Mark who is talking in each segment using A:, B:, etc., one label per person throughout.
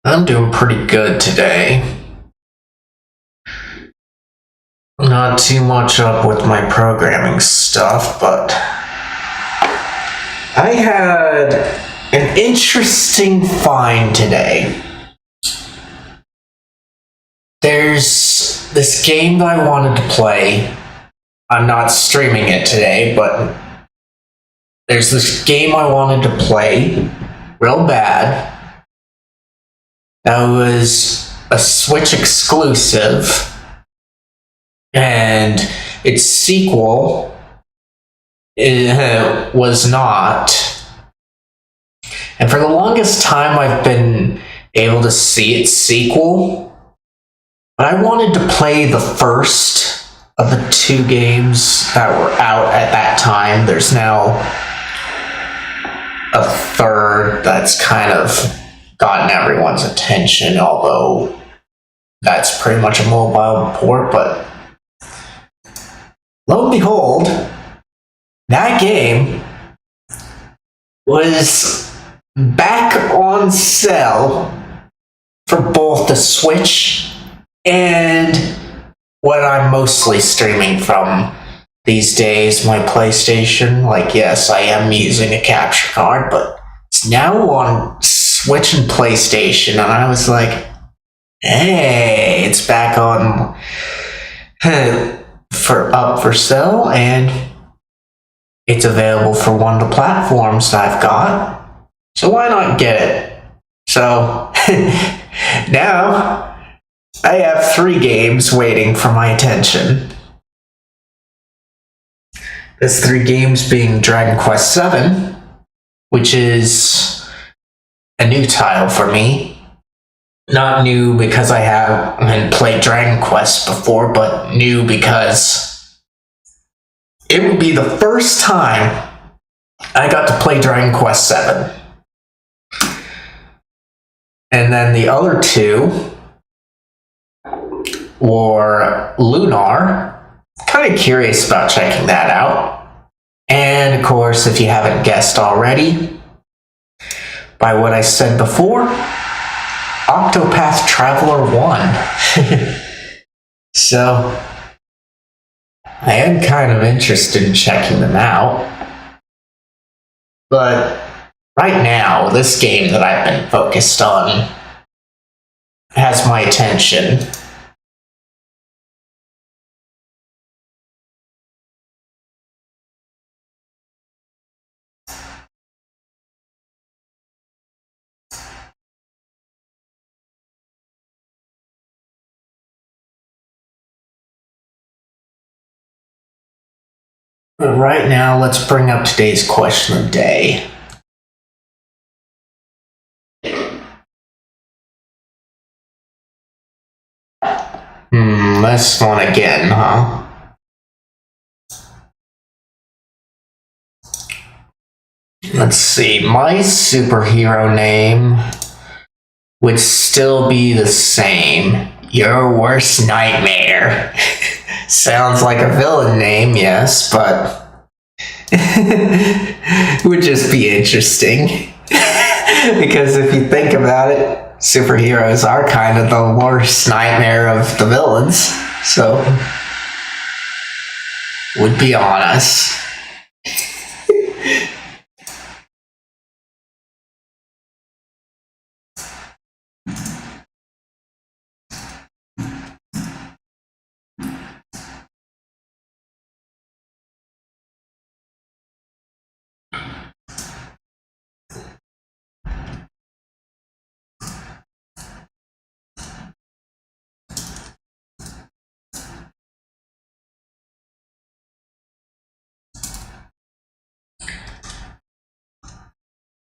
A: I'm doing pretty good today. Not too much up with my programming stuff, but I had an interesting find today. There's this game that I wanted to play. I'm not streaming it today, but there's this game I wanted to play real bad. That was a Switch exclusive, and its sequel was not. And for the longest time, I've been able to see its sequel, but I wanted to play the first of the two games that were out at that time. There's now a third that's kind of gotten everyone's attention, although that's pretty much a mobile port. But lo and behold, that game was back on sale for both the Switch and what I'm mostly streaming from these days, my PlayStation. Like, yes, I am using a capture card, but it's now on Switch and PlayStation, and I was like, hey, it's back on up for sale, and it's available for one of the platforms that I've got, so why not get it? So now I have 3 games waiting for my attention. Those 3 games being Dragon Quest VII, which is a new title for me. Not new because I haven't played Dragon Quest before, but new because it would be the first time I got to play Dragon Quest VII. And then the other 2 were Lunar. Kind of curious about checking that out. And of course, if you haven't guessed already, by what I said before, Octopath Traveler 1. So, I am kind of interested in checking them out. But right now, this game that I've been focused on has my attention. But right now, let's bring up today's question of the day. This one again, huh? Let's see, my superhero name would still be the same. Your worst nightmare. Sounds like a villain name, yes, but it would just be interesting. Because if you think about it, superheroes are kind of the worst nightmare of the villains, so would be on us.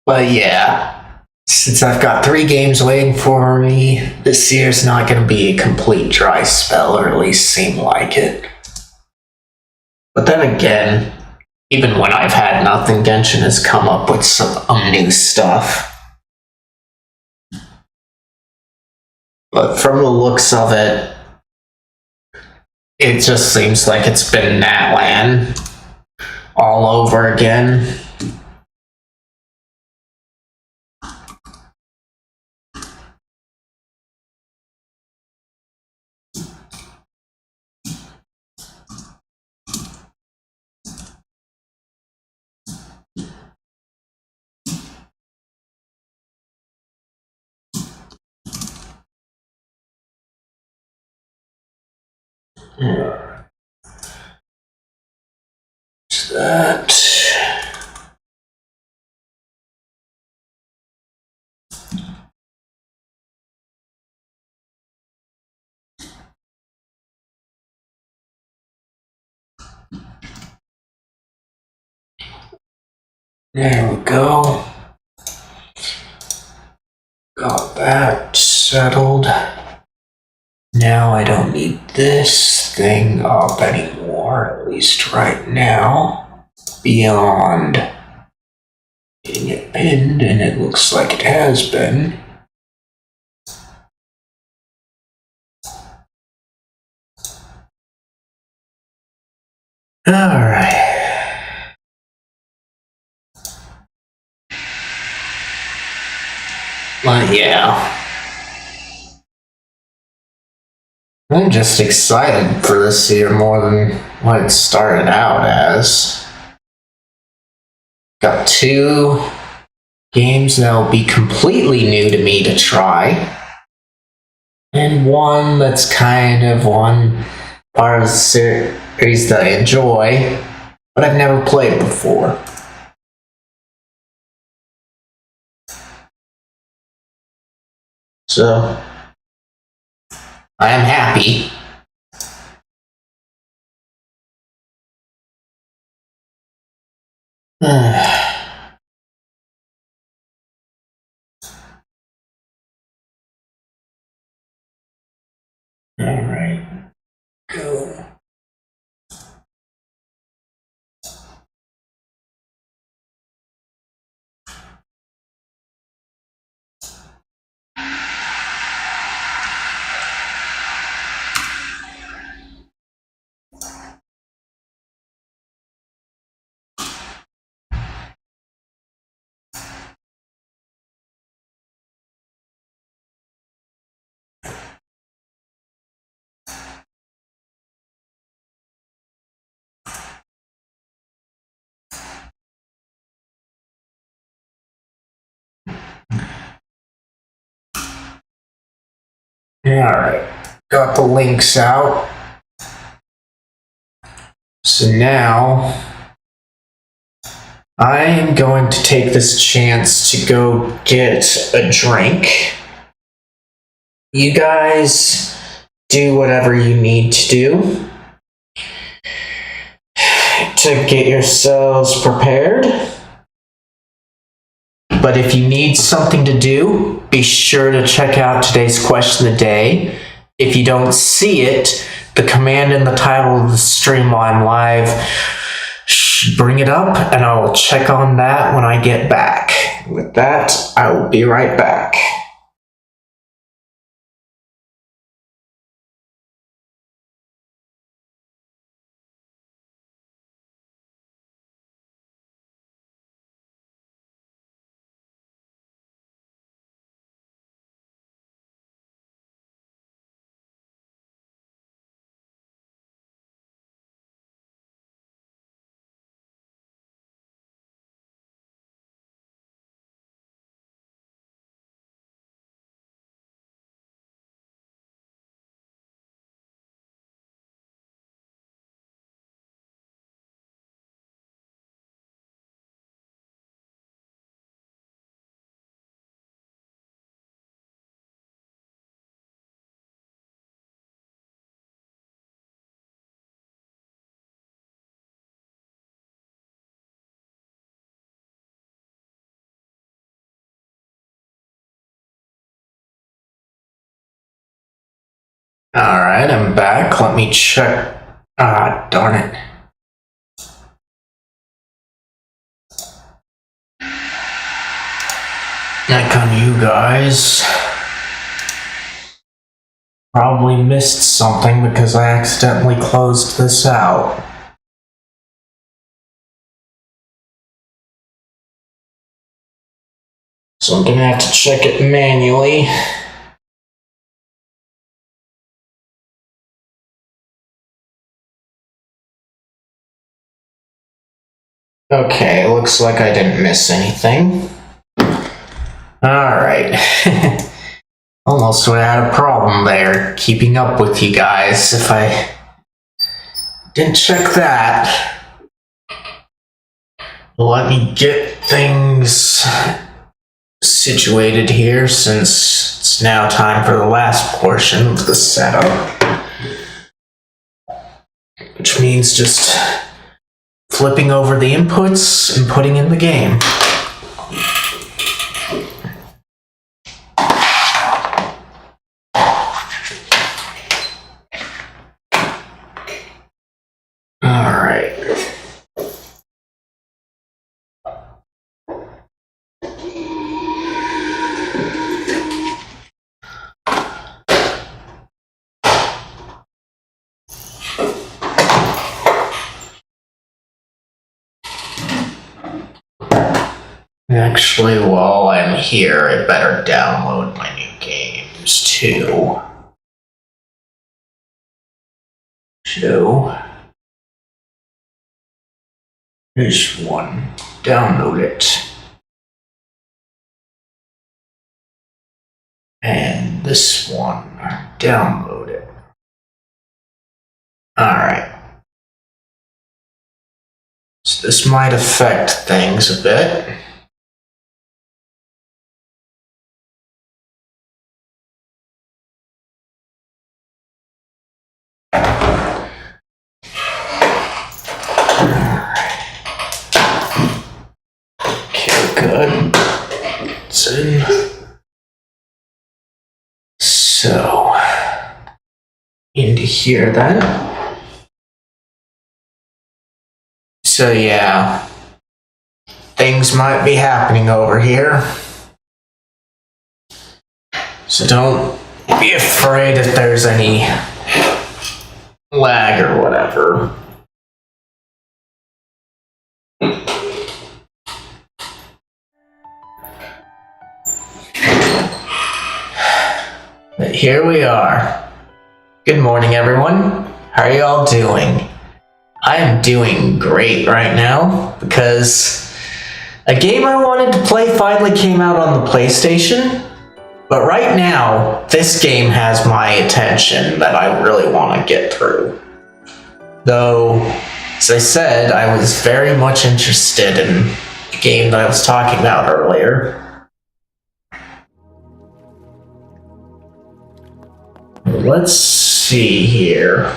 A: But yeah, since I've got 3 games waiting for me, this year's not going to be a complete dry spell, or at least seem like it. But then again, even when I've had nothing, Genshin has come up with some new stuff. But from the looks of it, it just seems like it's been Natlan all over again. That. There we go. Got that settled. Now I don't need this thing up anymore, at least right now. Beyond getting it pinned, and it looks like it has been. Alright. But yeah. I'm just excited for this year more than what it started out as. Got 2 games that'll be completely new to me to try. And one that's kind of one part of the series that I enjoy, but I've never played before. So, I am happy. Alright, go. Alright, got the links out. So now, I am going to take this chance to go get a drink. You guys do whatever you need to do to get yourselves prepared. But if you need something to do, be sure to check out today's question of the day. If you don't see it, the command in the title of the stream while I'm live, bring it up and I will check on that when I get back. With that, I will be right back. Alright, I'm back. Let me check. Ah, darn it. Like on you guys. Probably missed something because I accidentally closed this out. So I'm gonna have to check it manually. Okay, looks like I didn't miss anything. Alright. Almost would have had a problem there keeping up with you guys if I didn't check that. Let me get things situated here since it's now time for the last portion of the setup. Which means just flipping over the inputs and putting in the game. Alright. Actually, while I'm here, I better download my new games too. So, here's one. Download it. And this one. Download it. Alright. So this might affect things a bit. Good. It's in. So, into here then. So yeah, things might be happening over here. So don't be afraid if there's any lag or whatever. But here we are. Good morning, everyone. How are you all doing? I'm doing great right now because a game I wanted to play finally came out on the PlayStation. But right now, this game has my attention that I really want to get through. Though, as I said, I was very much interested in the game that I was talking about earlier. Let's see here.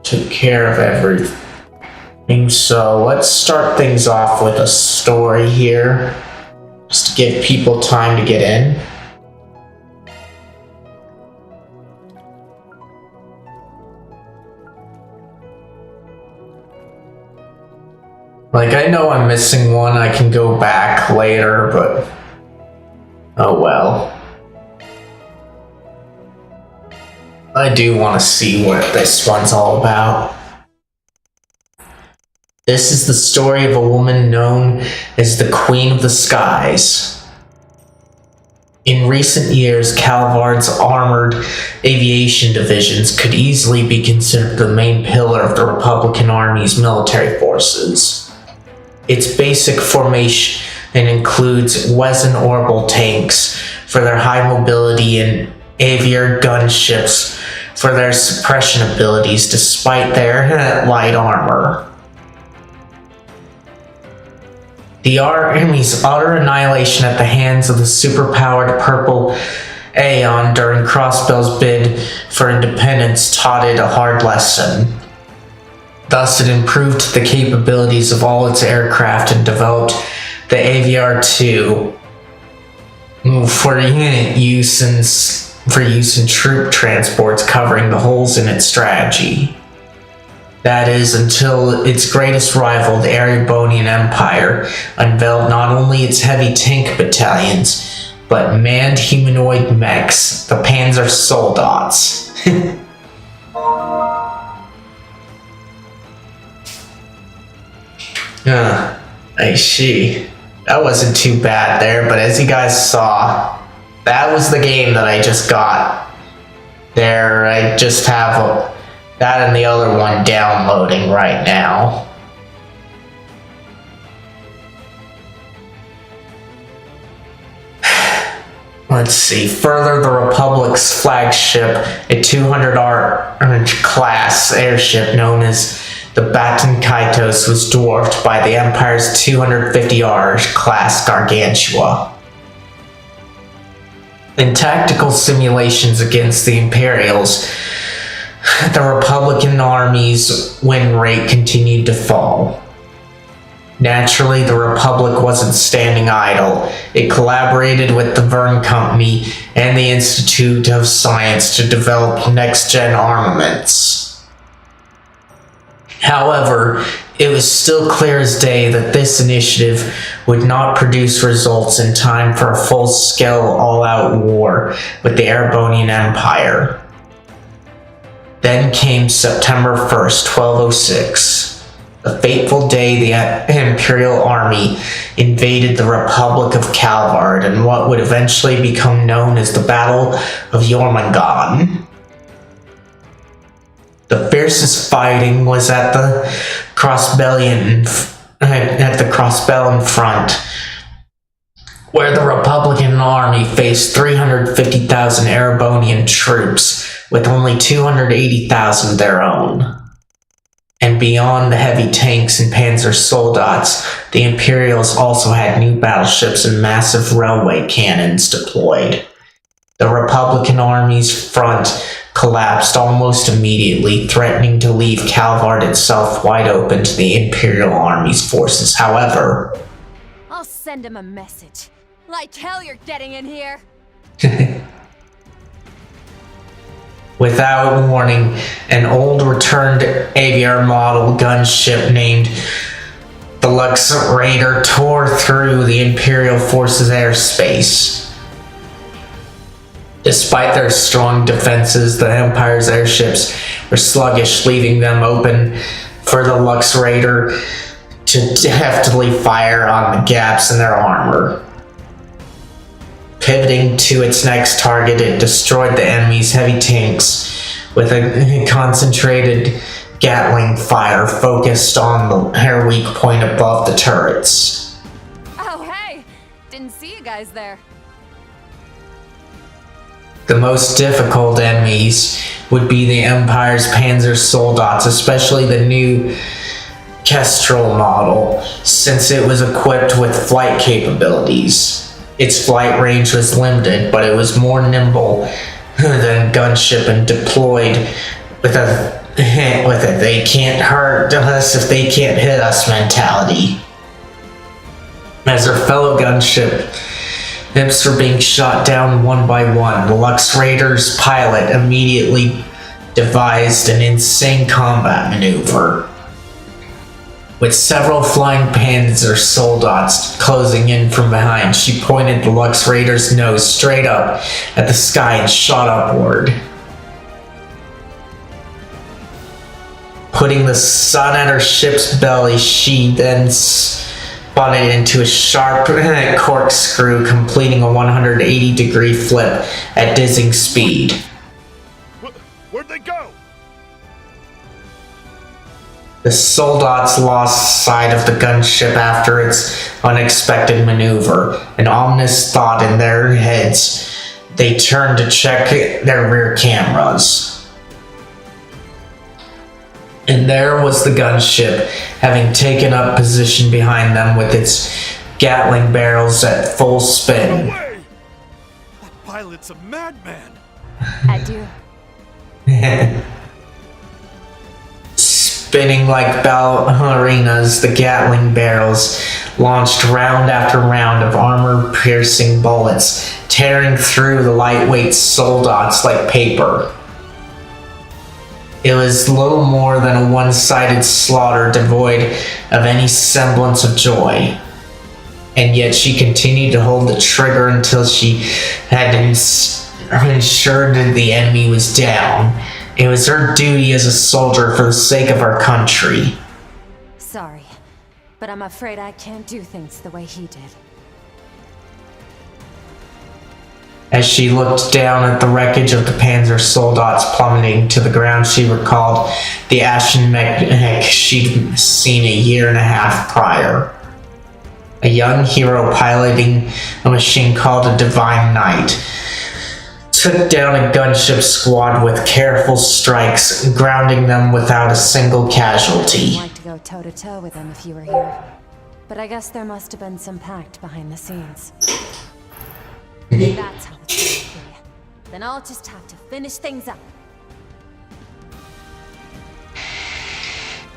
A: Took care of everything, so let's start things off with a story here, just to give people time to get in. Like, I know I'm missing one, I can go back later, but oh well. I do want to see what this one's all about. This is the story of a woman known as the Queen of the Skies. In recent years, Calvard's armored aviation divisions could easily be considered the main pillar of the Republican Army's military forces. Its basic formation includes Wesen orbital tanks for their high mobility and Aviar gunships for their suppression abilities despite their light armor. The Army's utter annihilation at the hands of the superpowered Purple Aeon during Crossbell's bid for independence taught it a hard lesson. Thus, it improved the capabilities of all its aircraft and developed the Aviar 2 for unit use in troop transports, covering the holes in its strategy. That is, until its greatest rival, the Erebonian Empire, unveiled not only its heavy tank battalions, but manned humanoid mechs, the Panzer Soldats. I see. That wasn't too bad there, but as you guys saw, that was the game that I just got. There, I just have that and the other one downloading right now. Let's see. Further, the Republic's flagship, a 200 class airship known as the Baton Kaitos, was dwarfed by the Empire's 250R class Gargantua. In tactical simulations against the Imperials, the Republican Army's win rate continued to fall. Naturally, the Republic wasn't standing idle. It collaborated with the Verne Company and the Institute of Science to develop next-gen armaments. However, it was still clear as day that this initiative would not produce results in time for a full-scale, all-out war with the Erebonian Empire. Then came September 1st, 1206. The fateful day the Imperial Army invaded the Republic of Calvard in what would eventually become known as the Battle of Jormungand. The fiercest fighting was at the Crossbellion front, where the Republican Army faced 350,000 Erebonian troops with only 280,000 of their own. And beyond the heavy tanks and panzer soldats, the Imperials also had new battleships and massive railway cannons deployed. The Republican Army's front collapsed almost immediately, threatening to leave Calvard itself wide open to the Imperial Army's forces. However,
B: I'll send him a message. Like hell you're getting in here.
A: Without warning, an old returned aviar model gunship named the Lux Raider tore through the Imperial forces' airspace. Despite their strong defenses, the Empire's airships were sluggish, leaving them open for the Lux Raider to deftly fire on the gaps in their armor. Pivoting to its next target, it destroyed the enemy's heavy tanks with a concentrated Gatling fire focused on their weak point above the turrets.
B: Oh hey! Didn't see you guys there.
A: The most difficult enemies would be the Empire's panzer soldats, especially the new Kestrel model, since it was equipped with flight capabilities. Its flight range was limited, but it was more nimble than gunship and deployed with a "they can't hurt us if they can't hit us" mentality. As their fellow gunship imps were being shot down one by one, the Lux Raider's pilot immediately devised an insane combat maneuver. With several flying panzer soldats closing in from behind, she pointed the Lux Raider's nose straight up at the sky and shot upward. Putting the sun at her ship's belly, she then spun it into a sharp corkscrew, completing a 180-degree flip at dizzying speed.
C: Where'd they go?
A: The soldats lost sight of the gunship after its unexpected maneuver, an ominous thought in their heads. They turned to check their rear cameras. And there was the gunship, having taken up position behind them with its Gatling barrels at full spin.
C: No way! That pilot's a madman!
B: Adieu.
A: Spinning like ballerinas, the Gatling barrels launched round after round of armor-piercing bullets, tearing through the lightweight soldats like paper. It was little more than a one-sided slaughter devoid of any semblance of joy. And yet she continued to hold the trigger until she had ensured that the enemy was down. It was her duty as a soldier for the sake of our country.
B: Sorry, but I'm afraid I can't do things the way he did.
A: As she looked down at the wreckage of the panzer soldats plummeting to the ground, she recalled the ashen mech she'd seen a year and a half prior. a young hero piloting a machine called a Divine Knight, took down a gunship squad with careful strikes, grounding them without a single casualty.
B: I'd like to go toe-to-toe with him if you were here. But I guess there must have been some pact behind the scenes. That's how it's going to be. Then I'll just have to finish things up.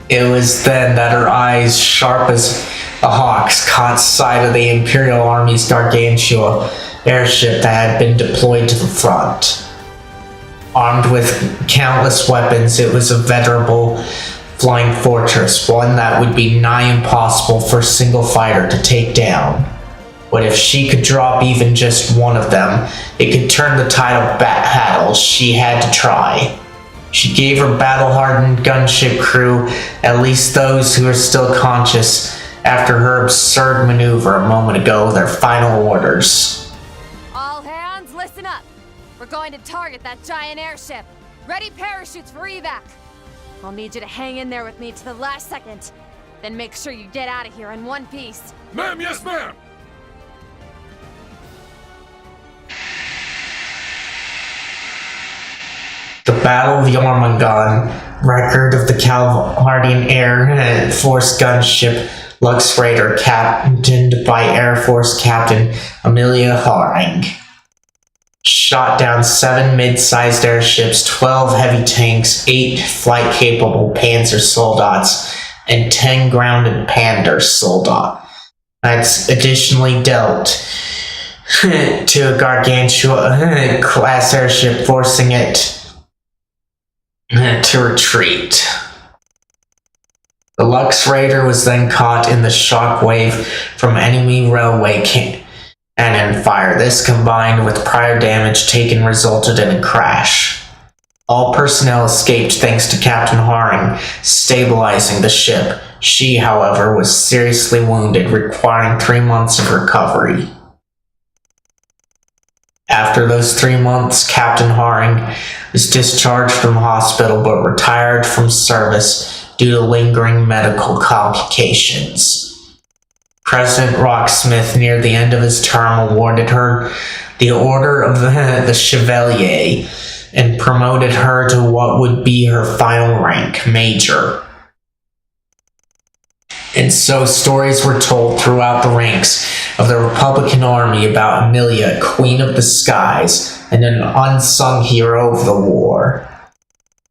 A: It was then that her eyes, sharp as a hawk's, caught sight of the Imperial Army's Gargantua airship that had been deployed to the front. Armed with countless weapons, it was a veritable flying fortress, one that would be nigh impossible for a single fighter to take down. But if she could drop even just one of them, it could turn the tide of battle. She had to try. She gave her battle-hardened gunship crew, at least those who are still conscious after her absurd maneuver a moment ago, their final orders.
B: All hands, listen up. We're going to target that giant airship. Ready parachutes for evac. I'll need you to hang in there with me to the last second. Then make sure you get out of here in one piece.
C: Ma'am, yes, ma'am!
A: The Battle of Jormungand, record of the Calvardian Air Force gunship Lux Raider, captained by Air Force Captain Amelia Haring, shot down 7 mid-sized airships, 12 heavy tanks, 8 flight-capable Panzer soldats, and 10 grounded Pander soldat. That's additionally dealt to a Gargantua class airship, forcing it to retreat. The Lux Raider was then caught in the shockwave from enemy railway cannon fire. This, combined with prior damage taken, resulted in a crash. All personnel escaped thanks to Captain Haring stabilizing the ship. She, however, was seriously wounded, requiring 3 months of recovery. After those 3 months, Captain Haring was discharged from hospital but retired from service due to lingering medical complications. President Rocksmith, near the end of his term, awarded her the Order of the Chevalier and promoted her to what would be her final rank, Major. And so stories were told throughout the ranks of the Republican Army about Amelia, Queen of the Skies, and an unsung hero of the war.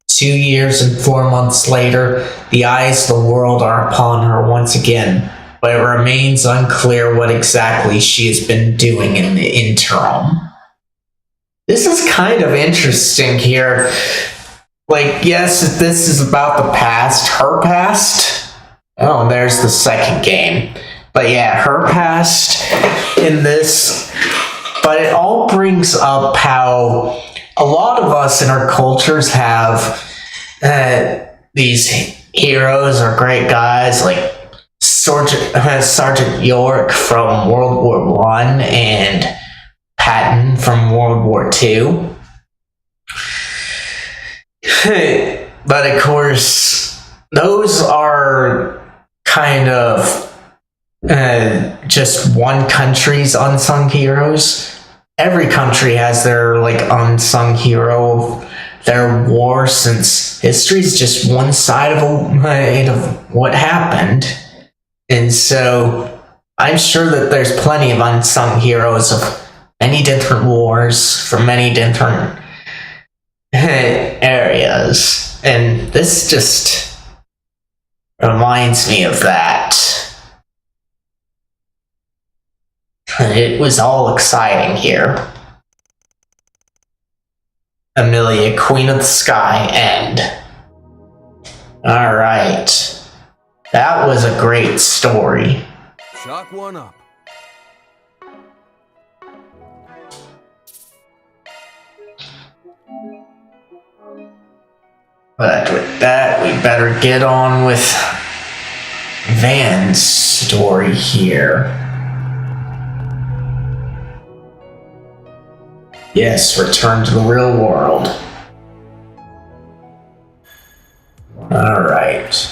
A: 2 years and 4 months later, the eyes of the world are upon her once again, but it remains unclear what exactly she has been doing in the interim. This is kind of interesting here. Like, yes, this is about the past, her past. Oh, and there's the second game. But yeah, her past in this. But it all brings up how a lot of us in our cultures have these heroes or great guys like Sergeant York from World War One and Patton from World War II. But of course, those are kind of just one country's unsung heroes. Every country has their like unsung hero of their war, since history's just one side of what happened. And so I'm sure that there's plenty of unsung heroes of many different wars from many different areas. And this just reminds me of that. It was all exciting here. Amelia, Queen of the Sky, end. Alright. That was a great story.
D: Chalk one up.
A: But with that, we better get on with Van's story here. Yes, return to the real world. Alright.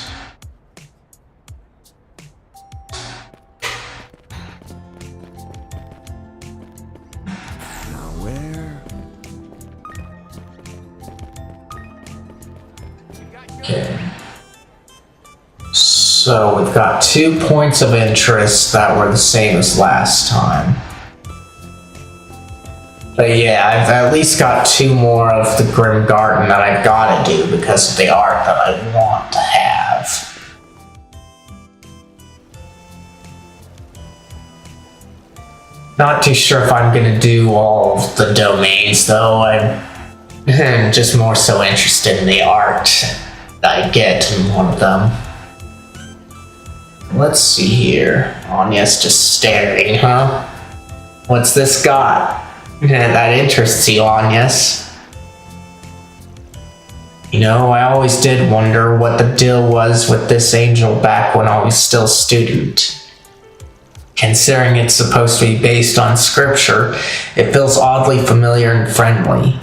A: So we've got 2 points of interest that were the same as last time. But yeah, I've at least got 2 more of the Grim Garden that I've got to do because of the art that I want to have. Not too sure if I'm going to do all of the domains though. I'm just more so interested in the art that I get in one of them. Let's see here. Anya's just staring, huh? What's this got that interests you, Anyas? You know, I always did wonder what the deal was with this angel back when I was still a student. Considering it's supposed to be based on scripture, it feels oddly familiar and friendly.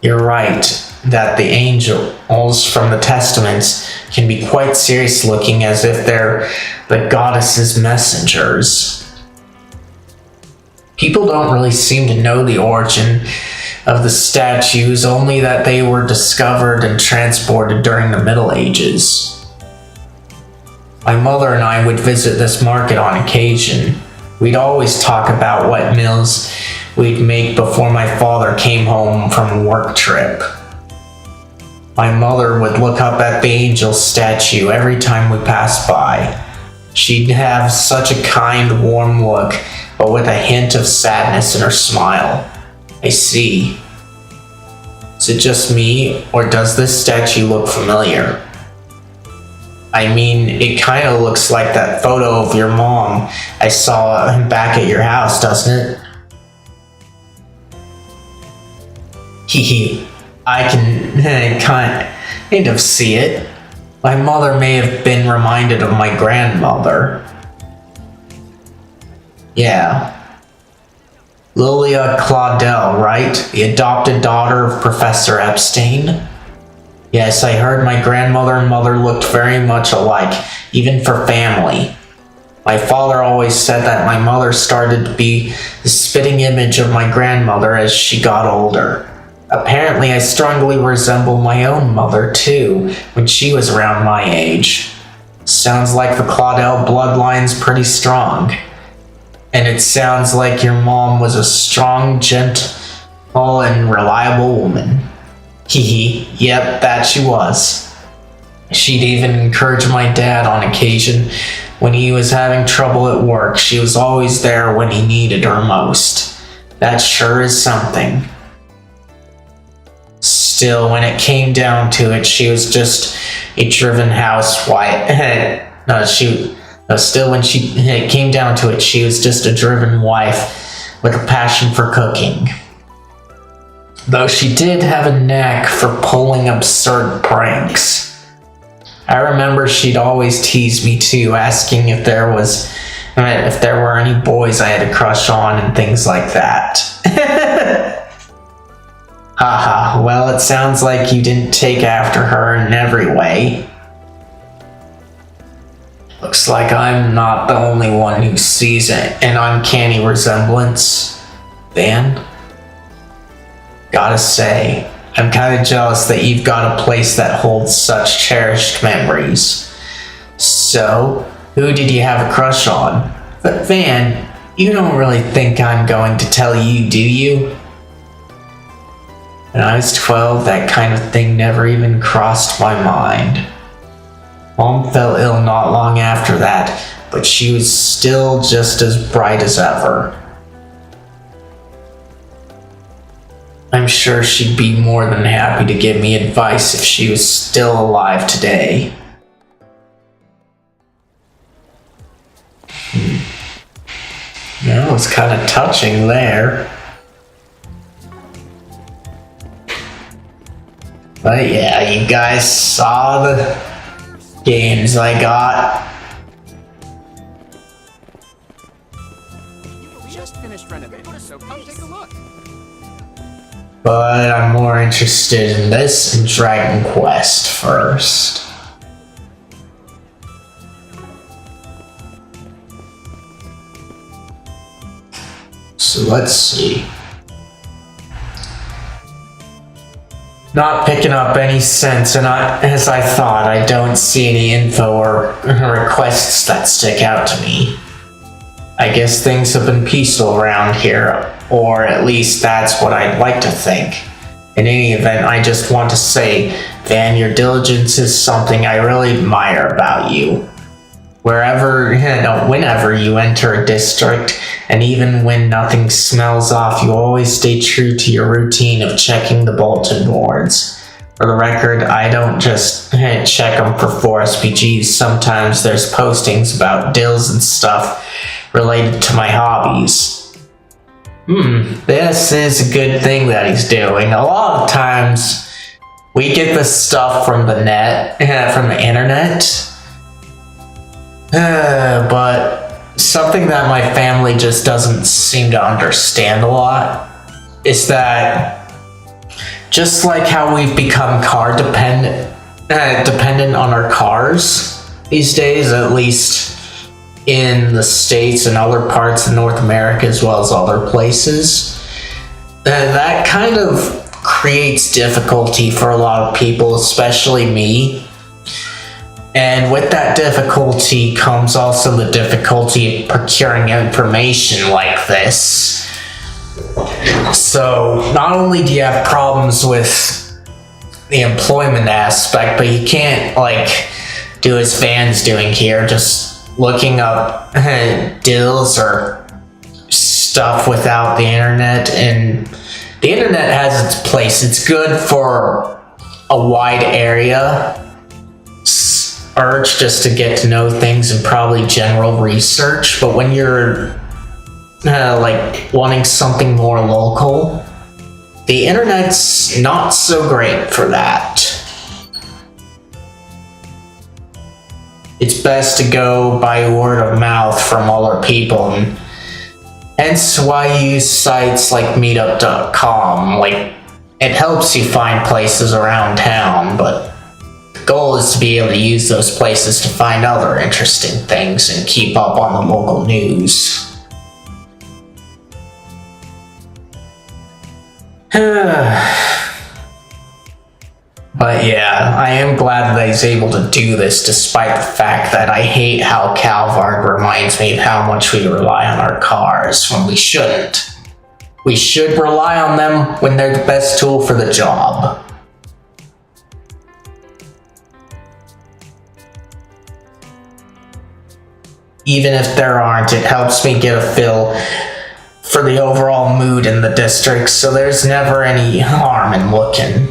A: You're right that the angels from the Testaments can be quite serious looking, as if they're the goddess's messengers. People don't really seem to know the origin of the statues, only that they were discovered and transported during the Middle Ages. My mother and I would visit this market on occasion. We'd always talk about what meals we'd make before my father came home from a work trip. My mother would look up at the angel statue every time we passed by. She'd have such a kind, warm look, but with a hint of sadness in her smile. I see. Is it just me, or does this statue look familiar? I mean, it kind of looks like that photo of your mom I saw back at your house, doesn't it? Hehe, I can kind of see it. My mother may have been reminded of my grandmother. Yeah. Lilia Claudel, right? The adopted daughter of Professor Epstein? Yes, I heard my grandmother and mother looked very much alike, even for family. My father always said that my mother started to be the spitting image of my grandmother as she got older. Apparently, I strongly resemble my own mother, too, when she was around my age. Sounds like the Claudel bloodline's pretty strong. And it sounds like your mom was a strong, gentle, and reliable woman. Hehe, yep, that she was. She'd even encourage my dad on occasion when he was having trouble at work. She was always there when he needed her most. That sure is something. Still, when it came down to it, she was just a driven housewife. Still, when it came down to it, she was just a driven wife with a passion for cooking. Though she did have a knack for pulling absurd pranks. I remember she'd always tease me too, asking if there were any boys I had a crush on and things like that. Haha, well, it sounds like you didn't take after her in every way. Looks like I'm not the only one who sees an uncanny resemblance. Van? Gotta say, I'm kinda jealous that you've got a place that holds such cherished memories. So, who did you have a crush on? But Van, you don't really think I'm going to tell you, do you? When I was 12, that kind of thing never even crossed my mind. Mom fell ill not long after that, but she was still just as bright as ever. I'm sure she'd be more than happy to give me advice if she was still alive today. That was kind of touching there. But yeah, you guys saw the games I got.
D: We just finished renovating, so come take a look.
A: But I'm more interested in this and Dragon Quest first. So let's see. Not picking up any sense, and as I thought, I don't see any info or requests that stick out to me. I guess things have been peaceful around here, or at least that's what I'd like to think. In any event, I just want to say, Van, your diligence is something I really admire about you. Whenever you enter a district, and even when nothing smells off, you always stay true to your routine of checking the bulletin boards. For the record, I don't just check them for 4SPGs. Sometimes there's postings about deals and stuff related to my hobbies. This is a good thing that he's doing. A lot of times, we get this stuff from the net, from the internet. But something that my family just doesn't seem to understand a lot is that just like how we've become car dependent on our cars these days, at least in the States and other parts of North America as well as other places, that kind of creates difficulty for a lot of people, especially me. And with that difficulty comes also the difficulty of procuring information like this. So not only do you have problems with the employment aspect, but you can't do as Van's doing here, just looking up deals or stuff without the internet. And the internet has its place. It's good for a wide area search just to get to know things and probably general research, but when you're wanting something more local, the internet's not so great for that. It's best to go by word of mouth from other people, and hence why you use sites like meetup.com. It helps you find places around town, but the goal is to be able to use those places to find other interesting things and keep up on the local news. But yeah, I am glad that he's able to do this despite the fact that I hate how Calvard reminds me of how much we rely on our cars when we shouldn't. We should rely on them when they're the best tool for the job. Even if there aren't, it helps me get a feel for the overall mood in the district, so there's never any harm in looking.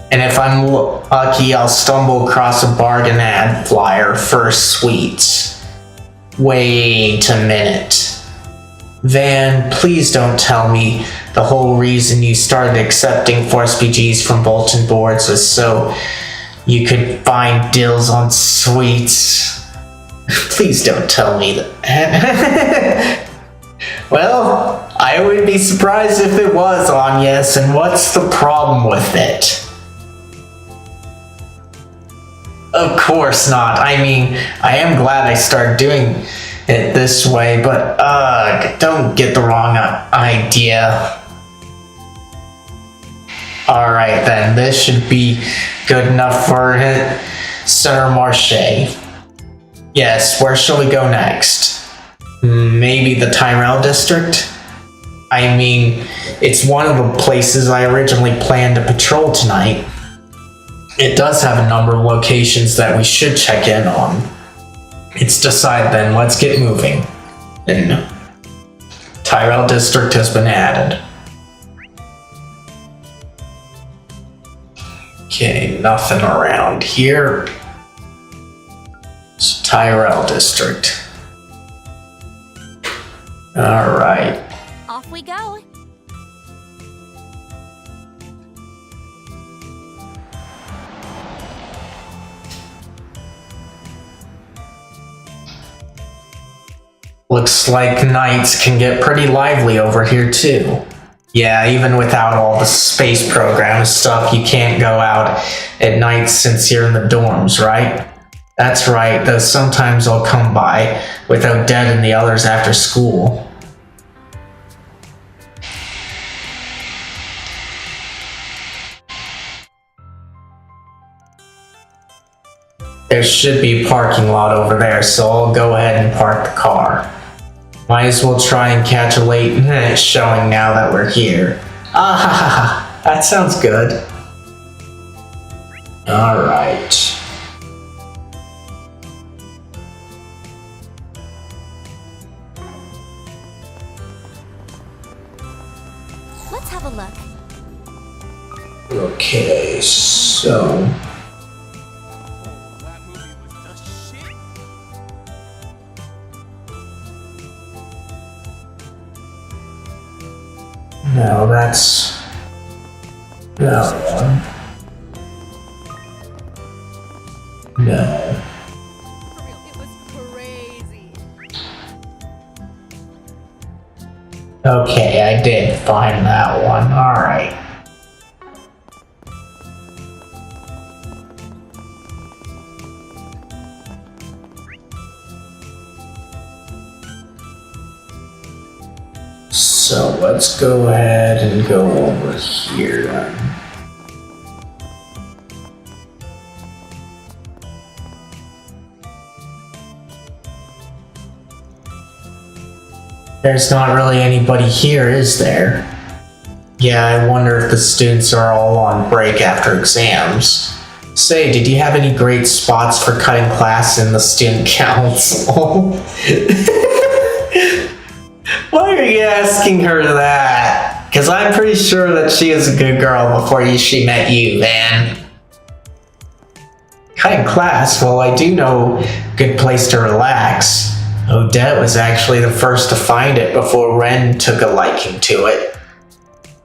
A: And if I'm lucky, I'll stumble across a bargain ad flyer for sweets. Wait a minute. Van, please don't tell me the whole reason you started accepting 4SPGs from bulletin boards was so you could find deals on sweets. Please don't tell me that. Well, I would be surprised if it was on yes, and what's the problem with it? Of course not. I mean, I am glad I started doing it this way, but don't get the wrong idea. Alright then, this should be good enough for Center Marche. Yes, where shall we go next? Maybe the Tyrell District? I mean, it's one of the places I originally planned to patrol tonight. It does have a number of locations that we should check in on. It's decided then, let's get moving. And Tyrell District has been added. Okay, nothing around here. It's Tyrell District. Alright.
B: Off we go.
A: Looks like nights can get pretty lively over here too. Yeah, even without all the space program stuff, you can't go out at night since you're in the dorms, right? That's right, though sometimes I'll come by with Odette and the others after school. There should be a parking lot over there, so I'll go ahead and park the car. Might as well try and catch a late showing now that we're here. Ah, that sounds good. Alright.
E: Let's have a look.
A: Okay, so...
D: That movie was the shit.
A: No, that's... that one. No.
B: For real, it was crazy.
A: Okay, I did find that one. Alright. So let's go ahead and go over here then. There's not really anybody here, is there? Yeah, I wonder if the students are all on break after exams. Say, did you have any great spots for cutting class in the student council? Why are you asking her that? Because I'm pretty sure that she was a good girl before she met you, Van. Cutting class? Well, I do know a good place to relax. Odette was actually the first to find it before Ren took a liking to it.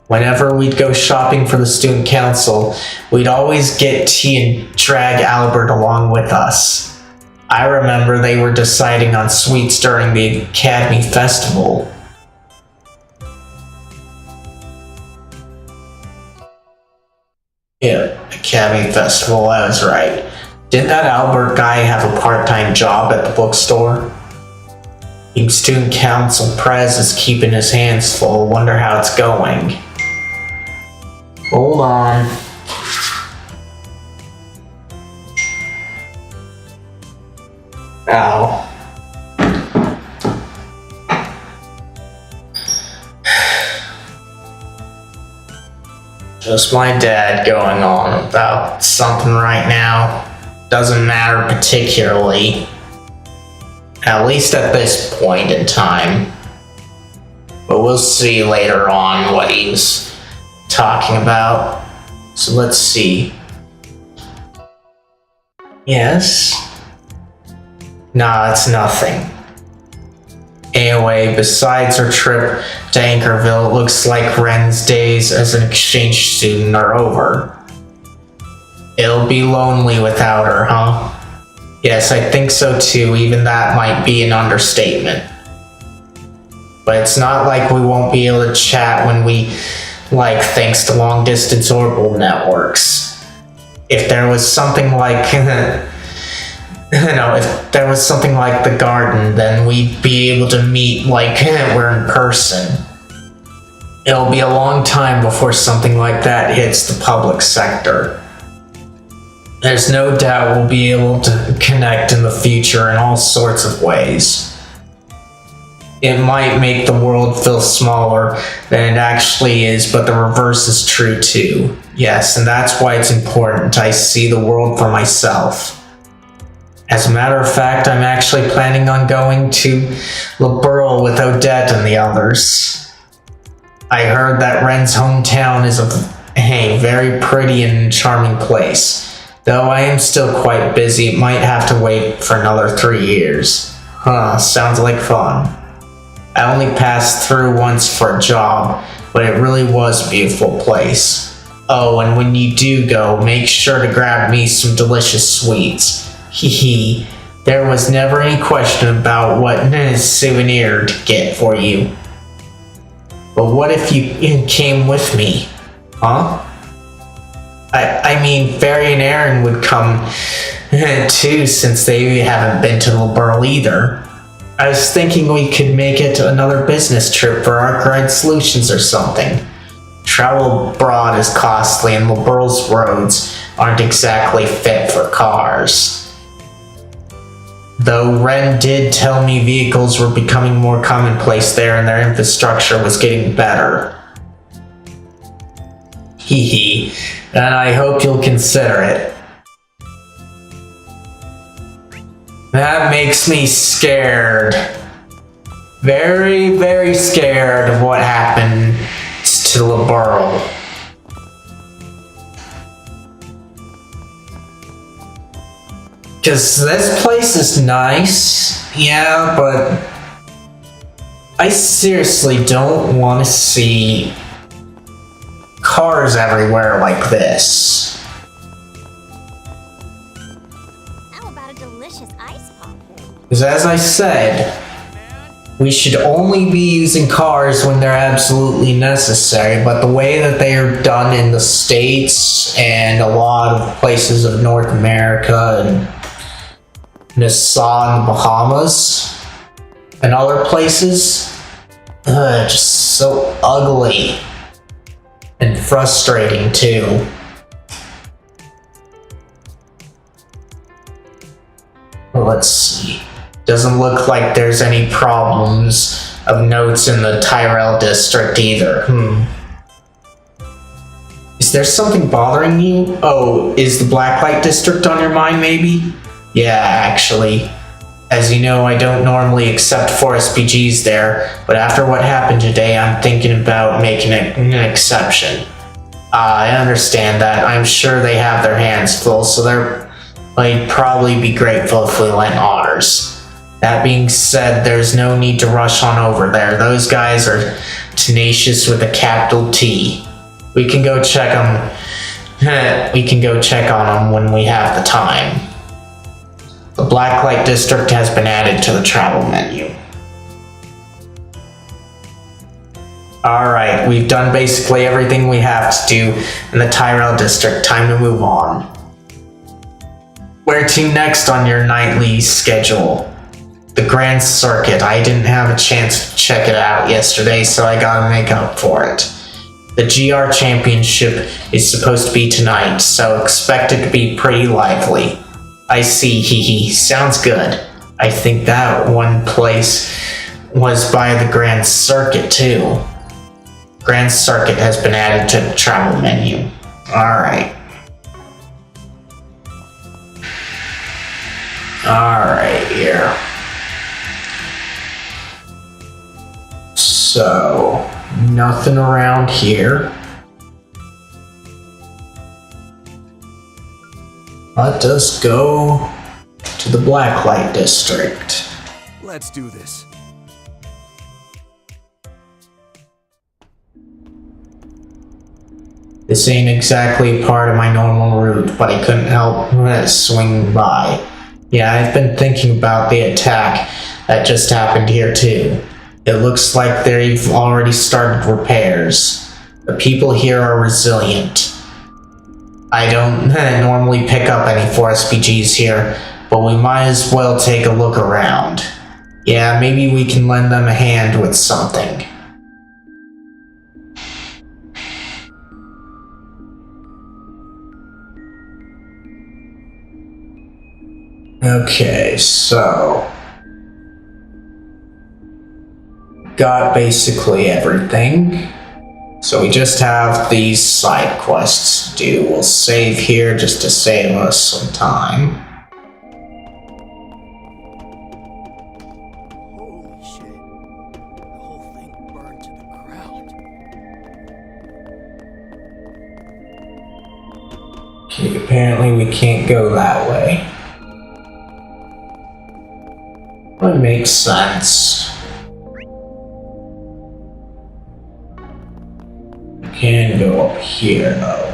A: Whenever we'd go shopping for the student council, we'd always get tea and drag Albert along with us. I remember they were deciding on sweets during the Academy Festival. Yeah, Academy Festival, I was right. Didn't that Albert guy have a part-time job at the bookstore? Student council prez is keeping his hands full. Wonder how it's going. Hold on. Ow. Just my dad going on about something right now. Doesn't matter particularly. At least at this point in time. But we'll see later on what he was talking about. So let's see. Yes? Nah, it's nothing. Anyway, besides her trip to Anchorville, it looks like Ren's days as an exchange student are over. It'll be lonely without her, huh? Yes, I think so too, even that might be an understatement. But it's not like we won't be able to chat when we like, thanks to long distance orbital networks. If there was something like, if there was something like the garden, then we'd be able to meet like we're in person. It'll be a long time before something like that hits the public sector. There's no doubt we'll be able to connect in the future in all sorts of ways. It might make the world feel smaller than it actually is, but the reverse is true too. Yes, and that's why it's important I see the world for myself. As a matter of fact, I'm actually planning on going to Liberl with Odette and the others. I heard that Ren's hometown is a very pretty and charming place. Though I am still quite busy, it might have to wait for another 3 years. Huh, sounds like fun. I only passed through once for a job, but it really was a beautiful place. Oh, and when you do go, make sure to grab me some delicious sweets. Hee. There was never any question about what souvenir to get for you. But what if you came with me? Huh? I mean, Fairy and Aaron would come too, since they haven't been to Liberl either. I was thinking we could make it another business trip for Arkwright Solutions or something. Travel abroad is costly and Liberl's roads aren't exactly fit for cars. Though Ren did tell me vehicles were becoming more commonplace there and their infrastructure was getting better. Hee hee. And I hope you'll consider it. That makes me scared. Very, very scared of what happened to LeBurl. Because this place is nice, yeah, but I seriously don't want to see cars everywhere like this.
E: How about a delicious ice pop?
A: Because as I said, we should only be using cars when they're absolutely necessary, but the way that they are done in the States and a lot of places of North America and Nassau in the Bahamas and other places, just so ugly and frustrating too. Well, let's see. Doesn't look like there's any problems of notes in the Tyrell district either. Is there something bothering you? Oh, is the Blacklight district on your mind maybe? Yeah, actually. As you know, I don't normally accept 4 SPGs there, but after what happened today, I'm thinking about making it an exception. I understand that. I'm sure they have their hands full, so they'd probably be grateful if we lent ours. That being said, there's no need to rush on over there. Those guys are tenacious with a capital T. We can go check on them when we have the time. The Blacklight district has been added to the travel menu. Alright, we've done basically everything we have to do in the Tyrell district. Time to move on. Where to next on your nightly schedule? The Grand Circuit. I didn't have a chance to check it out yesterday, so I gotta make up for it. The GR Championship is supposed to be tonight, so expect it to be pretty lively. I see, hee. Sounds good. I think that one place was by the Grand Circuit too. Grand Circuit has been added to the travel menu. Alright. Alright, here. So, nothing around here. Let us go to the Blacklight district.
C: Let's do this.
A: This ain't exactly part of my normal route, but I couldn't help swing by. Yeah, I've been thinking about the attack that just happened here too. It looks like they've already started repairs. The people here are resilient. I don't normally pick up any 4 SPGs here, but we might as well take a look around. Yeah, maybe we can lend them a hand with something. Okay, so got basically everything. So we just have these side quests to do. We'll save here just to save us some time.
D: Holy shit. The whole thing burned to the ground.
A: Okay, apparently we can't go that way. That makes sense. Can go up here though.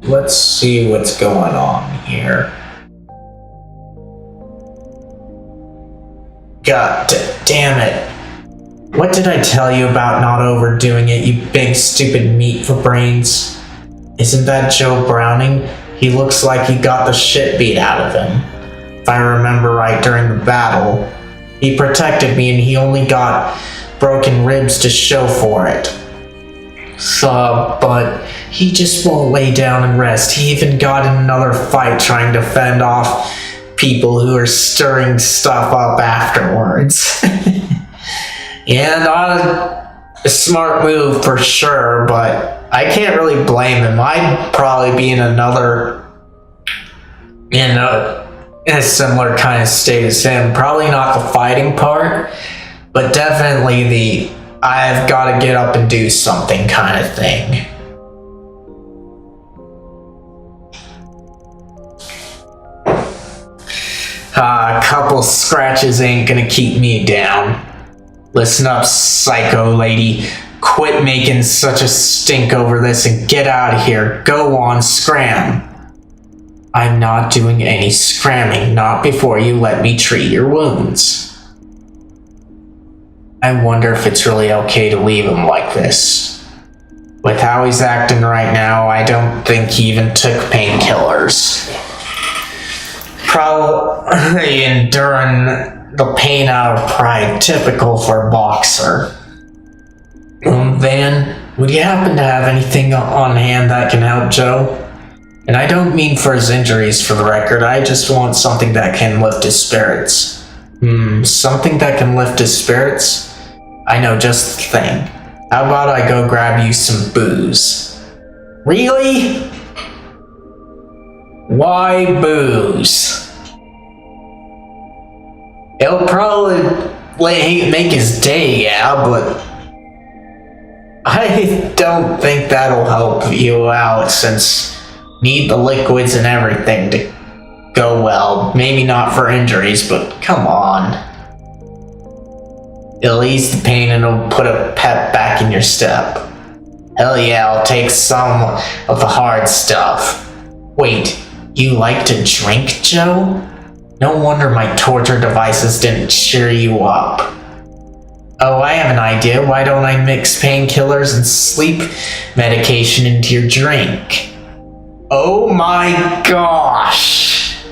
A: Let's see what's going on here. God damn it. What did I tell you about not overdoing it, you big stupid meat for brains? Isn't that Joe Browning? He looks like he got the shit beat out of him. If I remember right, during the battle, he protected me and he only got broken ribs to show for it. So, but he just won't lay down and rest. He even got in another fight trying to fend off people who are stirring stuff up afterwards. Yeah, not a smart move for sure, but I can't really blame him. I'd probably be in another, in a similar kind of state as him. Probably not the fighting part, but definitely the I've got to get up and do something kind of thing. A couple scratches ain't gonna keep me down. Listen up, psycho lady. Quit making such a stink over this and get out of here. Go on, scram. I'm not doing any scramming, not before you let me treat your wounds. I wonder if it's really okay to leave him like this. With how he's acting right now, I don't think he even took painkillers. Probably enduring the pain out of pride, typical for a boxer. Van, would you happen to have anything on hand that can help Joe? And I don't mean for his injuries, for the record. I just want something that can lift his spirits. Something that can lift his spirits? I know just the thing. How about I go grab you some booze? Really? Why booze? It'll probably make his day, yeah, but I don't think that'll help you out since need the liquids and everything to go well. Maybe not for injuries, but come on. It'll ease the pain and it'll put a pep back in your step. Hell yeah, I'll take some of the hard stuff. Wait, you like to drink, Joe? No wonder my torture devices didn't cheer you up. Oh, I have an idea. Why don't I mix painkillers and sleep medication into your drink? Oh my gosh!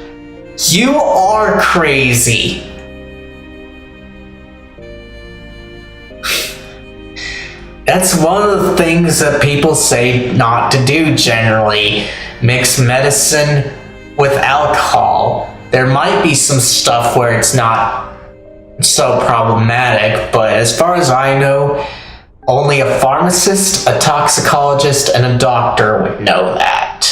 A: You are crazy! That's one of the things that people say not to do generally. Mix medicine with alcohol. There might be some stuff where it's not so problematic, but as far as I know, only a pharmacist, a toxicologist, and a doctor would know that.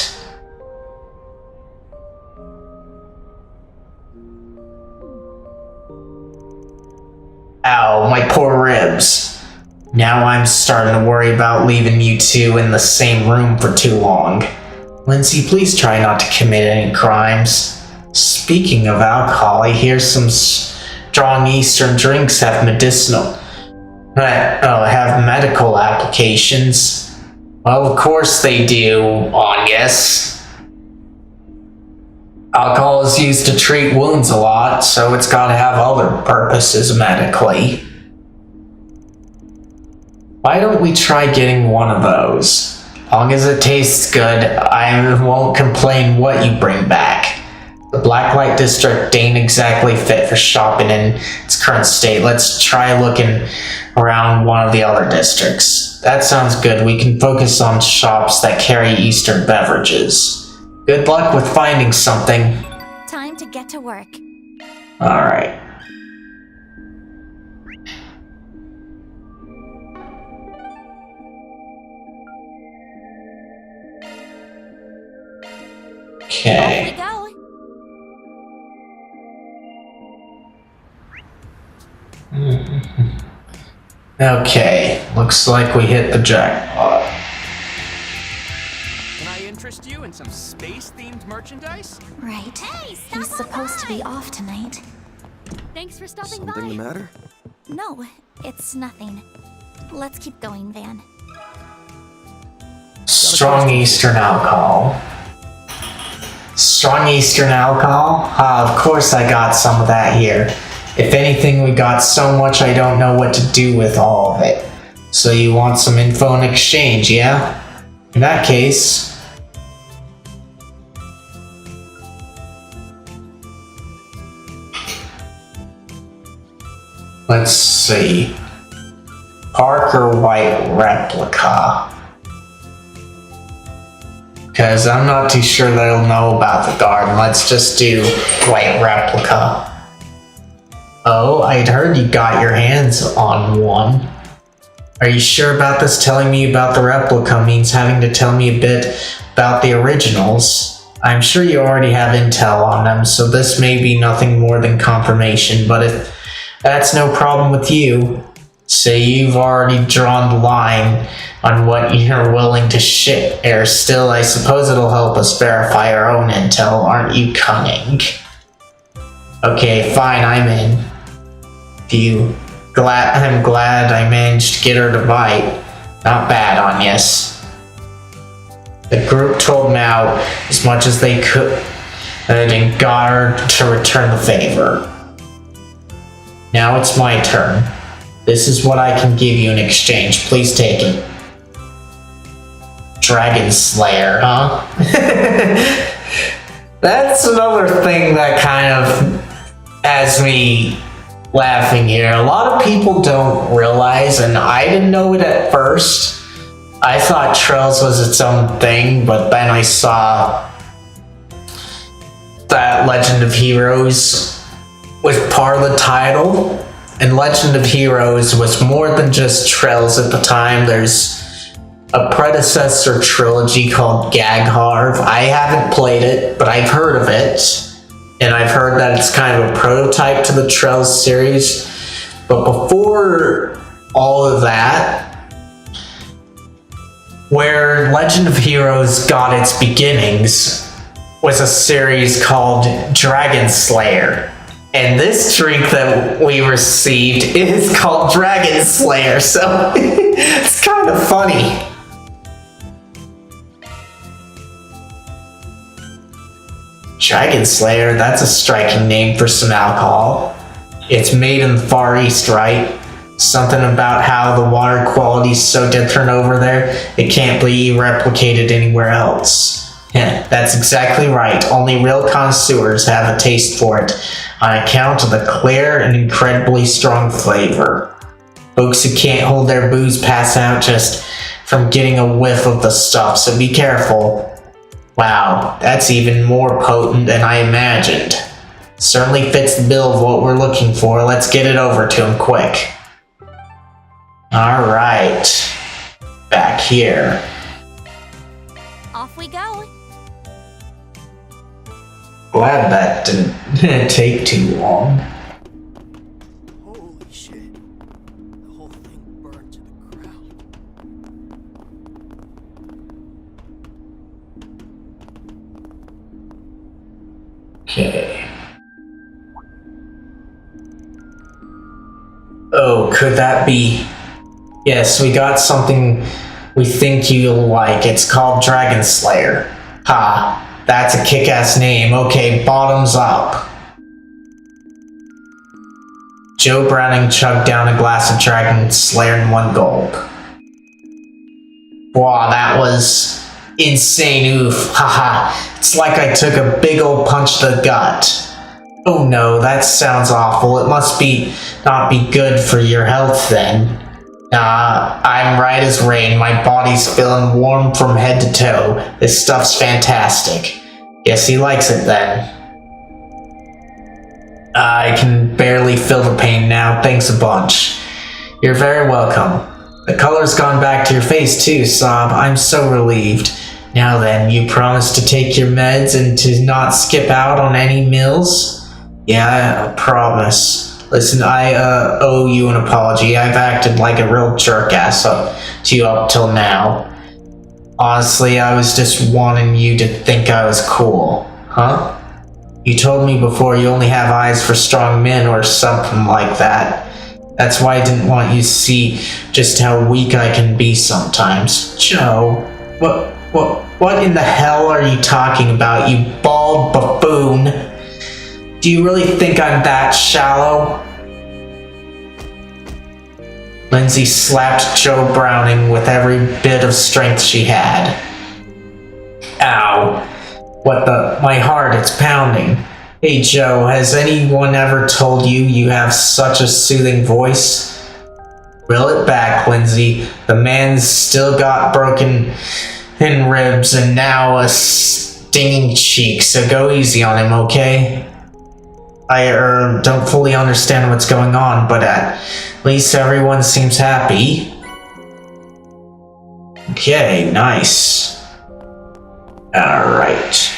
A: Ow, my poor ribs. Now I'm starting to worry about leaving you two in the same room for too long. Lindsay, please try not to commit any crimes. Speaking of alcohol, I hear some strong Eastern drinks have have medical applications. Well, of course they do, Angus. Alcohol is used to treat wounds a lot, so it's gotta have other purposes medically. Why don't we try getting one of those? Long as it tastes good, I won't complain what you bring back. The Blacklight District ain't exactly fit for shopping in its current state. Let's try looking around one of the other districts. That sounds good. We can focus on shops that carry Eastern beverages. Good luck with finding something.
E: Time to get to work.
A: Alright. Okay.
E: Off we go.
A: Okay, looks like we hit the jackpot.
D: Can I interest you in some space-themed merchandise?
E: Right. Hey, he's supposed to be off tonight.
B: Thanks for stopping
F: Something the
B: by.
F: matter?
E: No, it's nothing. Let's keep going, Van.
A: Strong Eastern alcohol. Strong Eastern alcohol? Of course I got some of that here. If anything, we got so much I don't know what to do with all of it. So you want some info in exchange, yeah? In that case... let's see. Parker White replica. Because I'm not too sure they'll know about the garden. Let's just do white replica. Oh, I'd heard you got your hands on one. Are you sure about this? Telling me about the replica means having to tell me a bit about the originals. I'm sure you already have intel on them, so this may be nothing more than confirmation, but if that's no problem with you, say you've already drawn the line on what you're willing to share. Still, I suppose it'll help us verify our own intel. Aren't you cunning? Okay, fine, I'm in. I'm glad I managed to get her to bite. Not bad, Agnes. The group told Mao as much as they could and got her to return the favor. Now it's my turn. This is what I can give you in exchange. Please take it. Dragon Slayer, huh? That's another thing that kind of has me laughing here. A lot of people don't realize, and I didn't know it at first. I thought Trails was its own thing, but then I saw that Legend of Heroes was part of the title, and Legend of Heroes was more than just Trails at the time. There's a predecessor trilogy called Gagharv. I haven't played it, but I've heard of it. And I've heard that it's kind of a prototype to the Trails series. But before all of that, where Legend of Heroes got its beginnings was a series called Dragon Slayer. And this drink that we received is called Dragon Slayer, so it's kind of funny. Dragon Slayer, that's a striking name for some alcohol. It's made in the Far East, right? Something about how the water quality is so different over there, it can't be replicated anywhere else. Yeah, that's exactly right. Only real connoisseurs have a taste for it, on account of the clear and incredibly strong flavor. Folks who can't hold their booze pass out just from getting a whiff of the stuff, so be careful. Wow, that's even more potent than I imagined. Certainly fits the bill of what we're looking for. Let's get it over to him quick. Alright. Back here.
E: Off we go.
A: Glad that didn't take too long.
D: Holy shit. The whole thing burned to the ground.
A: Okay. Oh, could that be? Yes, we got something we think you'll like. It's called Dragon Slayer. Ha, that's a kick-ass name. Okay, bottoms up. Joe Browning chugged down a glass of Dragon Slayer in one gulp. Wow, that was insane. Oof, haha. It's like I took a big old punch to the gut. Oh no, that sounds awful. It must not be good for your health then. I'm right as rain. My body's feeling warm from head to toe. This stuff's fantastic. Guess he likes it then. I can barely feel the pain now. Thanks a bunch. You're very welcome. The color's gone back to your face too, Sob. I'm so relieved. Now then, you promise to take your meds and to not skip out on any meals? Yeah, I promise. Listen, I owe you an apology. I've acted like a real jerk-ass to you up till now. Honestly, I was just wanting you to think I was cool. Huh? You told me before you only have eyes for strong men or something like that. That's why I didn't want you to see just how weak I can be sometimes. Joe, what in the hell are you talking about, you bald buffoon? Do you really think I'm that shallow? Lindsay slapped Joe Browning with every bit of strength she had. Ow. What the? My heart, it's pounding. Hey Joe, has anyone ever told you you have such a soothing voice? Reel it back, Lindsay. The man's still got broken ribs and now a stinging cheek, so go easy on him, okay? I don't fully understand what's going on, but at least everyone seems happy. Okay, nice. Alright.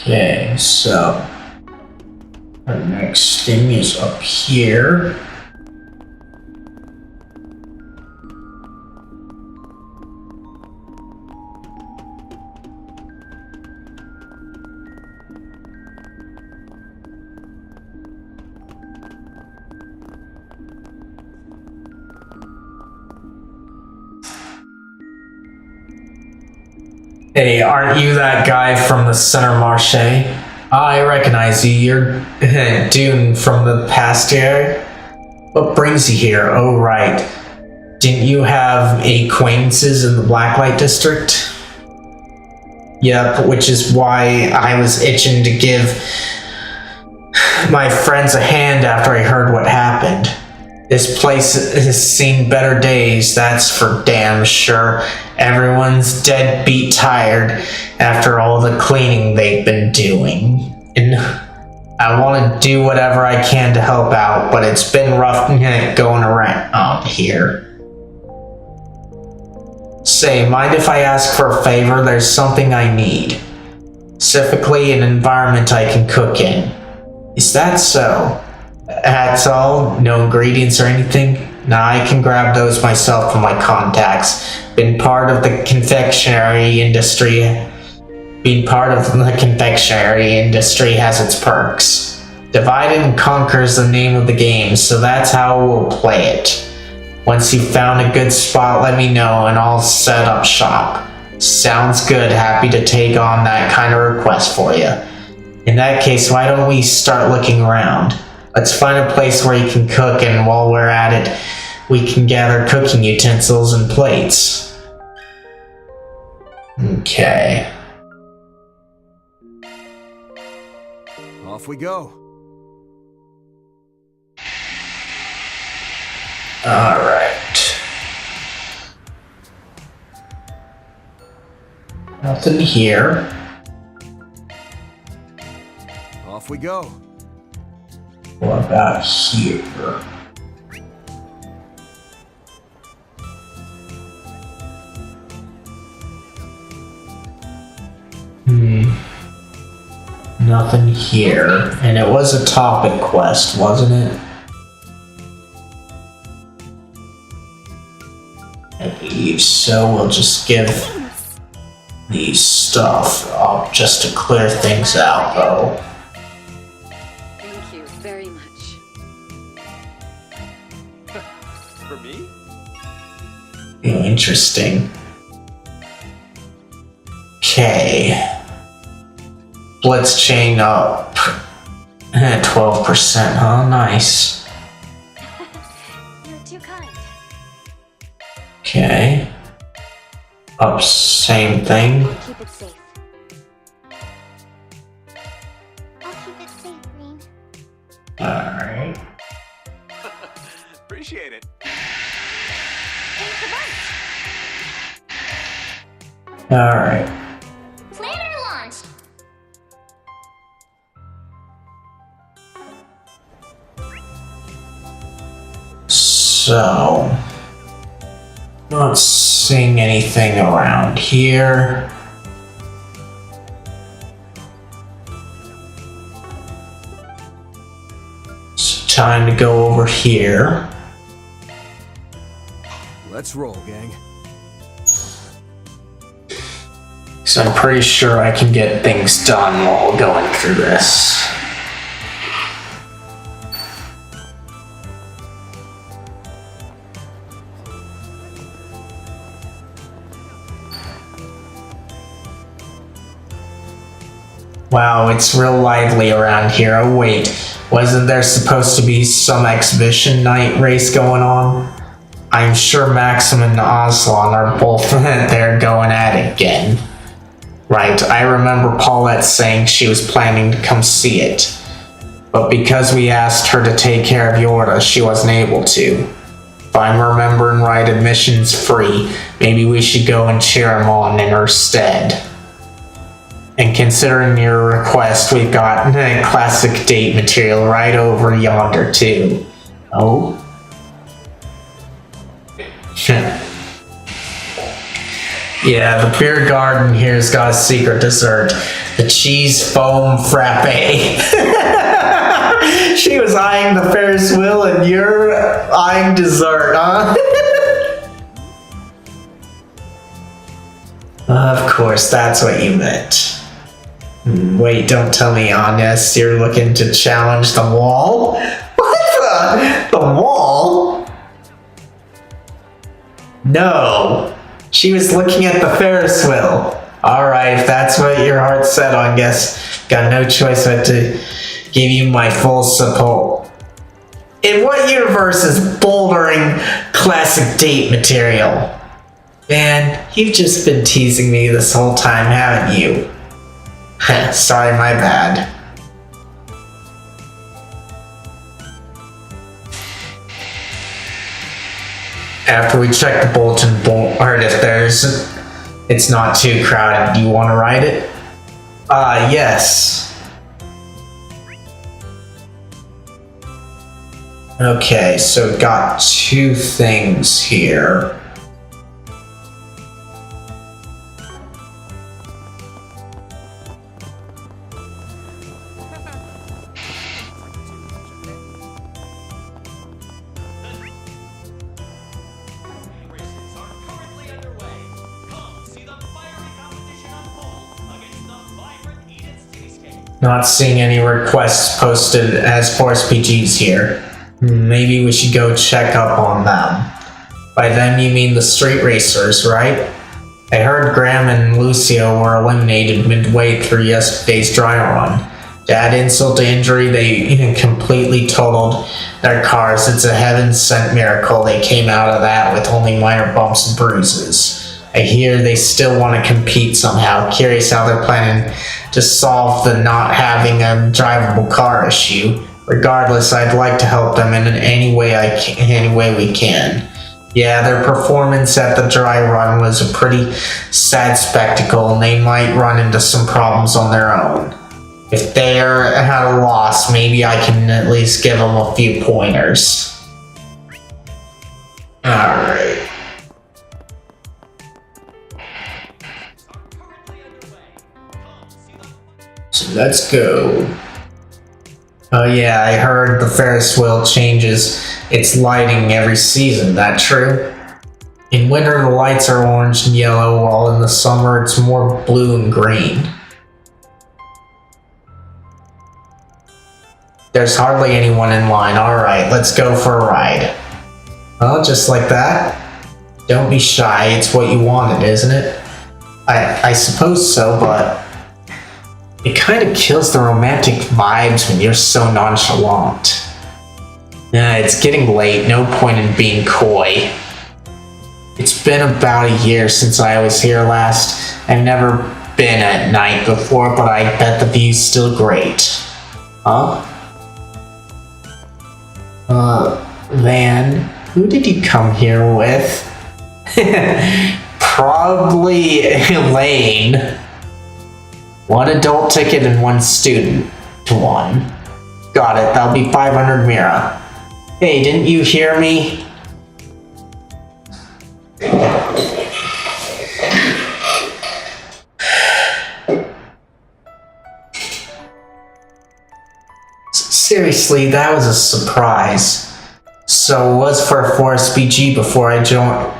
A: Okay, so our next thing is up here. Hey, aren't you that guy from the Center Marche? I recognize you. You're Dune from the past year. What brings you here? Oh, right. Didn't you have acquaintances in the Blacklight District? Yep, which is why I was itching to give my friends a hand after I heard what happened. This place has seen better days, that's for damn sure. Everyone's dead beat tired after all the cleaning they've been doing. And I want to do whatever I can to help out, but it's been rough going around here. Say, mind if I ask for a favor? There's something I need. Specifically, an environment I can cook in. Is that so? That's all? No ingredients or anything? Nah, I can grab those myself from my contacts. Been part of the confectionery industry. Being part of the confectionery industry has its perks. Divide and conquer is the name of the game, so that's how we'll play it. Once you've found a good spot, let me know and I'll set up shop. Sounds good. Happy to take on that kind of request for you. In that case, why don't we start looking around? Let's find a place where you can cook, and while we're at it, we can gather cooking utensils and plates. Okay.
C: Off we go.
A: Alright. Nothing here.
C: Off we go.
A: What about here? Nothing here. And it was a topic quest, wasn't it? I believe so. We'll just give these stuff up just to clear things out, though.
B: Thank you very much.
C: For me?
A: Interesting. Okay. Blitz chain up. 12%, huh? Nice.
E: You're too kind.
A: Okay. Up, same thing.
E: Keep it safe. I'll keep it safe, Green.
A: Alright.
C: Appreciate it.
E: Thanks a bunch.
A: Alright.
E: Planner launched.
A: So, not seeing anything around here. It's time to go over here.
C: Let's roll, gang.
A: So I'm pretty sure I can get things done while going through this. Wow, it's real lively around here. Oh wait, wasn't there supposed to be some exhibition night race going on? I'm sure Maxim and Aslan are both there going at it again. Right, I remember Paulette saying she was planning to come see it. But because we asked her to take care of Yorda, she wasn't able to. If I'm remembering right, admission's free. Maybe we should go and cheer him on in her stead. And considering your request, we've got classic date material right over yonder, too. Oh? Yeah, the beer garden here's got a secret dessert. The cheese foam frappe. She was eyeing the Ferris wheel and you're eyeing dessert, huh? Of course, that's what you meant. Wait, don't tell me, honest, you're looking to challenge the wall? What the wall? No. She was looking at the Ferris wheel. Alright, if that's what your heart's set on, guess got no choice but to give you my full support. In what universe is bouldering classic date material? Man, you've just been teasing me this whole time, haven't you? Sorry, my bad. After we check the bulletin board, if it's not too crowded, do you want to ride it? Yes. Okay, so we got two things here. Not seeing any requests posted as Force PGs here. Maybe we should go check up on them. By them you mean the street racers, right? I heard Graham and Lucio were eliminated midway through yesterday's dry run. To add insult to injury, they completely totaled their cars. It's a heaven-sent miracle they came out of that with only minor bumps and bruises. I hear they still want to compete somehow. Curious how they're planning to solve the not having a drivable car issue. Regardless, I'd like to help them in any way we can. Yeah, their performance at the dry run was a pretty sad spectacle, and they might run into some problems on their own. If they're at a loss, maybe I can at least give them a few pointers. Alright. So let's go. Oh yeah, I heard the Ferris wheel changes its lighting every season, that true? In winter the lights are orange and yellow, while in the summer it's more blue and green. There's hardly anyone in line. Alright, let's go for a ride. Oh, just like that? Don't be shy, it's what you wanted, isn't it? I suppose so, but it kind of kills the romantic vibes when you're so nonchalant. It's getting late, no point in being coy. It's been about a year since I was here last. I've never been at night before, but I bet the view's still great. Huh? Van, who did you come here with? Probably Elaine. One adult ticket and one student to one. Got it, that'll be 500 Mira. Hey, didn't you hear me? Seriously, that was a surprise. So it was for a Force BG before I joined.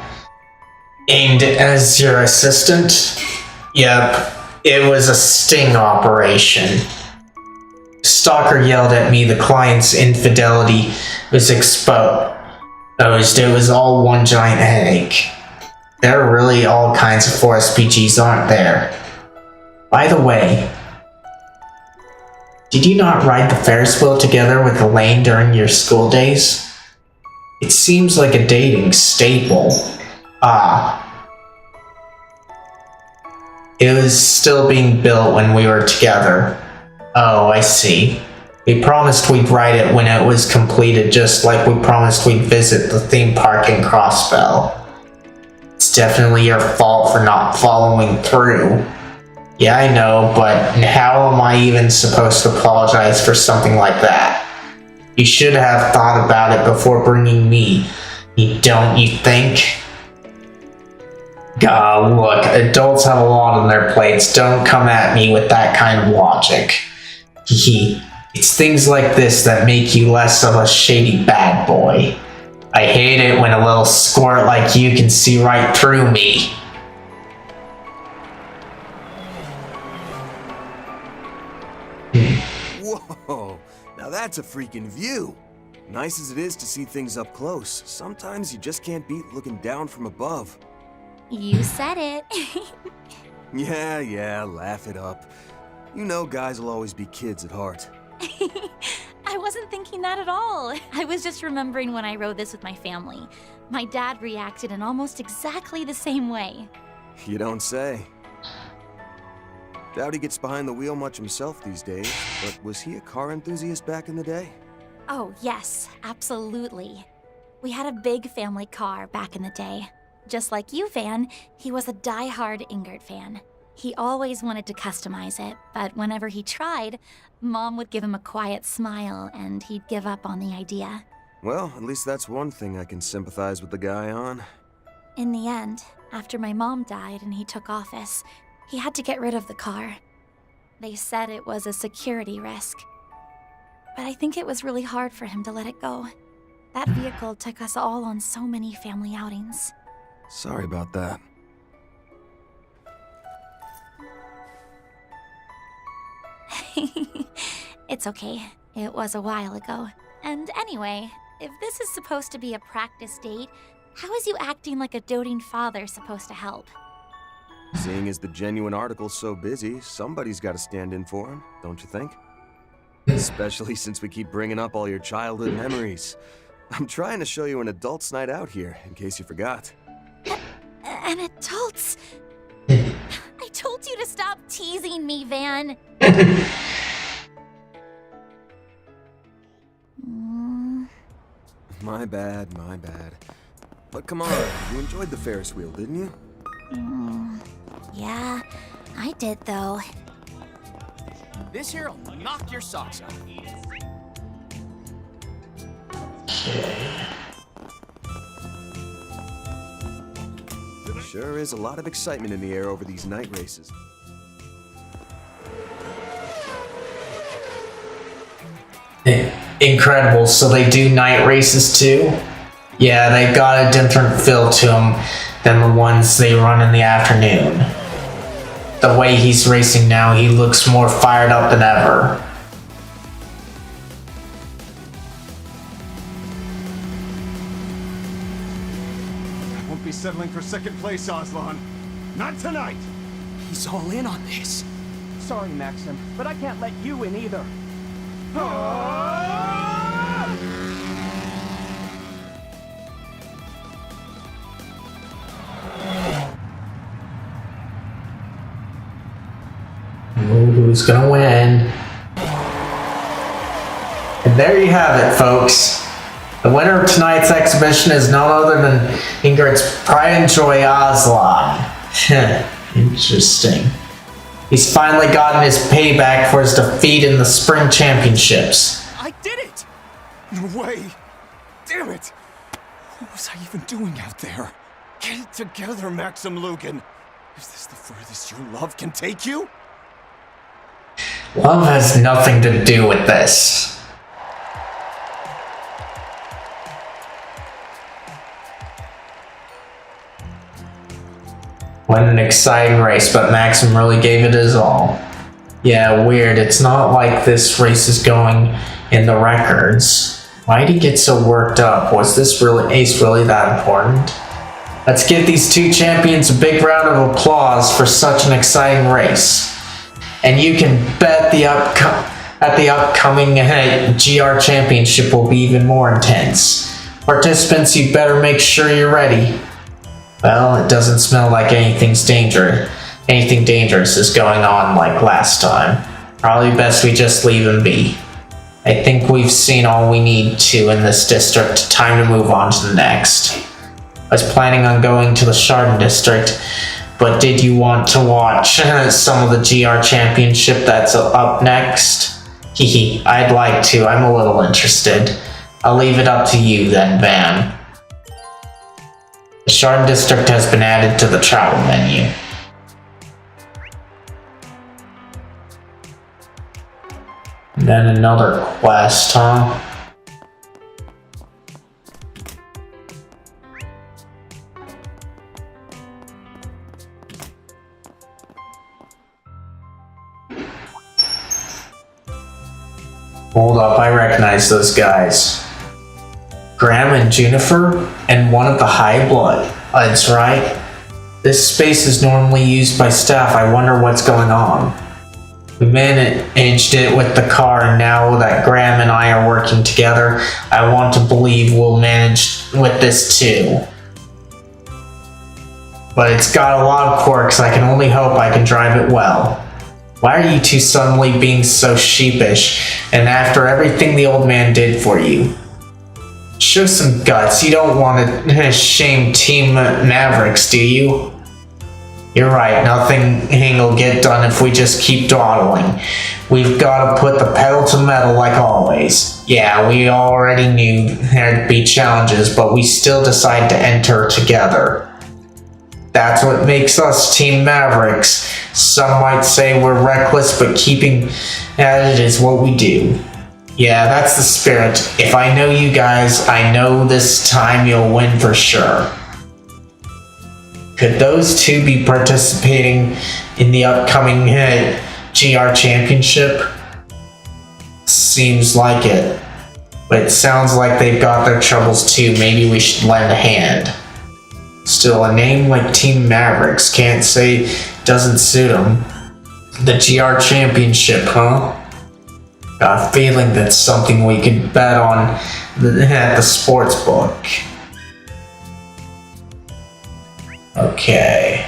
A: Aimed as your assistant? Yep. It was a sting operation. Stalker yelled at me the client's infidelity was exposed. It was all one giant headache. There are really all kinds of Force PGs, aren't there? By the way, did you not ride the Ferris wheel together with Elaine during your school days? It seems like a dating staple. Ah. It was still being built when we were together. Oh, I see. We promised we'd ride it when it was completed, just like we promised we'd visit the theme park in Crossbell. It's definitely your fault for not following through. Yeah, I know, but how am I even supposed to apologize for something like that? You should have thought about it before bringing me. Don't you think? Look, adults have a lot on their plates. Don't come at me with that kind of logic. It's things like this that make you less of a shady bad boy. I hate it when a little squirt like you can see right through me.
C: Whoa, now that's a freaking view. Nice as it is to see things up close, sometimes you just can't beat looking down from above.
E: You said it.
C: Yeah, laugh it up. You know guys will always be kids at heart.
E: I wasn't thinking that at all. I was just remembering when I rode this with my family. My dad reacted in almost exactly the same way.
C: You don't say. Doubt he gets behind the wheel much himself these days, but was he a car enthusiast back in the day?
E: Oh, yes, absolutely. We had a big family car back in the day. Just like you, Van, he was a die-hard Ingrid fan. He always wanted to customize it, but whenever he tried, Mom would give him a quiet smile and he'd give up on the idea.
C: Well, at least that's one thing I can sympathize with the guy on.
E: In the end, after my mom died and he took office, he had to get rid of the car. They said it was a security risk. But I think it was really hard for him to let it go. That vehicle took us all on so many family outings.
C: Sorry about that.
E: It's okay. It was a while ago. And anyway, if this is supposed to be a practice date, how is you acting like a doting father supposed to help?
C: Seeing as the genuine article's so busy, somebody's got to stand in for him, don't you think? Especially since we keep bringing up all your childhood memories. I'm trying to show you an adult's night out here, in case you forgot.
E: An adult's? I told you to stop teasing me, Van.
C: My bad. But come on, you enjoyed the Ferris wheel, didn't you?
E: Yeah, I did though.
D: This here'll knock your socks off.
C: Sure is a lot of excitement in the air over these night races.
A: Incredible, so they do night races too? Yeah, they got a different feel to them than the ones they run in the afternoon. The way he's racing now, he looks more fired up than ever.
F: I won't be settling for second place, Aslan. Not tonight!
D: He's all in on this.
G: Sorry, Maxim, but I can't let you in either.
A: Who's gonna win? And there you have it, folks. The winner of tonight's exhibition is none other than Ingrid's pride and joy, Aslan. Interesting. He's finally gotten his payback for his defeat in the Spring Championships.
D: I did it!
F: No way! Damn it! What was I even doing out there? Get it together, Maxim Lugan! Is this the furthest your love can take you?
A: Love has nothing to do with this. What an exciting race, but Maxim really gave it his all. Yeah, weird. It's not like this race is going in the records. Why'd he get so worked up? Was this ace really that important? Let's give these two champions a big round of applause for such an exciting race. And you can bet the upcoming GR Championship will be even more intense. Participants, you better make sure you're ready. Well, it doesn't smell like anything's anything dangerous is going on like last time. Probably best we just leave him be. I think we've seen all we need to in this district. Time to move on to the next. I was planning on going to the Chardon district, but did you want to watch some of the GR Championship that's up next? Hehe, I'd like to. I'm a little interested. I'll leave it up to you then, Van. The Chardon district has been added to the travel menu. And then another quest, huh? Hold up, I recognize those guys. Graham and Juniper, and one of the High Blood. That's right. This space is normally used by staff. I wonder what's going on. We managed it with the car, and now that Graham and I are working together, I want to believe we'll manage with this too. But it's got a lot of quirks. I can only hope I can drive it well. Why are you two suddenly being so sheepish, and after everything the old man did for you? Show some guts. You don't want to shame Team Mavericks, do you? You're right, nothing will get done if we just keep dawdling. We've got to put the pedal to metal like always. Yeah, we already knew there'd be challenges, but we still decide to enter together. That's what makes us Team Mavericks. Some might say we're reckless, but keeping at it is what we do. Yeah, that's the spirit. If I know you guys, I know this time you'll win for sure. Could those two be participating in the upcoming GR Championship? Seems like it. But it sounds like they've got their troubles too. Maybe we should lend a hand. Still, a name like Team Mavericks can't say doesn't suit them. The GR Championship, huh? Got a feeling that's something we could bet on at the sports book. Okay.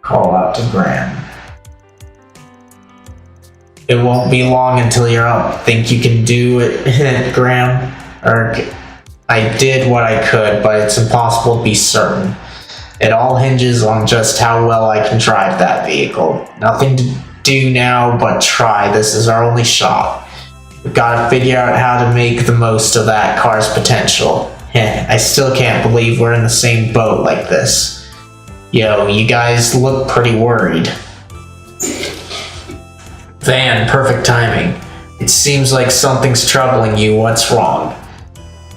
A: Call out to Graham. It won't be long until you're up. Think you can do it, Graham? I did what I could, but it's impossible to be certain. It all hinges on just how well I can drive that vehicle. Nothing to do now but try. This is our only shot. We've got to figure out how to make the most of that car's potential. I still can't believe we're in the same boat like this. Yo, you guys look pretty worried. Van, perfect timing. It seems like something's troubling you. What's wrong?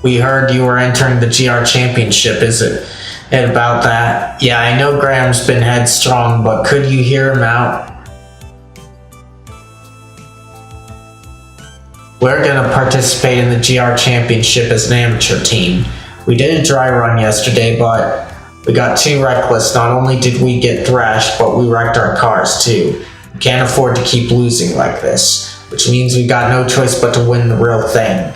A: We heard you were entering the GR Championship. Is it about that? Yeah, I know Graham's been headstrong, but could you hear him out? We're gonna participate in the GR Championship as an amateur team. We did a dry run yesterday, but we got too reckless. Not only did we get thrashed, but we wrecked our cars too. We can't afford to keep losing like this, which means we got no choice but to win the real thing.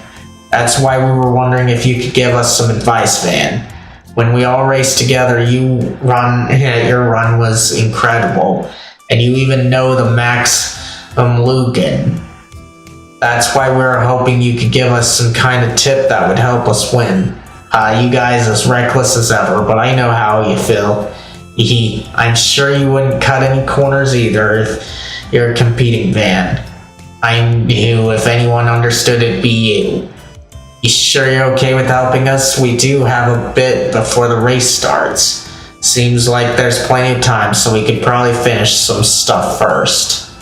A: That's why we were wondering if you could give us some advice, Van. When we all raced together, your run was incredible, and you even know the Maximum Lugan. That's why we were hoping you could give us some kind of tip that would help us win. You guys as reckless as ever, but I know how you feel. I'm sure you wouldn't cut any corners either if you're a competing Van. I knew if anyone understood it'd be you. You sure you're okay with helping us? We do have a bit before the race starts. Seems like there's plenty of time, so we could probably finish some stuff first.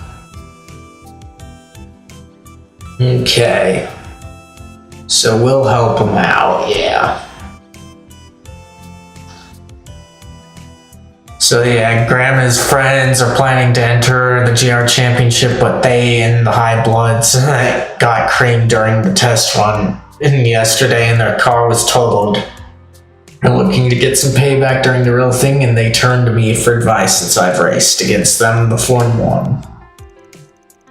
A: Okay. So we'll help him out, yeah. So yeah, Graham and his friends are planning to enter the GR Championship, but they and the High Bloods got creamed during the test run yesterday and their car was totaled. They're looking to get some payback during the real thing, and they turned to me for advice since I've raced against them before and won.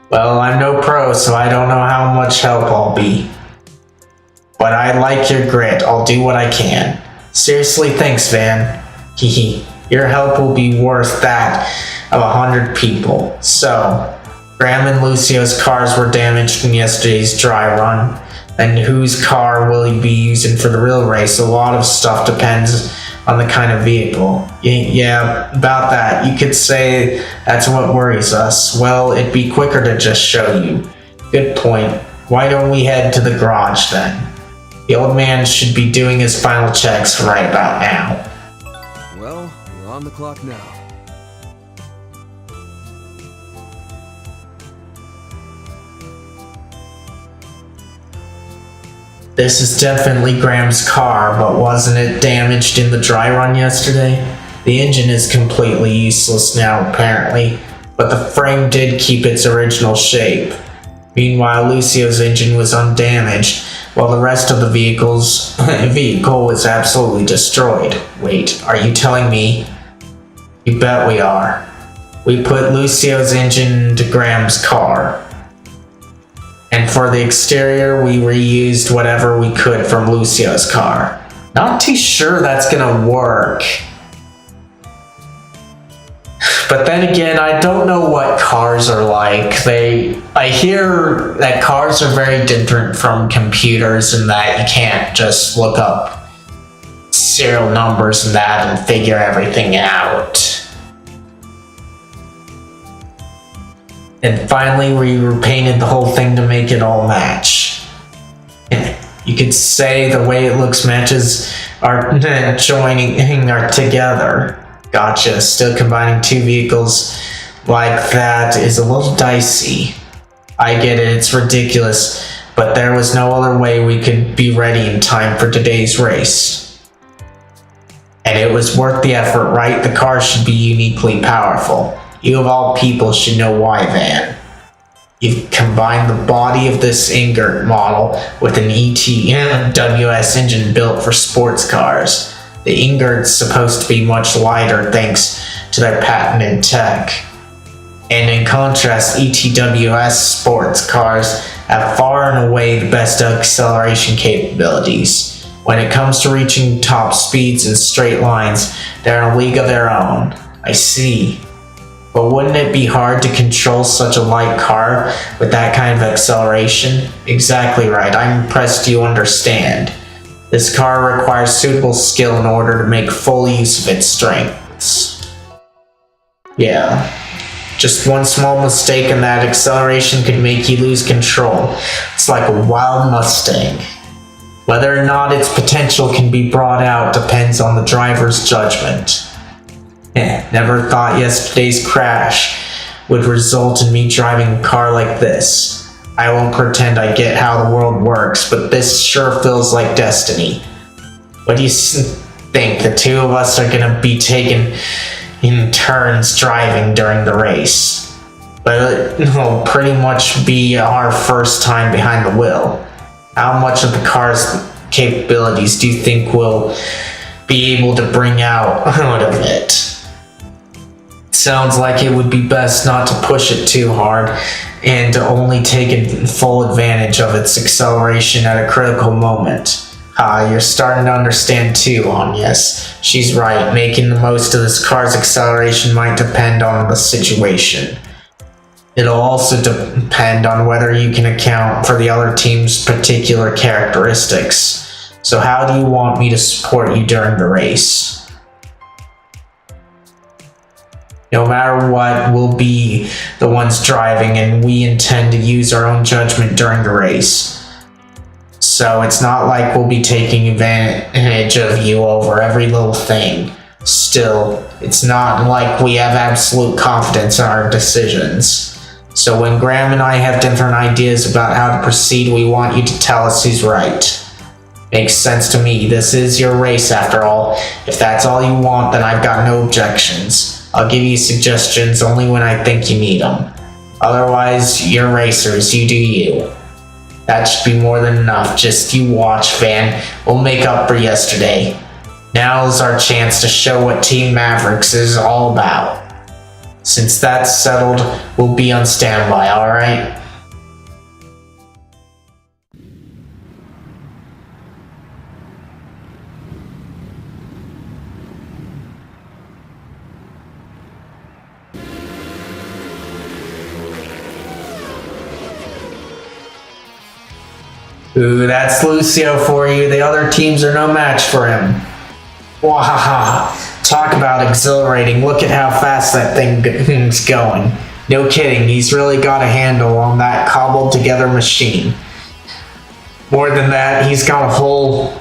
A: Well, I'm no pro, so I don't know how much help I'll be. But I like your grit. I'll do what I can. Seriously, thanks, Van. Hehe. Your help will be worth that of 100 people. So, Graham and Lucio's cars were damaged in yesterday's dry run. And whose car will he be using for the real race? A lot of stuff depends on the kind of vehicle. Yeah, about that. You could say that's what worries us. Well, it'd be quicker to just show you. Good point. Why don't we head to the garage then? The old man should be doing his final checks right about now.
C: Well, we're on the clock now.
A: This is definitely Graham's car, but wasn't it damaged in the dry run yesterday? The engine is completely useless now, apparently, but the frame did keep its original shape. Meanwhile, Lucio's engine was undamaged, while the rest of the vehicle was absolutely destroyed. Wait, are you telling me? You bet we are. We put Lucio's engine into Graham's car. And for the exterior, we reused whatever we could from Lucio's car. Not too sure that's gonna work. But then again, I don't know what cars are like. I hear that cars are very different from computers and that you can't just look up serial numbers and that and figure everything out. And finally, we repainted the whole thing to make it all match. You could say the way it looks matches our joining are together. Gotcha. Still combining two vehicles like that is a little dicey. I get it, it's ridiculous, but there was no other way we could be ready in time for today's race. And it was worth the effort, right? The car should be uniquely powerful. You of all people should know why, Van. You've combined the body of this Ingert model with an ETWS engine built for sports cars. The Ingert's supposed to be much lighter thanks to their patented tech. And in contrast, ETWS sports cars have far and away the best acceleration capabilities. When it comes to reaching top speeds and straight lines, they're in a league of their own. I see. But wouldn't it be hard to control such a light car with that kind of acceleration? Exactly right, I'm impressed you understand. This car requires suitable skill in order to make full use of its strengths. Yeah. Just one small mistake in that acceleration could make you lose control. It's like a wild Mustang. Whether or not its potential can be brought out depends on the driver's judgment. Never thought yesterday's crash would result in me driving a car like this. I won't pretend I get how the world works, but this sure feels like destiny. What do you think? The two of us are gonna be taking in turns driving during the race. But it'll pretty much be our first time behind the wheel. How much of the car's capabilities do you think we'll be able to bring out of it? Sounds like it would be best not to push it too hard and to only take full advantage of its acceleration at a critical moment. You're starting to understand too, yes. She's right, making the most of this car's acceleration might depend on the situation. It'll also depend on whether you can account for the other team's particular characteristics. So how do you want me to support you during the race? No matter what, we'll be the ones driving, and we intend to use our own judgment during the race. So it's not like we'll be taking advantage of you over every little thing. Still, it's not like we have absolute confidence in our decisions. So when Graham and I have different ideas about how to proceed, we want you to tell us who's right. Makes sense to me. This is your race after all. If that's all you want, then I've got no objections. I'll give you suggestions only when I think you need them. Otherwise, you're racers, you do you. That should be more than enough. Just you watch, Van. We'll make up for yesterday. Now's our chance to show what Team Mavericks is all about. Since that's settled, we'll be on standby, alright? Ooh, that's Lucio for you. The other teams are no match for him. Wahaha. Talk about exhilarating. Look at how fast that thing's going. No kidding, he's really got a handle on that cobbled together machine. More than that, he's got a whole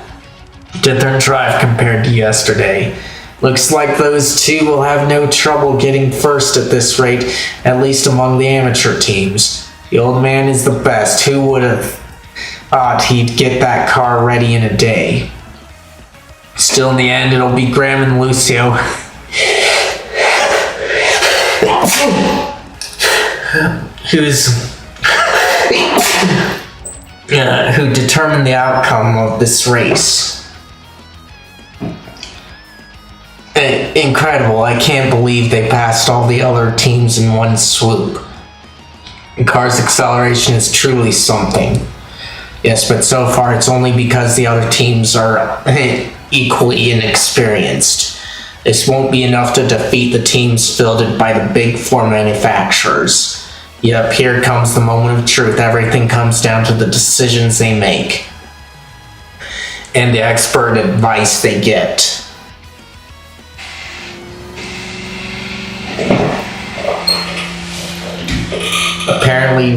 A: different drive compared to yesterday. Looks like those two will have no trouble getting first at this rate, at least among the amateur teams. The old man is the best. Who would have thought he'd get that car ready in a day? Still, in the end, it'll be Graham and Lucio who determine the outcome of this race. Incredible. I can't believe they passed all the other teams in one swoop. The car's acceleration is truly something. Yes, but so far it's only because the other teams are equally inexperienced. This won't be enough to defeat the teams fielded by the big four manufacturers. Yep, here comes the moment of truth. Everything comes down to the decisions they make and the expert advice they get. Apparently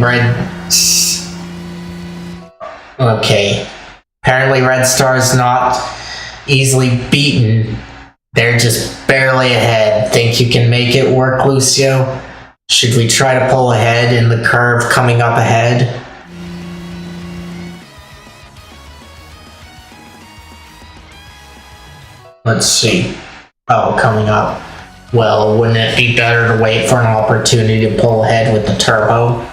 A: Red Star's not easily beaten. They're just barely ahead. Think you can make it work, Lucio? Should we try to pull ahead in the curve coming up ahead? Let's see. Oh, coming up. Well, wouldn't it be better to wait for an opportunity to pull ahead with the turbo?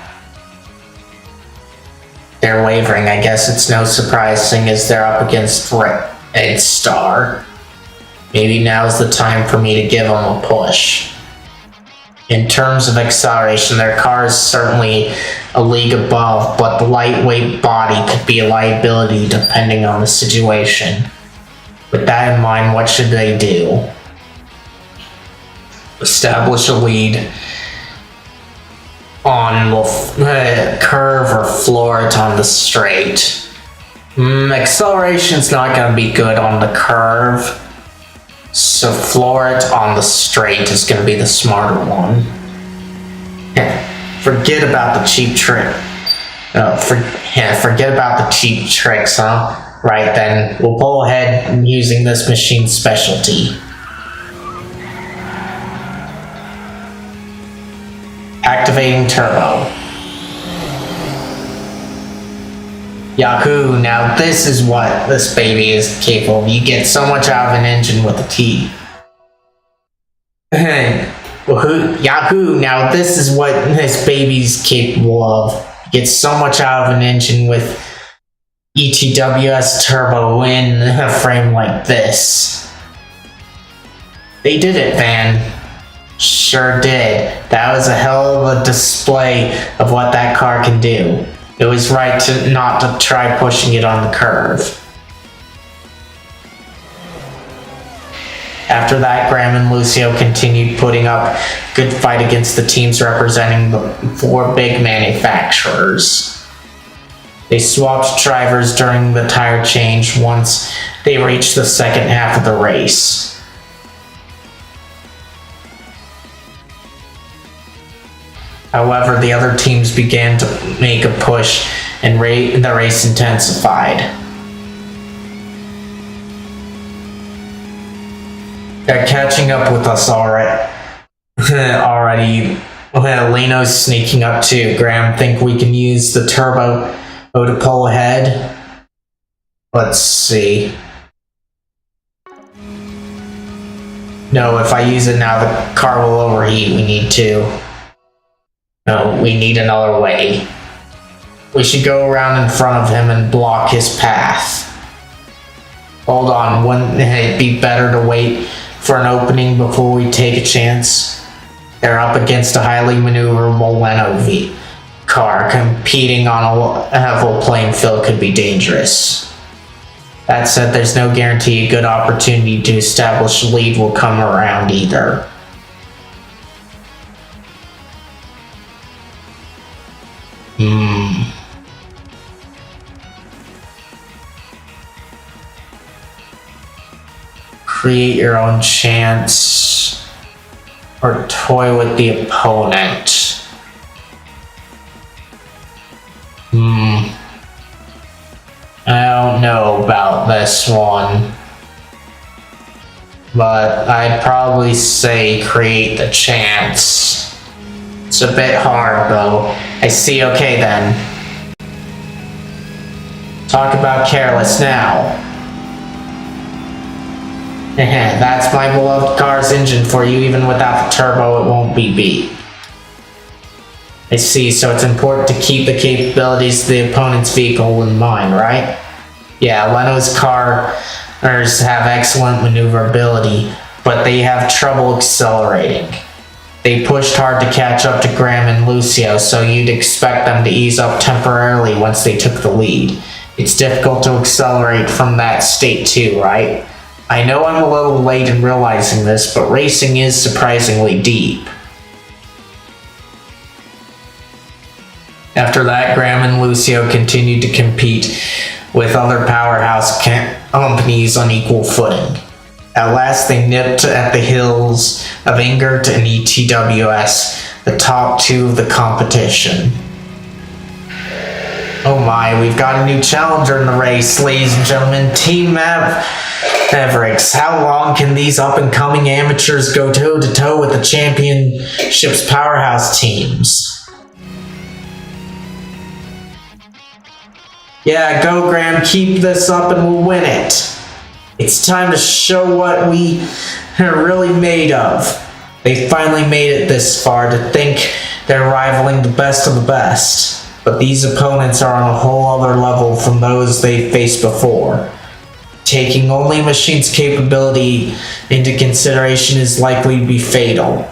A: They're wavering. I guess it's no surprise seeing as they're up against Red Star. Maybe now's the time for me to give them a push. In terms of acceleration, their car is certainly a league above, but the lightweight body could be a liability depending on the situation. With that in mind, what should they do? Establish a lead on the curve or floor it on the straight. Acceleration's not going to be good on the curve, so floor it on the straight is going to be the smarter one. Forget about the cheap trick. Forget about the cheap tricks, huh? Right then, we'll pull ahead using this machine's specialty. Activating turbo. Yahoo! Now this is what this baby is capable of. You get so much out of an engine with a T. Yahoo! Now this is what this baby's capable of. You get so much out of an engine with ETWS turbo in a frame like this. They did it, Van. Sure did. That was a hell of a display of what that car can do. It was right not to try pushing it on the curve. After that, Graham and Lucio continued putting up a good fight against the teams representing the four big manufacturers. They swapped drivers during the tire change once they reached the second half of the race. However, the other teams began to make a push and the race intensified. They're catching up with us already. Leno's sneaking up too. Graham, think we can use the turbo to pull ahead? Let's see. No, if I use it now, the car will overheat. We need to. No, we need another way. We should go around in front of him and block his path. Hold on, wouldn't it be better to wait for an opening before we take a chance? They're up against a highly maneuverable Leno car. Competing on a level playing field could be dangerous. That said, there's no guarantee a good opportunity to establish a lead will come around either. Create your own chance. Or toy with the opponent. I don't know about this one. But I'd probably say create the chance. It's a bit hard though. I see, okay then. Talk about careless now. That's my beloved car's engine for you. Even without the turbo, it won't be beat. I see, so it's important to keep the capabilities of the opponent's vehicle in mind, right? Yeah, Leno's cars have excellent maneuverability, but they have trouble accelerating. They pushed hard to catch up to Graham and Lucio, so you'd expect them to ease up temporarily once they took the lead. It's difficult to accelerate from that state too, right? I know I'm a little late in realizing this, but racing is surprisingly deep. After that, Graham and Lucio continued to compete with other powerhouse companies on equal footing. At last, they nipped at the heels of Ingert and ETWS, the top two of the competition. Oh my, we've got a new challenger in the race, ladies and gentlemen. Team Mavericks. How long can these up-and-coming amateurs go toe-to-toe with the championship's powerhouse teams? Yeah, go Graham, keep this up and we'll win it. It's time to show what we are really made of. They finally made it this far to think they're rivaling the best of the best. But these opponents are on a whole other level from those they faced before. Taking only machine's capability into consideration is likely to be fatal.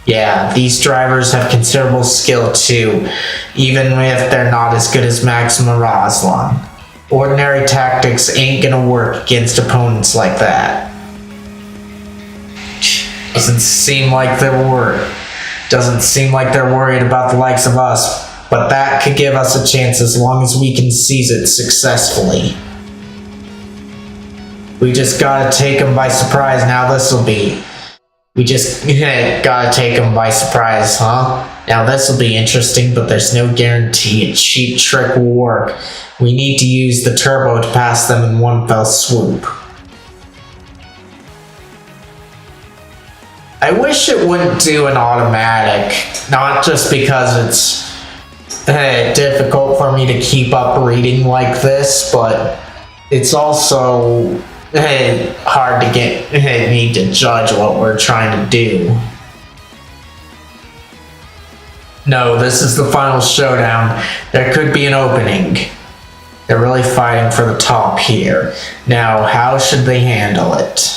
A: Yeah, these drivers have considerable skill too, even if they're not as good as Maxim or Aslan. Ordinary tactics ain't gonna work against opponents like that. Doesn't seem like they're worried about the likes of us, but that could give us a chance as long as we can seize it successfully. We just gotta take them by surprise. Now this'll be. We just gotta take them by surprise, huh? Now this'll be interesting, but there's no guarantee a cheap trick will work. We need to use the turbo to pass them in one fell swoop. I wish it wouldn't do an automatic, not just because it's difficult for me to keep up reading like this, but it's also hard to get me to judge what we're trying to do. No, this is the final showdown. There could be an opening. They're really fighting for the top here. Now, how should they handle it?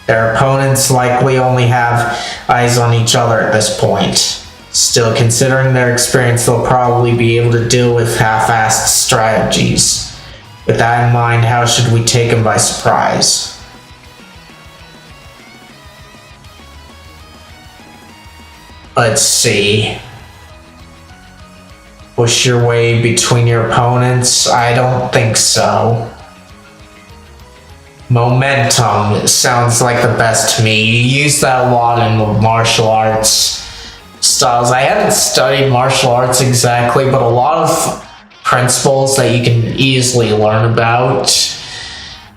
A: Their opponents likely only have eyes on each other at this point. Still, considering their experience, they'll probably be able to deal with half-assed strategies. With that in mind, how should we take them by surprise? Let's see. Push your way between your opponents? I don't think so. Momentum sounds like the best to me. You use that a lot in martial arts styles. I haven't studied martial arts exactly, but a lot of principles that you can easily learn about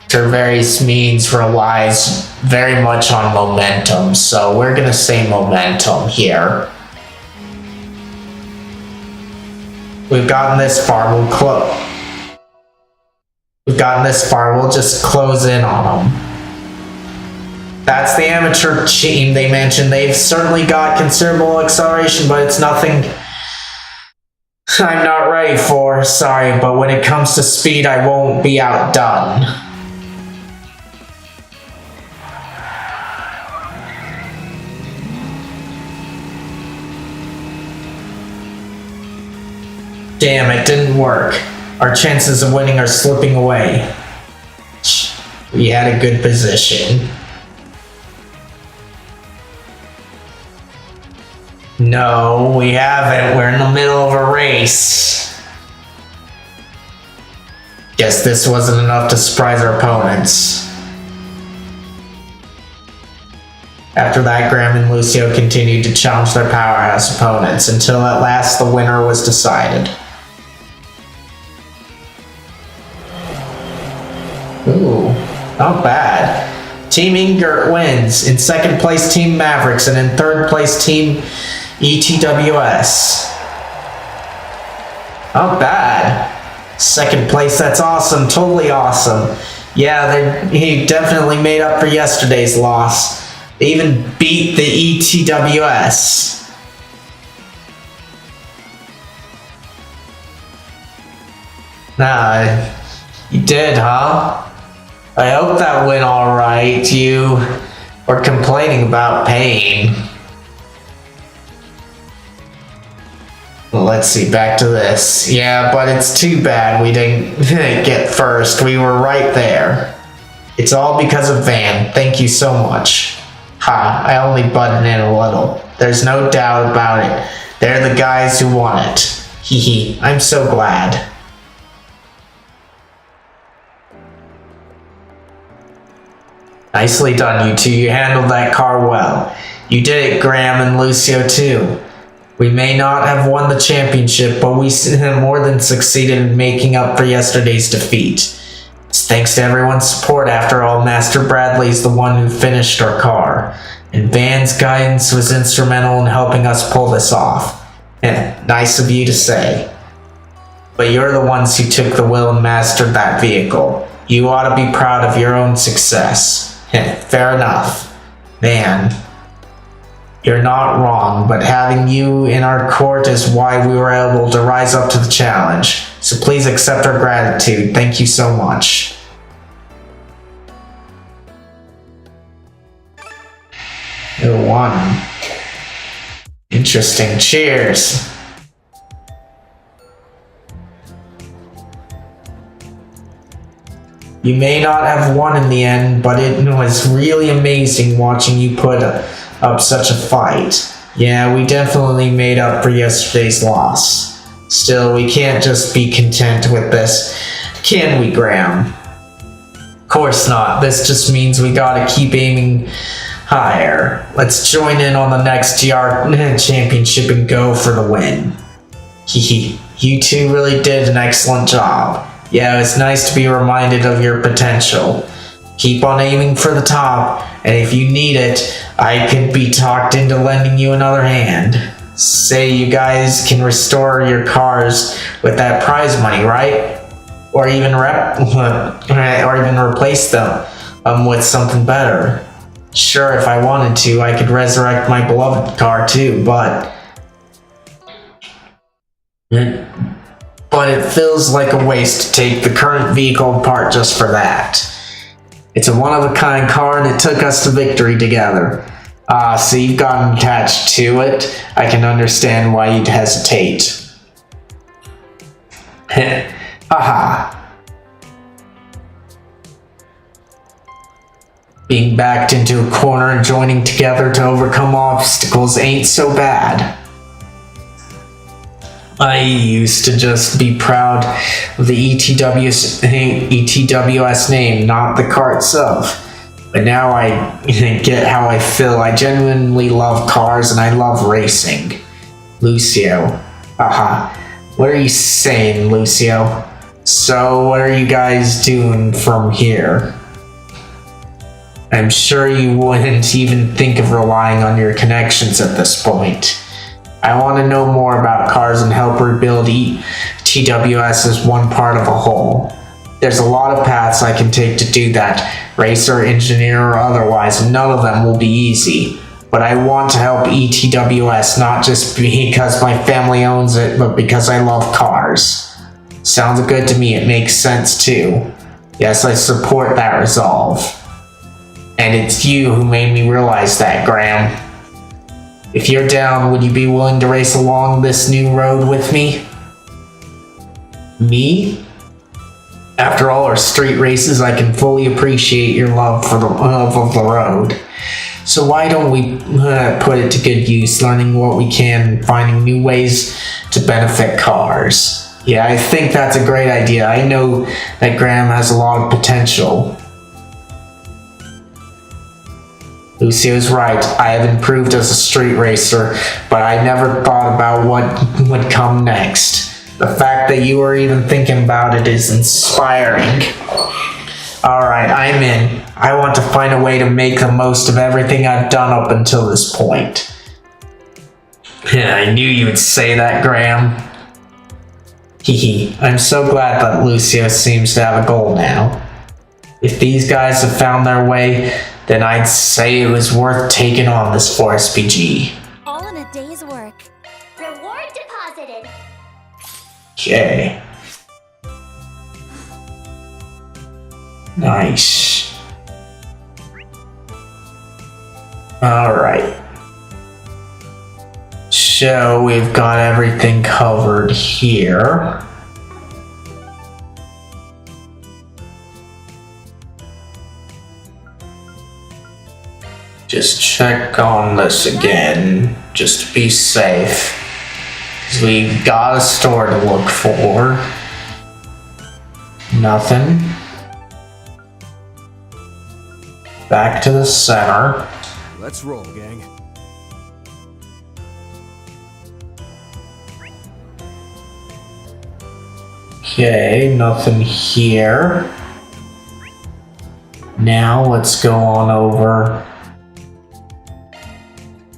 A: through various means relies very much on momentum. So we're gonna say momentum here. We've gotten this far, we'll just close in on them. That's the amateur team they mentioned. They've certainly got considerable acceleration, but it's nothing I'm not ready for. Sorry, but when it comes to speed, I won't be outdone. Damn, it didn't work. Our chances of winning are slipping away. We had a good position. No, we haven't. We're in the middle of a race. Guess this wasn't enough to surprise our opponents. After that, Graham and Lucio continued to challenge their powerhouse opponents until at last the winner was decided. Ooh, not bad. Team Ingert wins. In second place, Team Mavericks, and in third place, Team ETWS. Not bad. Second place, that's awesome. Totally awesome. Yeah, he definitely made up for yesterday's loss. They even beat the ETWS. Nah, you did, huh? I hope that went alright. You were complaining about pain. Well, let's see, back to this. Yeah, but it's too bad we didn't get first. We were right there. It's all because of Van. Thank you so much. Ha, I only butted in a little. There's no doubt about it. They're the guys who won it. Hee hee, I'm so glad. Nicely done, you two. You handled that car well. You did it, Graham and Lucio, too. We may not have won the championship, but we more than succeeded in making up for yesterday's defeat. It's thanks to everyone's support. After all, Master Bradley's the one who finished our car, and Van's guidance was instrumental in helping us pull this off. Nice of you to say. But you're the ones who took the wheel and mastered that vehicle. You ought to be proud of your own success. Fair enough. Van, you're not wrong, but having you in our court is why we were able to rise up to the challenge. So please accept our gratitude. Thank you so much. You won. Interesting. Cheers. You may not have won in the end, but it was really amazing watching you put up such a fight. Yeah, we definitely made up for yesterday's loss. Still, we can't just be content with this, can we, Graham? Of course not. This just means we gotta keep aiming higher. Let's join in on the next GR championship and go for the win. Hehe, you two really did an excellent job. Yeah, it was nice to be reminded of your potential. Keep on aiming for the top, and if you need it, I could be talked into lending you another hand. Say you guys can restore your cars with that prize money, right? Or even replace them with something better. Sure, if I wanted to, I could resurrect my beloved car too, but it feels like a waste to take the current vehicle apart just for that. It's a one-of-a-kind car and it took us to victory together. So you've gotten attached to it. I can understand why you'd hesitate. Haha. Being backed into a corner and joining together to overcome obstacles ain't so bad. I used to just be proud of the ETWS name, not the car itself. But now I get how I feel. I genuinely love cars and I love racing. Lucio. Haha. What are you saying, Lucio? So what are you guys doing from here? I'm sure you wouldn't even think of relying on your connections at this point. I want to know more about cars and help rebuild TWS as one part of a whole. There's a lot of paths I can take to do that, racer, engineer, or otherwise, and none of them will be easy. But I want to help ETWS not just because my family owns it, but because I love cars. Sounds good to me, it makes sense too. Yes, I support that resolve. And it's you who made me realize that, Graham. If you're down, would you be willing to race along this new road with me? Me? After all our street races, I can fully appreciate your love for the love of the road. So why don't we put it to good use, learning what we can and finding new ways to benefit cars? Yeah, I think that's a great idea. I know that Graham has a lot of potential. Lucio's right. I have improved as a street racer, but I never thought about what would come next. The fact that you are even thinking about it is inspiring. Alright, I'm in. I want to find a way to make the most of everything I've done up until this point. Yeah, I knew you would say that, Graham. Hehe, I'm so glad that Lucio seems to have a goal now. If these guys have found their way, then I'd say it was worth taking on this 4SPG.
E: All in a day's work.
H: Reward deposited.
A: Okay. Nice. Alright. So we've got everything covered here. Just check on this again, just to be safe. Because we've got a store to look for. Nothing. Back to the center.
C: Let's roll, gang.
A: Okay, nothing here. Now let's go on over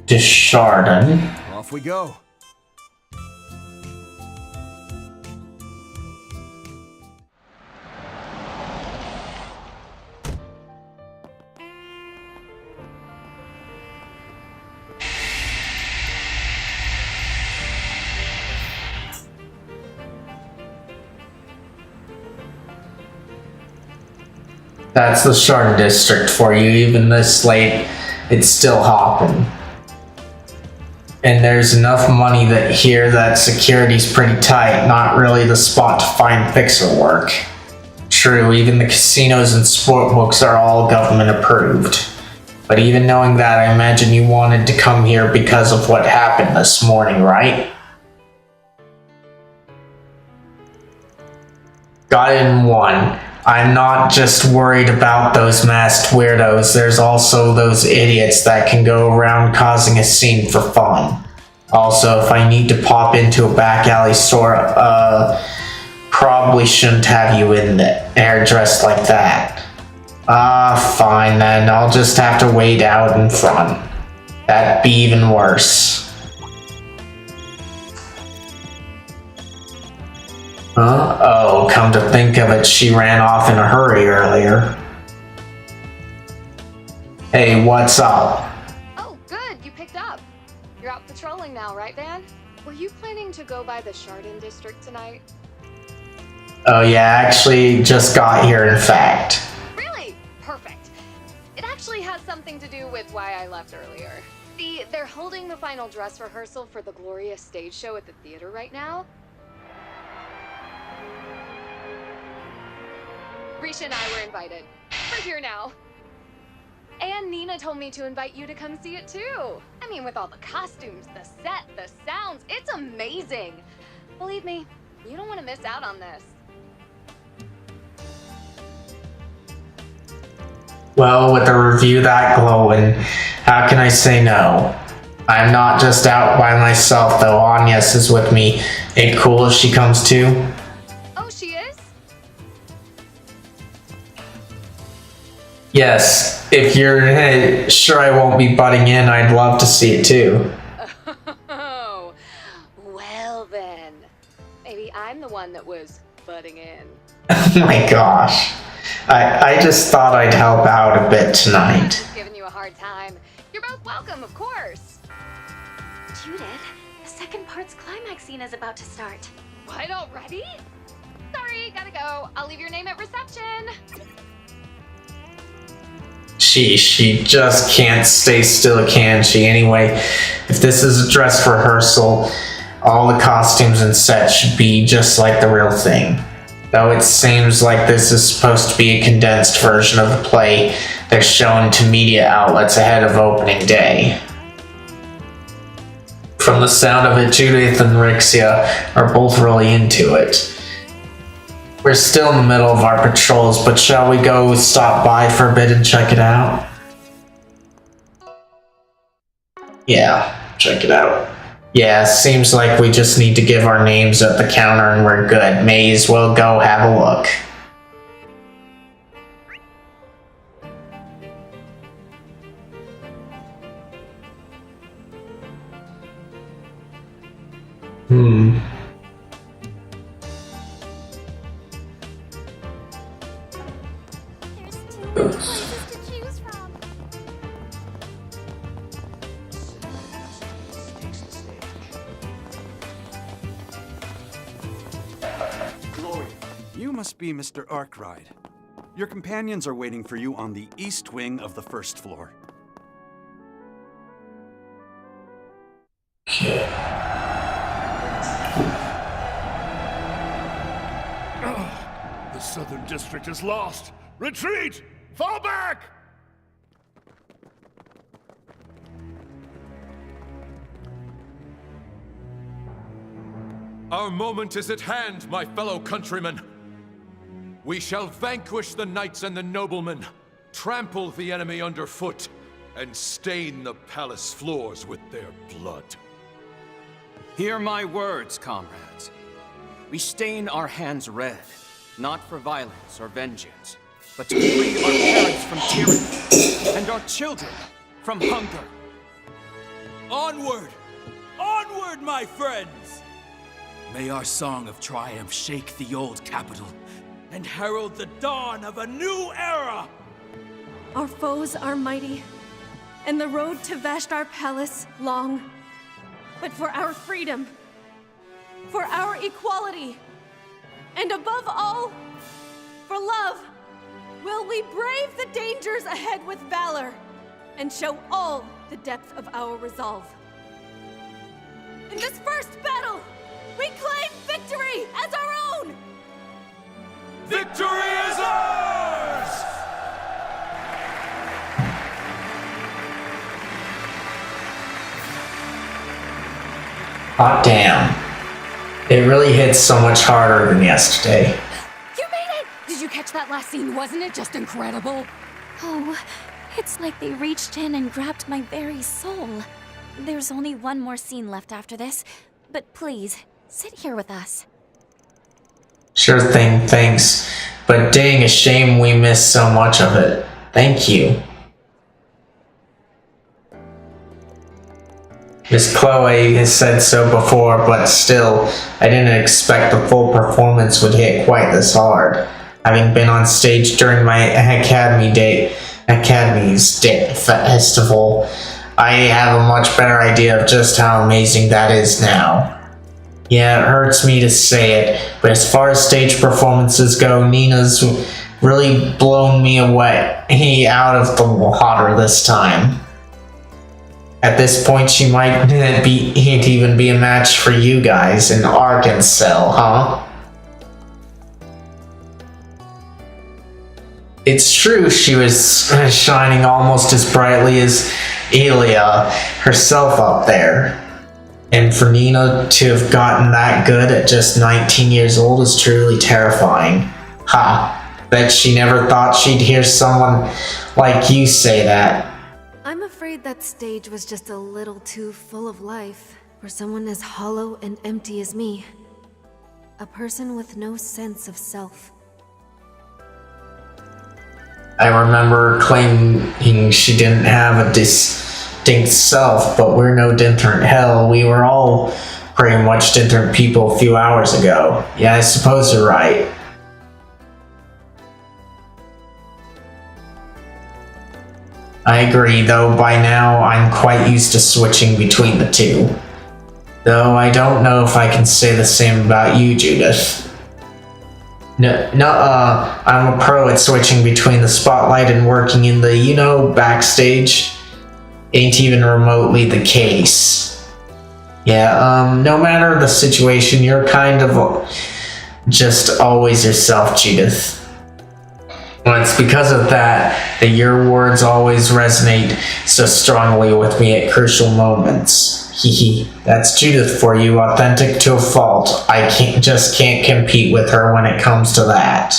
A: to Chardon.
C: Off we go.
A: That's the Chardon district for you. Even this late, it's still hopping. And there's enough money that here that security's pretty tight. Not really the spot to find fixer work. True, even the casinos and sport books are all government approved. But even knowing that, I imagine you wanted to come here because of what happened this morning, right? Got it in one. I'm not just worried about those masked weirdos. There's also those idiots that can go around causing a scene for fun. Also, if I need to pop into a back alley store, probably shouldn't have you in there dressed like that. Fine then. I'll just have to wait out in front. That'd be even worse. Oh, come to think of it, she ran off in a hurry earlier. Hey, what's up?
B: Oh, good, you picked up. You're out patrolling now, right, Van? Were you planning to go by the Chardon district tonight?
A: Oh yeah, actually just got here in fact.
B: Really? Perfect. It actually has something to do with why I left earlier. See, they're holding the final dress rehearsal for the glorious stage show at the theater right now. Risha and I were invited. We're here now. And Nina told me to invite you to come see it too. I mean, with all the costumes, the set, the sounds, it's amazing. Believe me, you don't want to miss out on this.
A: Well, with a review that glowing, how can I say no? I'm not just out by myself though, Agnes is with me. Ain't cool if she comes too?
B: Oh, she is?
A: Yes, if you're sure I won't be butting in, I'd love to see it too.
B: Oh, well then. Maybe I'm the one that was butting in.
A: Oh my gosh. I just thought I'd help out a bit tonight.
B: Just giving you a hard time. You're both welcome, of course.
H: Judith, the second part's climax scene is about to start.
B: What, already? Sorry, gotta go. I'll leave your name at reception.
A: She just can't stay still, can she? Anyway, if this is a dress rehearsal, all the costumes and sets should be just like the real thing. Though it seems like this is supposed to be a condensed version of the play they're showing to media outlets ahead of opening day. From the sound of it, Judith and Rixia are both really into it. We're still in the middle of our patrols, but shall we go stop by for a bit and check it out? Yeah, check it out. Yeah, seems like we just need to give our names at the counter and we're good. May as well go have a look.
E: There's 2 places to choose from.
I: You must be Mr. Arkwright. Your companions are waiting for you on the east wing of the first floor.
F: The Southern District is lost! Retreat! Fall back!
J: Our moment is at hand, my fellow countrymen. We shall vanquish the knights and the noblemen, trample the enemy underfoot, and stain the palace floors with their blood.
G: Hear my words, comrades. We stain our hands red, not for violence or vengeance, but to free our parents from tyranny, and our children from hunger.
K: Onward! Onward, my friends! May our song of triumph shake the old capital and herald the dawn of a new era!
L: Our foes are mighty, and the road to Vashtar Palace long. But for our freedom, for our equality, and above all, for love, will we brave the dangers ahead with valor and show all the depth of our resolve. In this first battle, we claim victory as our own!
J: Victory is ours!
A: Hot damn. It really hits so much harder than yesterday.
B: You made it! Did you catch that last scene? Wasn't it just incredible?
E: Oh, it's like they reached in and grabbed my very soul. There's only one more scene left after this, but please, sit here with us.
A: Sure thing, thanks. But dang, a shame we missed so much of it. Thank you. Miss Chloe has said so before, but still, I didn't expect the full performance would hit quite this hard. Having been on stage during my Academy's Day festival, I have a much better idea of just how amazing that is now. Yeah, it hurts me to say it, but as far as stage performances go, Nina's really blown me away out of the water this time. At this point, she might even be a match for you guys in Arkansas, huh? It's true she was shining almost as brightly as Elia herself up there. And for Nina to have gotten that good at just 19 years old is truly terrifying. Ha! Bet she never thought she'd hear someone like you say that.
L: I'm afraid that stage was just a little too full of life for someone as hollow and empty as me. A person with no sense of self.
A: I remember claiming she didn't have a distinct self, but we're no different. Hell, we were all pretty much different people a few hours ago. Yeah, I suppose you're right. I agree, though by now I'm quite used to switching between the two. Though I don't know if I can say the same about you, Judith. I'm a pro at switching between the spotlight and working in the, backstage. Ain't even remotely the case. Yeah, no matter the situation, you're kind of just always yourself, Judith. Well, it's because of that your words always resonate so strongly with me at crucial moments. Hehe, that's Judith for you, authentic to a fault. I can't compete with her when it comes to that.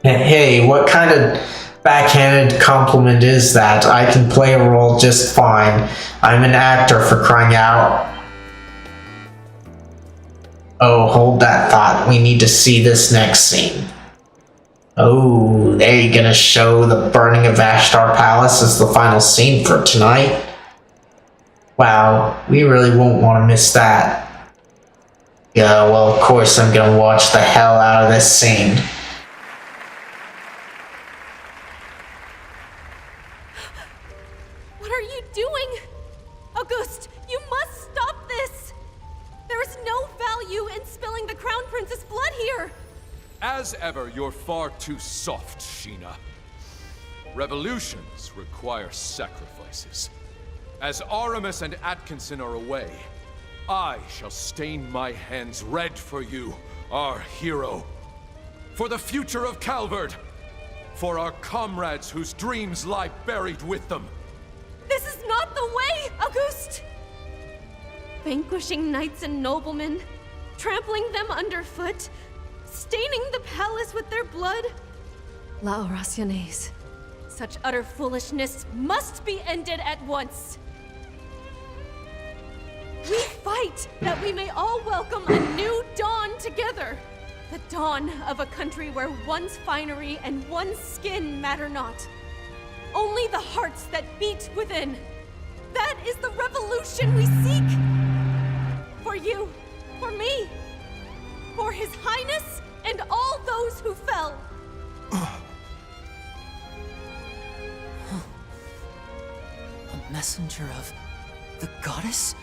A: Hey, what kind of backhanded compliment is that? I can play a role just fine. I'm an actor, for crying out. Oh, hold that thought. We need to see this next scene. Oh, they're gonna show the burning of Ashtar Palace as the final scene for tonight. Wow, we really won't want to miss that. Yeah, well, of course I'm gonna watch the hell out of this scene.
L: What are you doing? Auguste, you must stop this! There is no value in spilling the Crown Prince's blood here!
J: As ever, you're far too soft, Sheena. Revolutions require sacrifices. As Aramis and Atkinson are away, I shall stain my hands red for you, our hero. For the future of Calvard. For our comrades whose dreams lie buried with them.
L: This is not the way, Auguste! Vanquishing knights and noblemen, trampling them underfoot, staining the palace with their blood. La Oraciones. Such utter foolishness must be ended at once. We fight that we may all welcome a new dawn together. The dawn of a country where one's finery and one's skin matter not. Only the hearts that beat within. That is the revolution we seek. For you, for me, for His Highness and all those who fell.
K: A messenger of the goddess?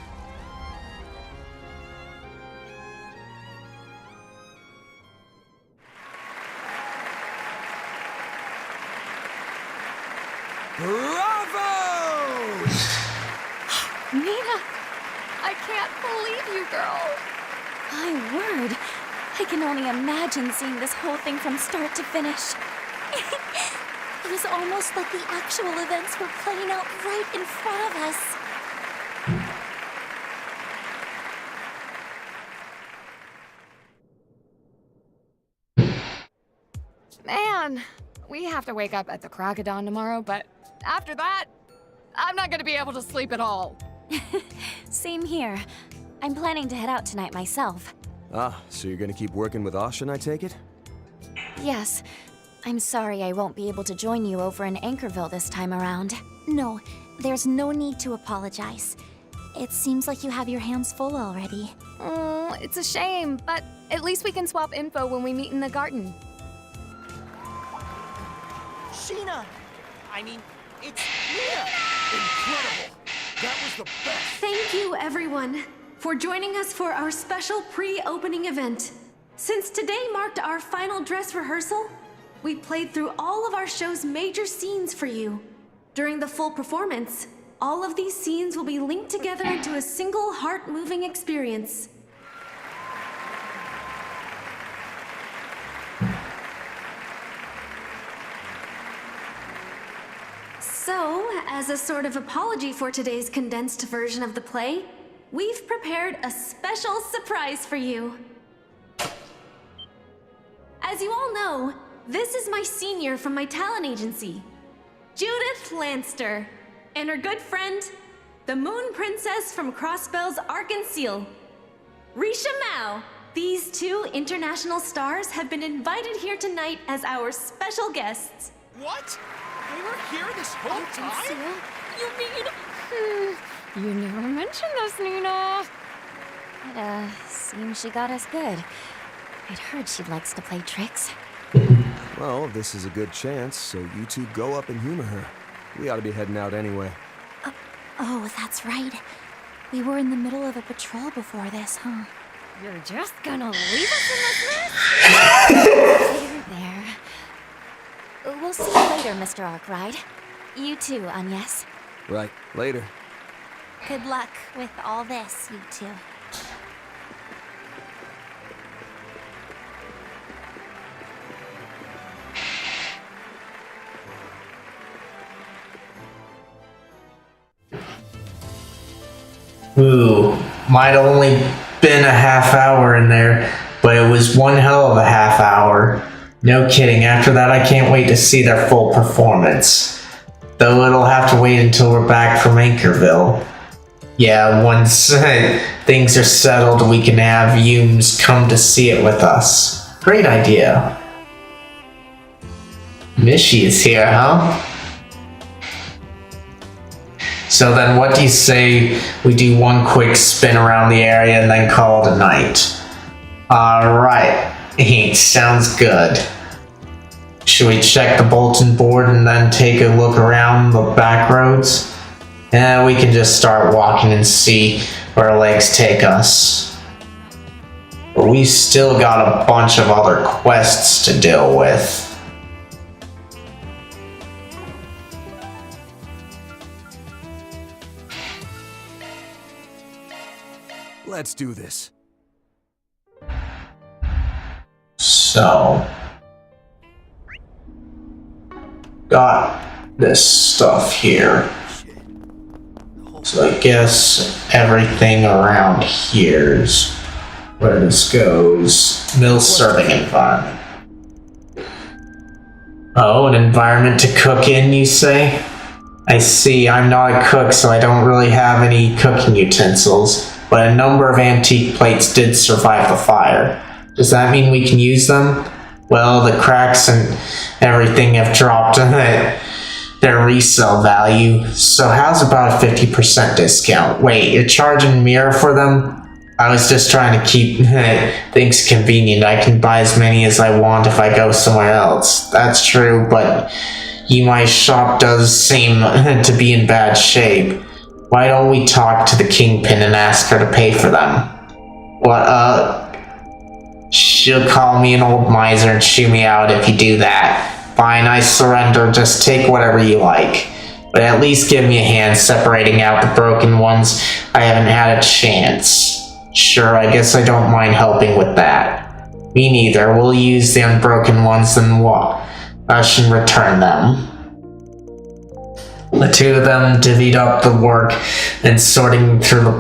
F: Bravo!
B: Nina, I can't believe you, girl.
E: My word. I can only imagine seeing this whole thing from start to finish. It was almost like the actual events were playing out right in front of us.
B: Man, we have to wake up at the crack of dawn tomorrow, but after that, I'm not gonna be able to sleep at all.
E: Same here. I'm planning to head out tonight myself.
C: Ah, so you're gonna keep working with Ashen, I take it?
E: Yes. I'm sorry I won't be able to join you over in Anchorville this time around. No, there's no need to apologize. It seems like you have your hands full already.
B: Oh, it's a shame, but at least we can swap info when we meet in the garden.
D: Sheena! I mean, it's Nina! Incredible! That was the best!
L: Thank you, everyone, for joining us for our special pre-opening event. Since today marked our final dress rehearsal, we played through all of our show's major scenes for you. During the full performance, all of these scenes will be linked together into a single heart-moving experience. So, as a sort of apology for today's condensed version of the play, we've prepared a special surprise for you. As you all know, this is my senior from my talent agency, Judith Lanster, and her good friend, the Moon Princess from Crossbell's Arc and Seal, Risha Mao. These two international stars have been invited here tonight as our special guests.
F: What? They were here this whole time?
L: You mean...
B: You never mentioned this, Nina.
E: It, seems she got us good. I'd heard she likes to play tricks.
C: Well, this is a good chance, so you two go up and humor her. We ought to be heading out anyway.
E: Oh, that's right. We were in the middle of a patrol before this, huh?
B: You're just gonna leave us in this mess?
E: There. We'll see you later, Mr. Arkwright. You too, Agnes.
C: Right, later.
E: Good luck with all this, you two.
A: Ooh, might only been a half hour in there, but it was one hell of a half hour. No kidding, after that I can't wait to see their full performance. Though it'll have to wait until we're back from Anchorville. Yeah, once things are settled, we can have Humes come to see it with us. Great idea. Mishi is here, huh? So then what do you say we do one quick spin around the area and then call it a night? Alright, sounds good. Should we check the bulletin board and then take a look around the back roads? We can just start walking and see where our legs take us. But we've still got a bunch of other quests to deal with.
C: Let's do this.
A: So, got this stuff here. So I guess everything around here's where this goes. Mill serving environment. Oh, an environment to cook in, you say? I see, I'm not a cook, so I don't really have any cooking utensils, but a number of antique plates did survive the fire. Does that mean we can use them? Well, the cracks and everything have dropped their resale value, so how's about a 50% discount? Wait, you're charging Mira for them? I was just trying to keep things convenient. I can buy as many as I want if I go somewhere else. That's true, but my shop does seem to be in bad shape. Why don't we talk to the Kingpin and ask her to pay for them? What, she'll call me an old miser and shoo me out if you do that. Fine, I surrender, just take whatever you like. But at least give me a hand separating out the broken ones. I haven't had a chance. Sure, I guess I don't mind helping with that. Me neither, we'll use the unbroken ones and wash and return them. The two of them divvied up the work and sorting through the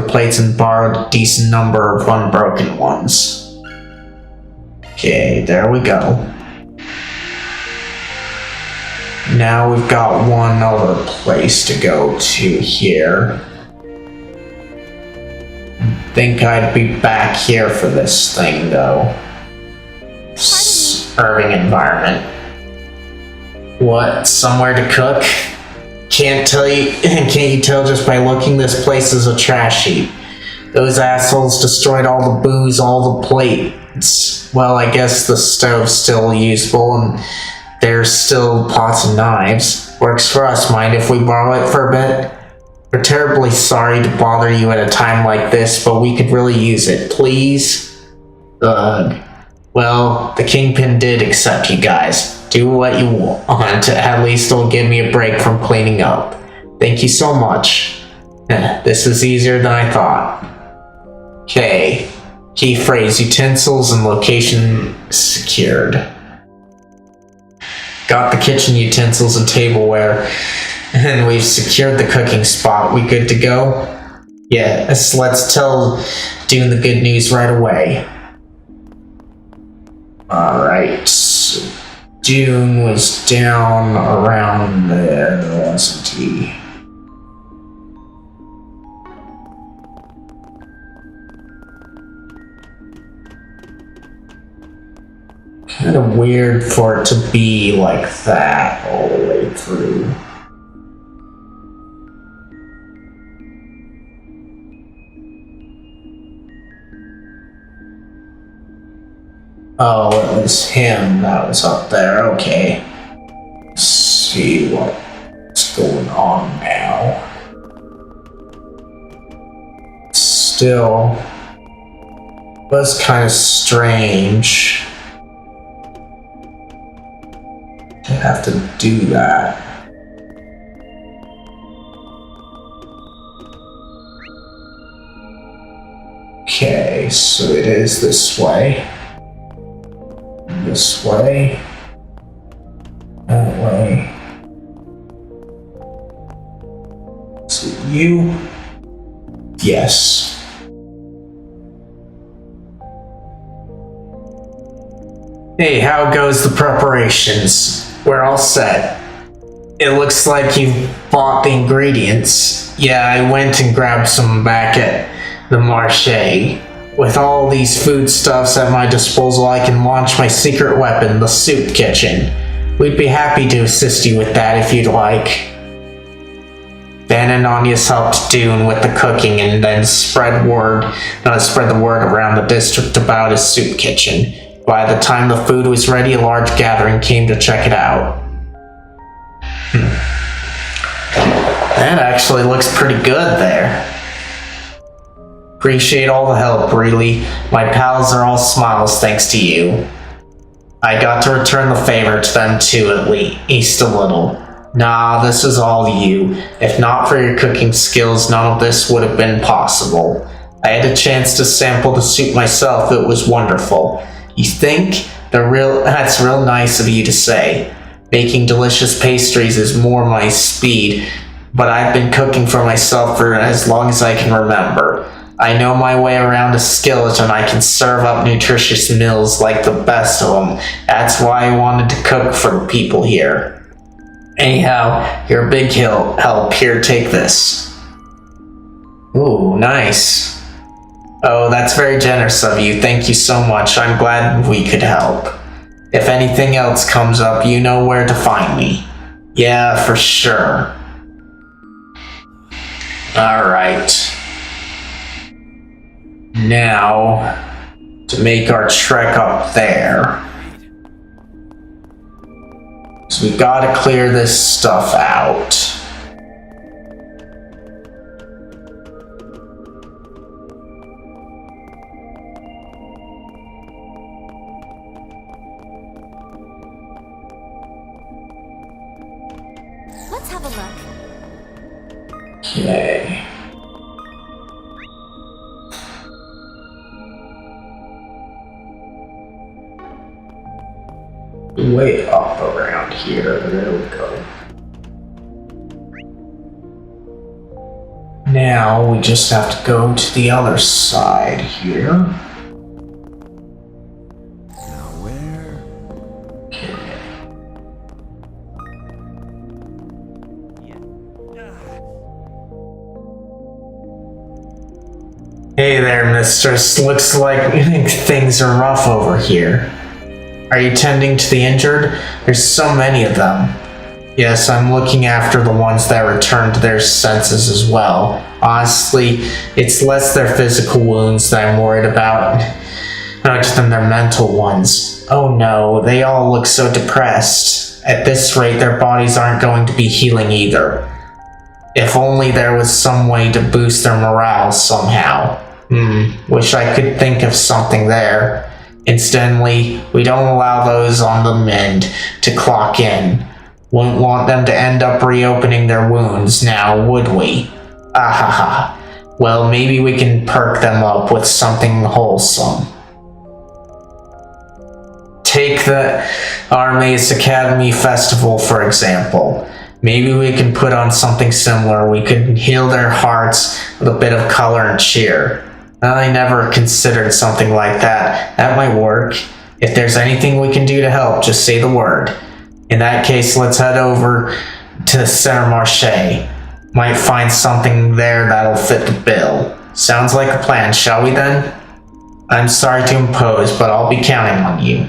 A: plates and borrowed a decent number of unbroken ones. Okay, there we go. Now we've got one other place to go to here. I think I'd be back here for this thing though. Serving environment. What? Somewhere to cook? Can't you tell just by looking? This place is a trash heap. Those assholes destroyed all the booze, all the plates. Well, I guess the stove's still usable and there's still pots and knives. Works for us, mind if we borrow it for a bit? We're terribly sorry to bother you at a time like this, but we could really use it. Please? Well, the Kingpin did accept you guys. Do what you want. At least it'll give me a break from cleaning up. Thank you so much. This is easier than I thought. Okay. Key phrase, utensils and location secured. Got the kitchen utensils and tableware, and we've secured the cooking spot. We good to go? Yes, let's tell Dune the good news right away. Alright. Dune was down around there, wasn't he? Kind of weird for it to be like that all the way through. Oh, it was him that was up there. Okay. Let's see what's going on now. Still was kind of strange to have to do that. Okay, so it is this way. This way. That way. So you? Yes. Hey, how goes the preparations? We're all set. It looks like you've bought the ingredients. Yeah, I went and grabbed some back at the marché. With all these foodstuffs at my disposal, I can launch my secret weapon, the soup kitchen. We'd be happy to assist you with that if you'd like. Ben and Anya's helped Dune with the cooking and then spread the word around the district about his soup kitchen. By the time the food was ready, a large gathering came to check it out. That actually looks pretty good there. Appreciate all the help, really. My pals are all smiles thanks to you. I got to return the favor to them too, at least a little. Nah, this is all you. If not for your cooking skills, none of this would have been possible. I had a chance to sample the soup myself. It was wonderful. You think? That's real nice of you to say. Baking delicious pastries is more my speed, but I've been cooking for myself for as long as I can remember. I know my way around a skillet and I can serve up nutritious meals like the best of them. That's why I wanted to cook for the people here. Anyhow, you're a big help. Here, take this. Ooh, nice. Oh, that's very generous of you. Thank you so much. I'm glad we could help. If anything else comes up, you know where to find me. Yeah, for sure. Alright. Now, to make our trek up there. So we gotta clear this stuff out.
E: Let's have a look.
A: Okay. Way up around here. There we go. Now we just have to go to the other side here.
C: Now where?
A: Hey there, mistress. Looks like things are rough over here. Are you tending to the injured? There's so many of them. Yes, I'm looking after the ones that returned to their senses as well. Honestly, it's less their physical wounds that I'm worried about than their mental ones. Oh no, they all look so depressed. At this rate, their bodies aren't going to be healing either. If only there was some way to boost their morale somehow. Wish I could think of something there. Instantly, we don't allow those on the mend to clock in. Wouldn't want them to end up reopening their wounds now, would we? Ahaha. Well, maybe we can perk them up with something wholesome. Take the Armes Academy Festival, for example. Maybe we can put on something similar. We could heal their hearts with a bit of color and cheer. I never considered something like that. That might work. If there's anything we can do to help, just say the word. In that case, let's head over to Center Marché. Might find something there that'll fit the bill. Sounds like a plan, shall we then? I'm sorry to impose, but I'll be counting on you.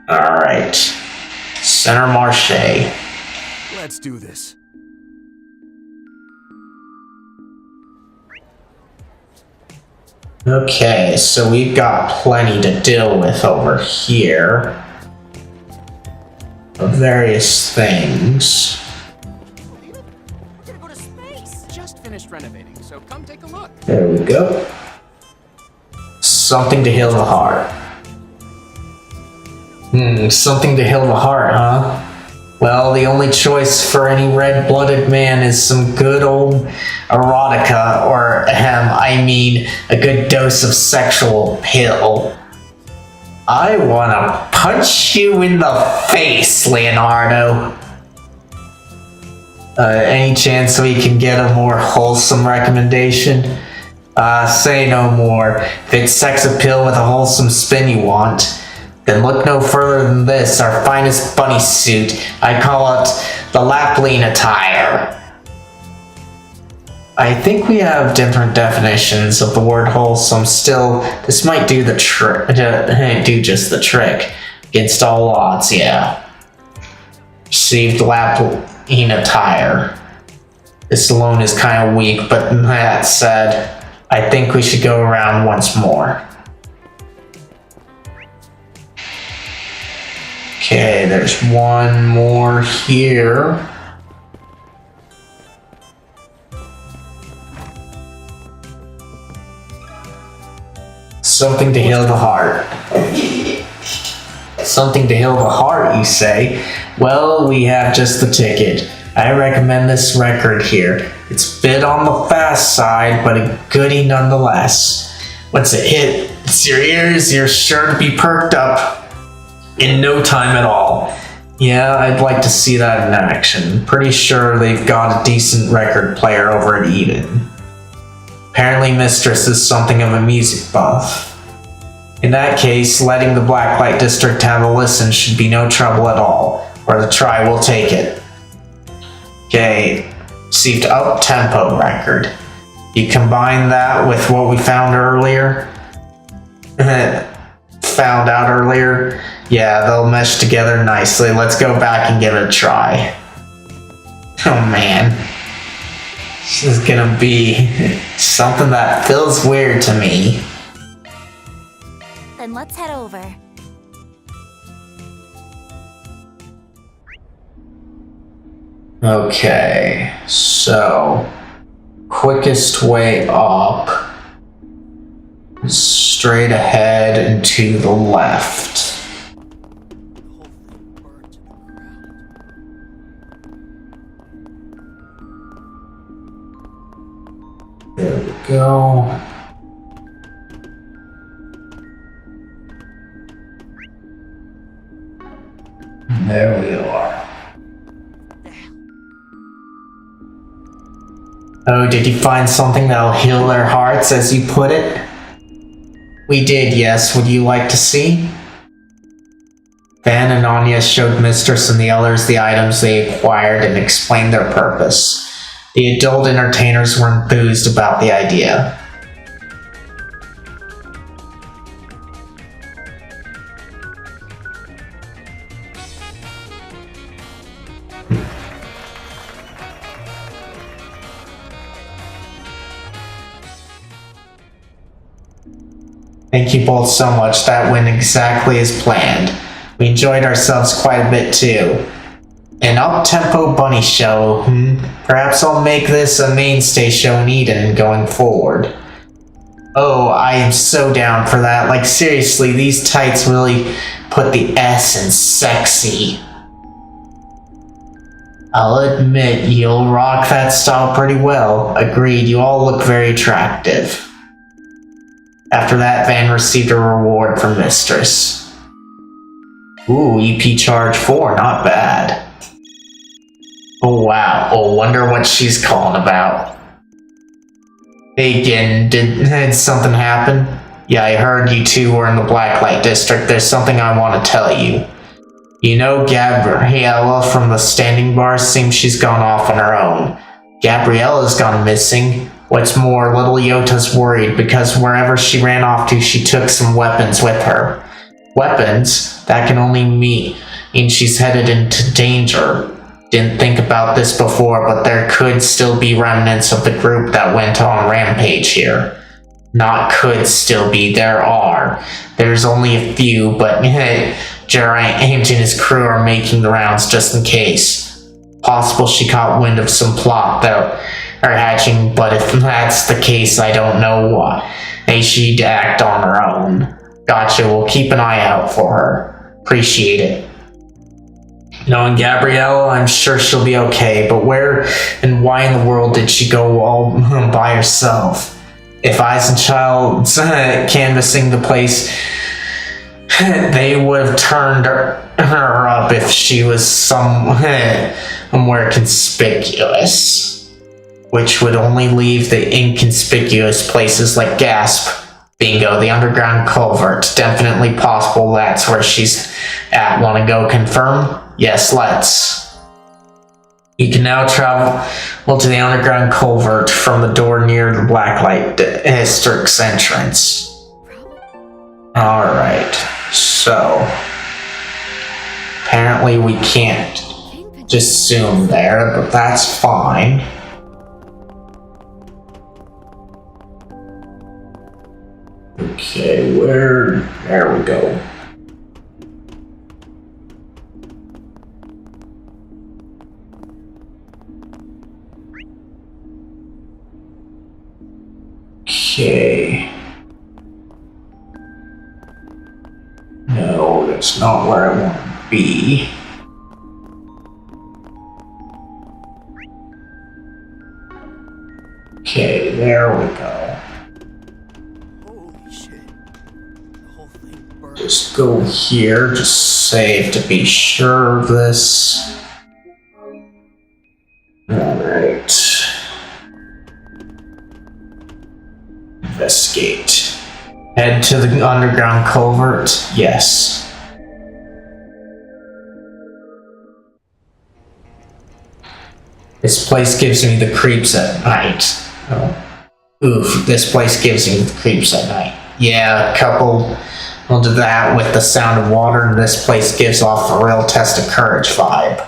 A: Alright. Center Marché.
C: Let's do this.
A: Okay, so we've got plenty to deal with over here. Of various things.
G: We're gonna go to space. Just finished renovating, so come take a look.
A: There we go. Something to heal the heart. Something to heal the heart, huh? Well, the only choice for any red-blooded man is some good old erotica, or a good dose of sexual pill. I wanna punch you in the face, Leonardo. Any chance we can get a more wholesome recommendation? Say no more. If it's sex appeal with a wholesome spin you want, then look no further than this, our finest bunny suit. I call it the Lapline attire. I think we have different definitions of the word wholesome. Still, this might do the do just the trick. Against all odds, yeah. Received Lapline attire. This alone is kind of weak, but that said, I think we should go around once more. Okay, there's one more here. Something to heal the heart. Something to heal the heart, you say? Well, we have just the ticket. I recommend this record here. It's a bit on the fast side, but a goodie nonetheless. Once it hits your ears, you're sure to be perked up in no time at all. Yeah, I'd like to see that in action. Pretty sure they've got a decent record player over at Eden. Apparently Mistress is something of a music buff. In that case, letting the Blacklight District have a listen should be no trouble at all, or the try will take it. Okay, received up-tempo record. You combine that with what we found earlier? Found out earlier? Yeah, they'll mesh together nicely. Let's go back and give it a try. Oh man. This is gonna be something that feels weird to me.
E: Then let's head over.
A: Okay, so quickest way up is straight ahead and to the left. There we go. There we are. Oh, did you find something that'll heal their hearts, as you put it? We did, yes. Would you like to see? Van and Anya showed Mistress and the others the items they acquired and explained their purpose. The adult entertainers were enthused about the idea. Thank you both so much. That went exactly as planned. We enjoyed ourselves quite a bit too. An up-tempo bunny show, Perhaps I'll make this a mainstay show in Eden going forward. Oh, I am so down for that. Like seriously, these tights really put the S in sexy. I'll admit, you'll rock that style pretty well. Agreed, you all look very attractive. After that, Van received a reward from Mistress. Ooh, EP charge 4, not bad. Oh wow, oh, wonder what she's calling about. Hey again, did something happen? Yeah, I heard you two were in the Blacklight District. There's something I want to tell you. You know Gabriella from the standing bar? Seems she's gone off on her own. Gabriella's gone missing. What's more, little Yota's worried because wherever she ran off to, she took some weapons with her. Weapons? That can only mean she's headed into danger. Didn't think about this before, but there could still be remnants of the group that went on rampage here. Not could still be, there are. There's only a few, but Geraint and his crew are making the rounds just in case. Possible she caught wind of some plot that are hatching, but if that's the case, I don't know what. Maybe she'd act on her own. Gotcha, we'll keep an eye out for her. Appreciate it. Knowing Gabrielle, I'm sure she'll be okay, but where and why in the world did she go all by herself? If Eisenchild's canvassing the place, they would have turned her up if she was somewhere conspicuous. which would only leave the inconspicuous places like Gasp. Bingo, the underground culvert. Definitely possible that's where she's at. Want to go confirm? Yes, let's. You can now travel to the underground culvert from the door near the Blacklight District's entrance. Alright, so apparently we can't just zoom there, but that's fine. Okay, there we go. Okay. No, that's not where I want to be. Okay, there we go.
D: Holy shit. The whole thing burned.
A: Just go here, just save to be sure of this. Alright. Investigate. Head to the underground culvert. Yes. This place gives me the creeps at night. Oh. Oof, this place gives me the creeps at night. Yeah, coupled onto that with the sound of water, and this place gives off a real test of courage vibe.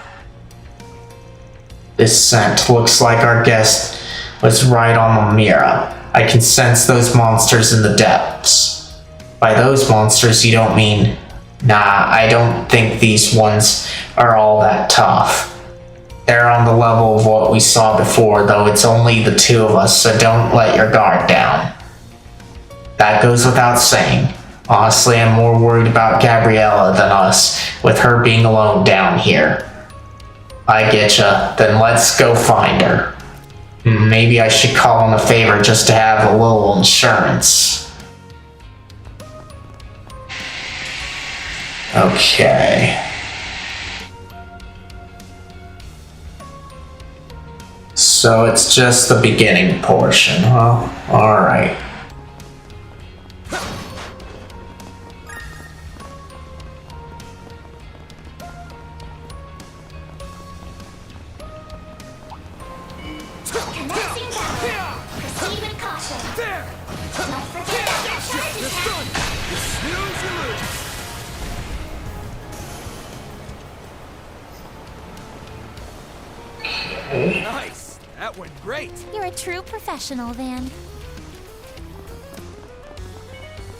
A: This scent looks like our guest was right on the mirror. I can sense those monsters in the depths. By those monsters, you don't mean... Nah, I don't think these ones are all that tough. They're on the level of what we saw before, though it's only the two of us, so don't let your guard down. That goes without saying. Honestly, I'm more worried about Gabriella than us, with her being alone down here. I getcha. Then let's go find her. Maybe I should call in a favor just to have a little insurance. Okay. So it's just the beginning portion, huh? Alright.
E: Commencing battle. Proceed with caution. Don't forget about your charge attack.
D: Nice. That went great.
E: You're a true professional, Van.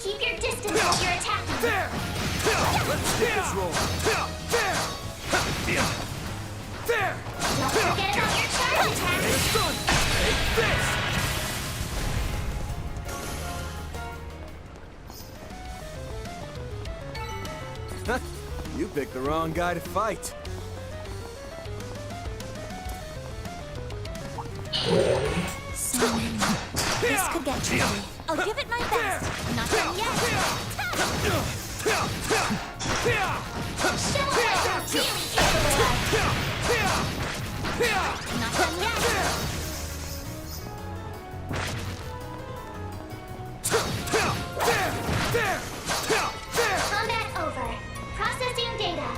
E: Keep your distance while you're attacking.
D: There. Let's get this rolling. There. There.
E: Don't forget about your charge attack.
D: Take this.
C: You picked the wrong guy to fight.
E: This could get tricky. I'll give it my best. Not done yet. Show what you're really capable of. Not done yet. Combat over. Processing data.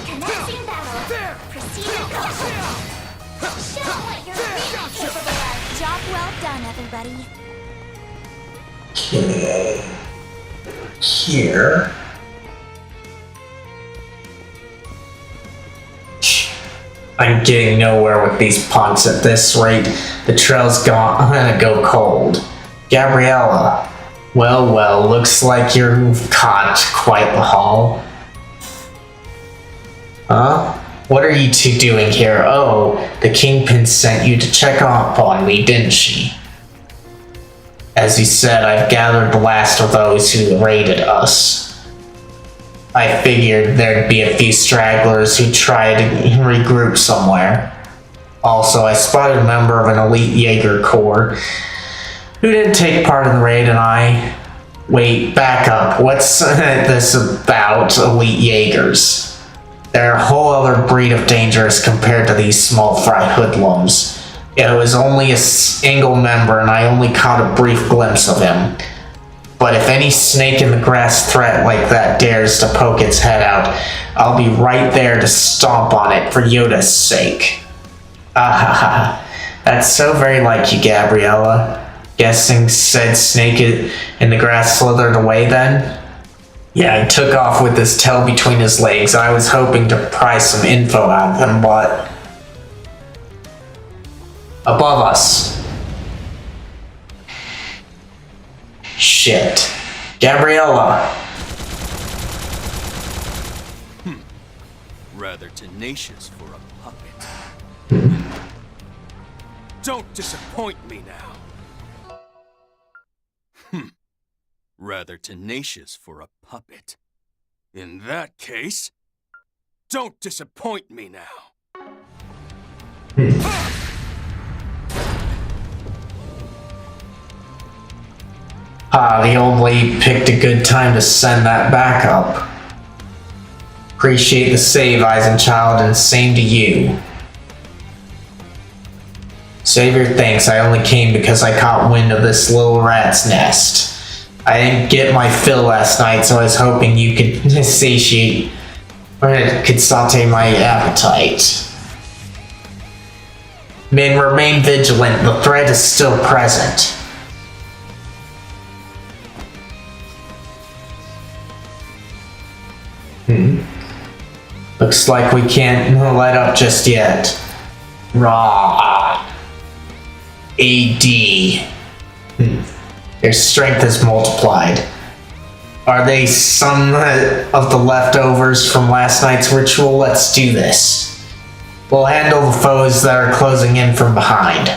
E: Commencing battle. Proceed with caution. Show what you're really capable of. Job well done, everybody.
A: Okay. Here. I'm getting nowhere with these punks at this rate. The trail's gonna go cold. Gabriella. Well, looks like you've caught quite the haul. Huh? What are you two doing here? Oh, the Kingpin sent you to check up on me, didn't she? As you said, I've gathered the last of those who raided us. I figured there'd be a few stragglers who tried to regroup somewhere. Also, I spotted a member of an elite Jaeger Corps who didn't take part in the raid, and Wait, back up. What's this about elite Jaegers? they're a whole other breed of dangerous compared to these small fry hoodlums. It was only a single member, and I only caught a brief glimpse of him. But if any snake in the grass threat like that dares to poke its head out, I'll be right there to stomp on it for Yoda's sake. That's so very like you, Gabriella. Guessing said snake in the grass slithered away then? Yeah, he took off with his tail between his legs. I was hoping to pry some info out of him, but... above us. Shit. Gabriella!
K: Rather tenacious for a puppet. Don't disappoint me now. Rather tenacious for a puppet. In that case, don't disappoint me now.
A: The old lady picked a good time to send that back up. Appreciate the save, Eisenchild, and same to you. Save your thanks, I only came because I caught wind of this little rat's nest. I didn't get my fill last night, so I was hoping you could satiate, or it could saute my appetite. Men, remain vigilant, the threat is still present. Looks like we can't let up just yet. Raw. AD. Their strength is multiplied. Are they some of the leftovers from last night's ritual? Let's do this. We'll handle the foes that are closing in from behind.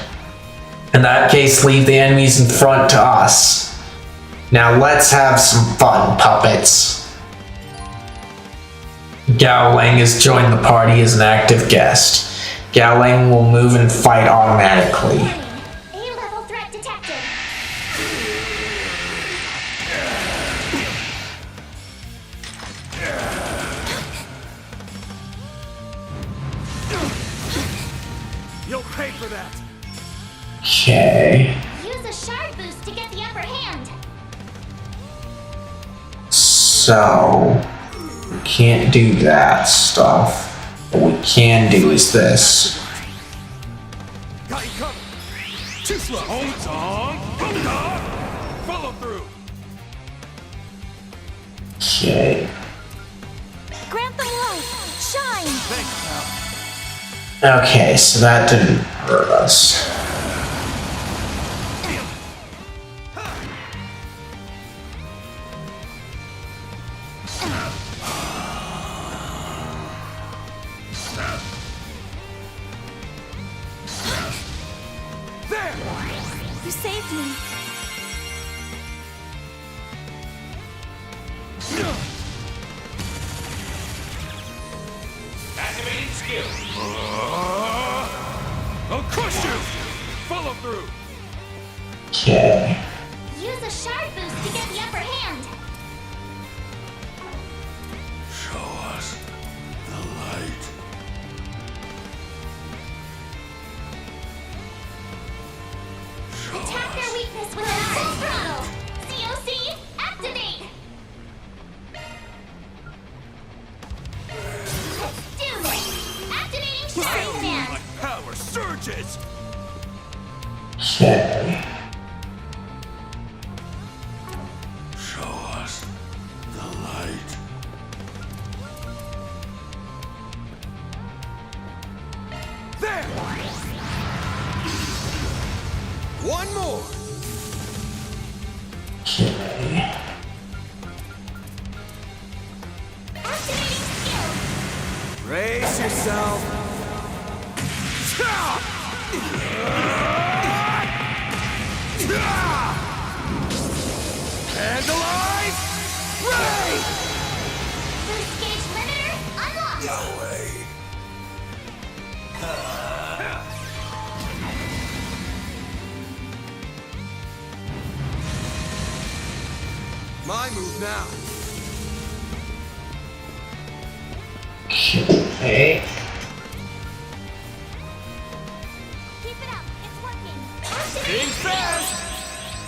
A: In that case, leave the enemies in front to us. Now let's have some fun, puppets. Gao Lang has joined the party as an active guest. Gao Lang will move and fight automatically.
E: A-level threat detected.
D: You'll pay for that.
A: Okay.
E: Use a shard boost to get the upper hand.
A: So... we can't do that stuff. What we can do is this.
D: Got you covered. Too slow. Hold on. Hold on. Follow through.
A: Okay.
E: Grant them light. Shine.
D: Thanks, pal.
A: Okay, so that didn't hurt us.
E: You saved me.
J: Activating skill.
D: I'll crush you. Follow through.
A: Okay.
E: Use a shard boost to get the upper hand.
J: Show us the light.
E: Attack their weakness with a full throttle. COC, activate. Let's do this. Activating Shadow Dance.
D: My power surges.
A: Okay.
J: Show us the light.
D: There. One more.
A: Okay.
E: Activating skill.
D: Brace yourself. Candlelight! Ray!
E: Boost gauge limiter unlocked.
J: No way.
D: My move now.
A: Okay.
E: Keep it up. It's working.
D: Being fast!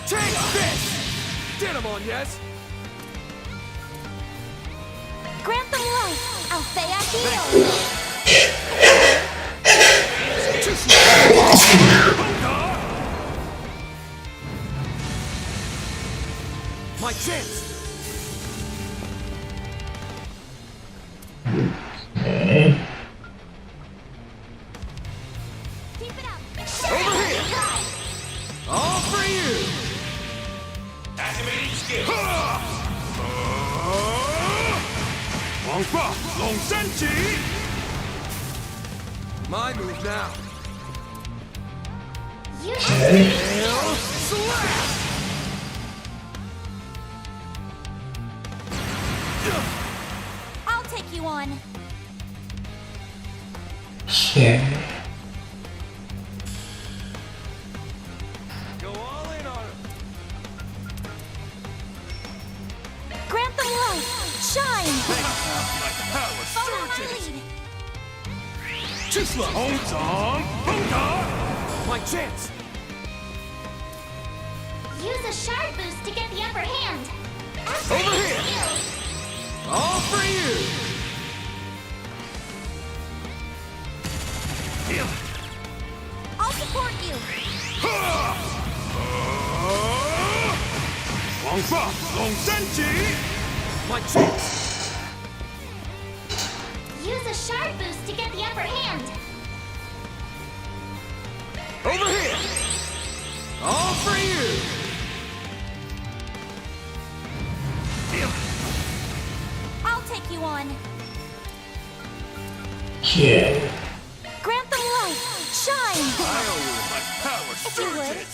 D: Take this! Dinamon, yes?
E: Grant them life. Althea heal.
D: My chance!
A: Okay.
E: Keep it up.
D: Over here! All for you! Activating skill! Wangfa! Long Senchi! My move now!
A: Okay.
D: Slap!
E: I'll take you on.
A: Okay.
D: Go all in on him!
E: Grant them life. Shine.
D: My power
E: Follow my
D: surges!
E: lead.
D: Chisla! Hong-tong! Hong-tong! My chance!
E: Use a shard boost to get the upper hand.
D: Over here! All for you!
E: I'll support you.
D: Wangfa! Long Senchi! My chance!
E: Use a shard boost to get the upper hand.
D: Over here! All for you!
E: I'll take you on.
A: Okay.
E: Grant them life. Shine.
D: I owe you my power
E: If you would.
D: surges!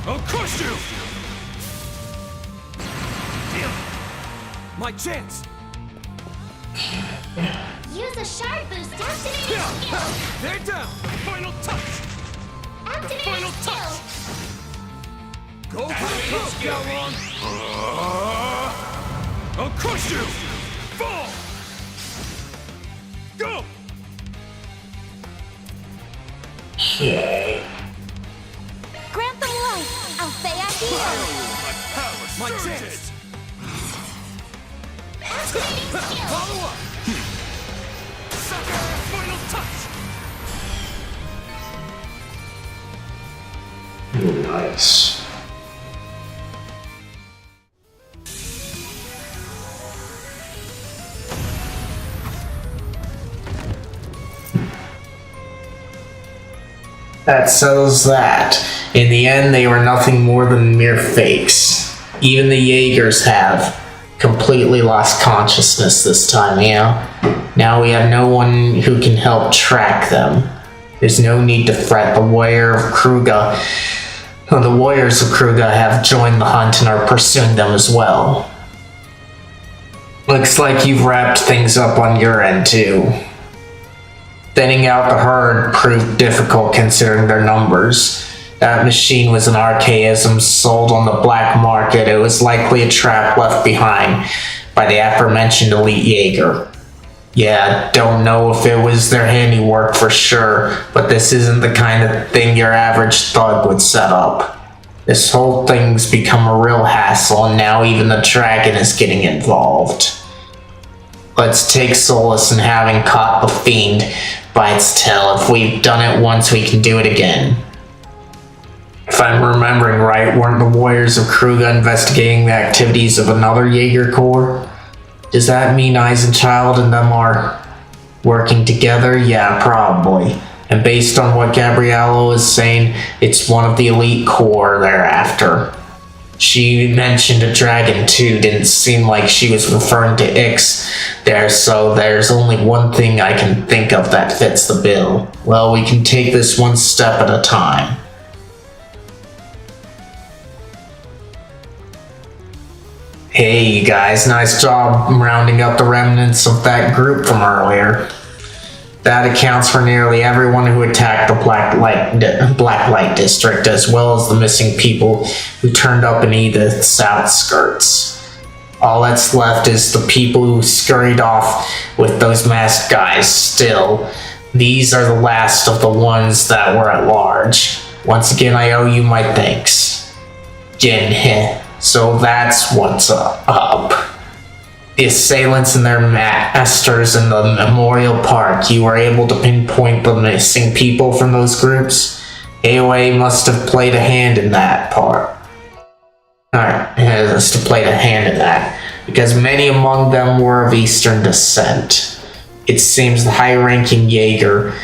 D: I'll crush you! My chance!
E: Use a shard boost to activate
D: They're down! The final touch! The final touch! Go for the throat, Galron! I'll crush you! Fall! Go!
A: Okay.
E: Grant them life. Althea heal.
D: My chance!
E: Activating skill.
D: Follow up! Sucker! Final touch!
A: Nice. That settles that. In the end, they were nothing more than mere fakes. Even the Jaegers have completely lost consciousness this time, you know? Now we have no one who can help track them. There's no need to fret. The Warriors of Kruga have joined the hunt and are pursuing them as well. Looks like you've wrapped things up on your end too. Thinning out the herd proved difficult considering their numbers. That machine was an archaism sold on the black market. It was likely a trap left behind by the aforementioned elite Jaeger. Yeah, don't know if it was their handiwork for sure, but this isn't the kind of thing your average thug would set up. This whole thing's become a real hassle, and now even the dragon is getting involved. Let's take solace in having caught the fiend by its tail. If we've done it once, we can do it again. If I'm remembering right, weren't the Warriors of Kruga investigating the activities of another Jaeger Corps? Does that mean Eisenchild and them are working together? Yeah, probably. And based on what Gabriello is saying, it's one of the elite corps they're after. She mentioned a dragon too, didn't seem like she was referring to Ix there, so there's only one thing I can think of that fits the bill. Well, we can take this one step at a time. Hey you guys, nice job rounding up the remnants of that group from earlier. That accounts for nearly everyone who attacked the Black Light District, as well as the missing people who turned up in Edith's outskirts. All that's left is the people who scurried off with those masked guys still. These are the last of the ones that were at large. Once again, I owe you my thanks. Jin, so that's what's up. The assailants and their masters in the Memorial Park, you were able to pinpoint the missing people from those groups? AOA must have played a hand in that part. Alright, must have played a hand in that, because many among them were of Eastern descent. It seems the high-ranking Jaeger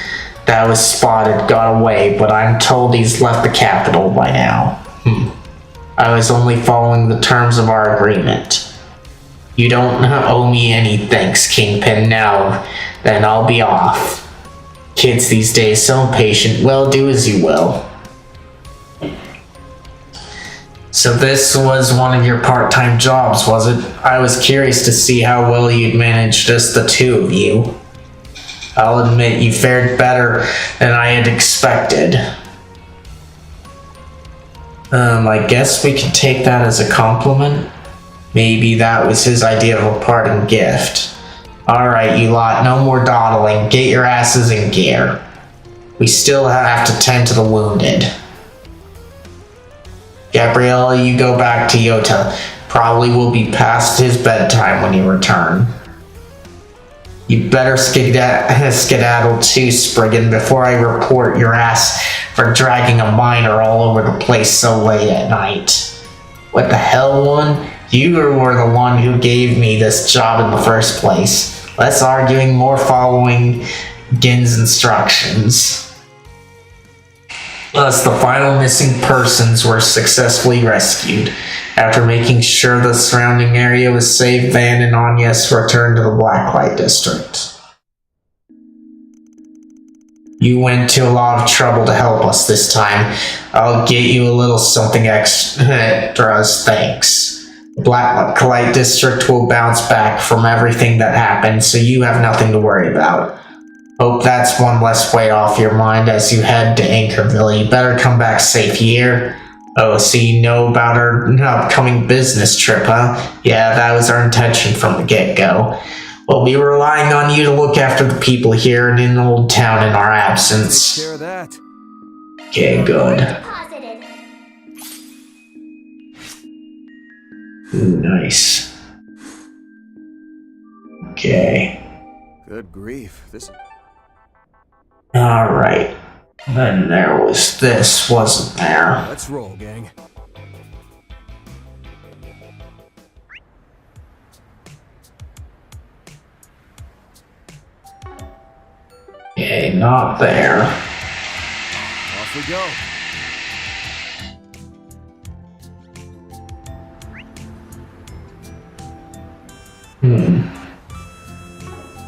A: that was spotted got away, but I'm told he's left the capital by now. I was only following the terms of our agreement. You don't owe me any thanks, Kingpin. Now, then I'll be off. Kids these days so impatient. Well, do as you will. So this was one of your part-time jobs, was it? I was curious to see how well you'd manage just the two of you. I'll admit you fared better than I had expected. I guess we can take that as a compliment. Maybe that was his idea of a parting gift. Alright, you lot, no more dawdling. Get your asses in gear. We still have to tend to the wounded. Gabriella, you go back to Yota. Probably will be past his bedtime when you return. You better skedaddle too, Spriggan, before I report your ass for dragging a miner all over the place so late at night. What the hell, one? You were the one who gave me this job in the first place. Less arguing, more following Gin's instructions. Thus, the final missing persons were successfully rescued. After making sure the surrounding area was safe, Van and Agnes returned to the Blacklight District. You went to a lot of trouble to help us this time. I'll get you a little something extra as thanks. The Blacklight District will bounce back from everything that happened, so you have nothing to worry about. Hope that's one less weight off your mind as you head to Anchorville. You better come back safe here. Oh, so you know about our upcoming business trip, huh? Yeah, that was our intention from the get-go. We'll be relying on you to look after the people here and in Old Town in our absence.
C: Take care of that.
A: Okay, good. Ooh, nice. Okay.
C: Good grief, this...
A: Alright. Then there was this, wasn't there?
C: Let's roll, gang.
A: Okay, not there.
C: Off we go.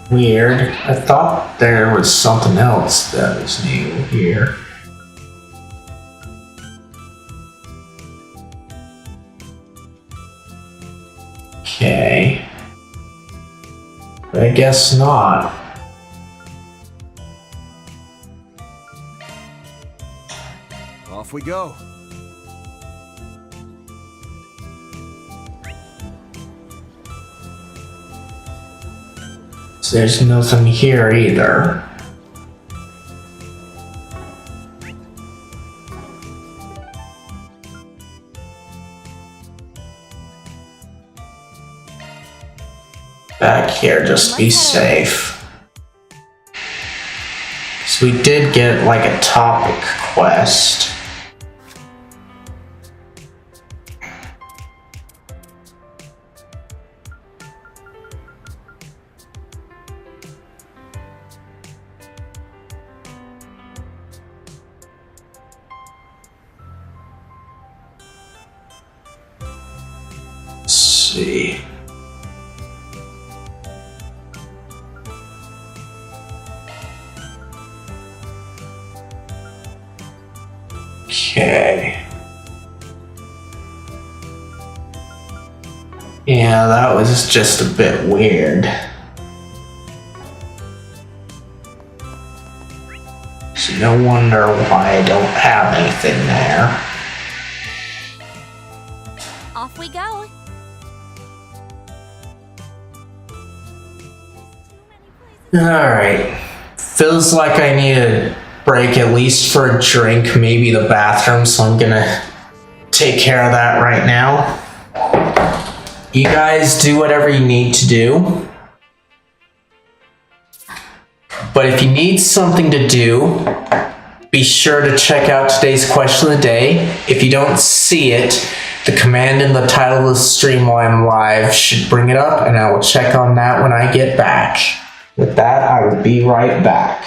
A: Weird. I thought there was something else that was new here. Okay. But I guess not.
C: Off we go.
A: So there's nothing here either. Back here, just to be safe. So we did get like a topic quest. Let's see. Okay. Yeah, that was just a bit weird. So no wonder why I don't have anything there.
E: Off we go.
A: Alright. Feels like I need a break, at least for a drink, maybe the bathroom, so I'm gonna take care of that right now. You guys do whatever you need to do. But if you need something to do, be sure to check out today's question of the day. If you don't see it, the command in the title of the stream while I'm live should bring it up, and I will check on that when I get back. With that, I will be right back.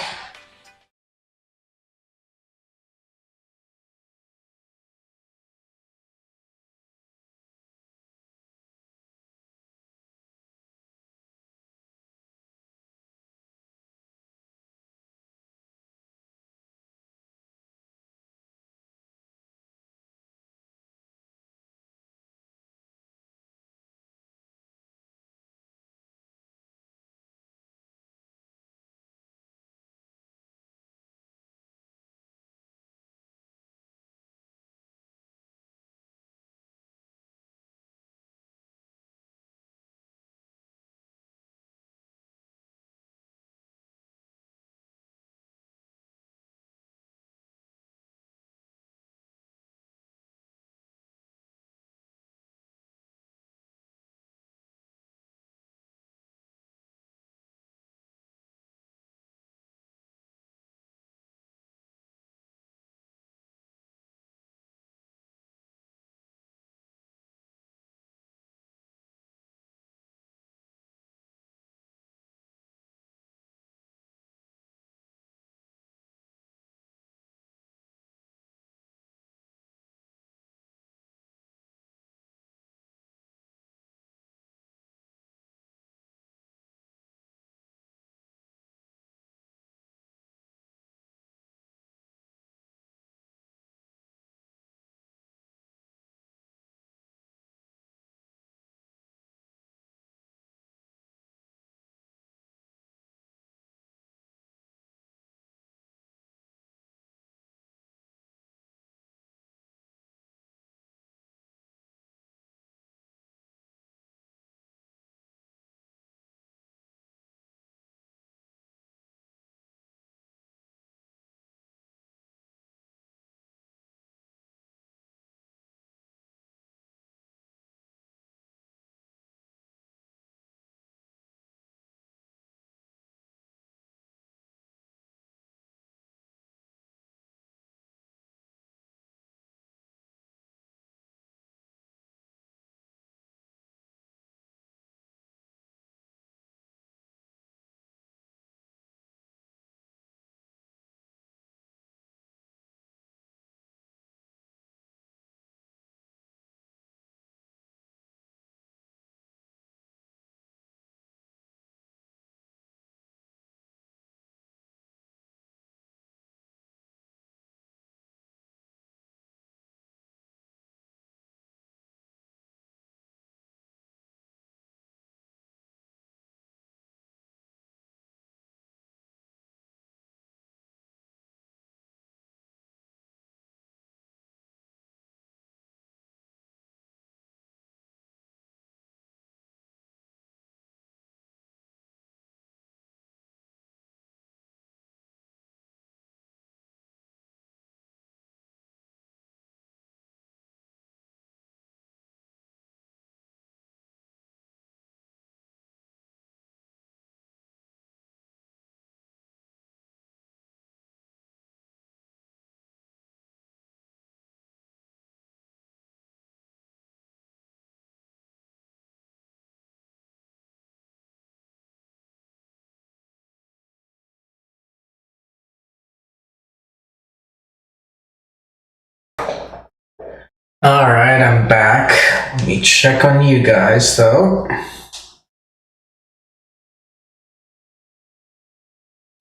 A: Alright, I'm back. Let me check on you guys, though.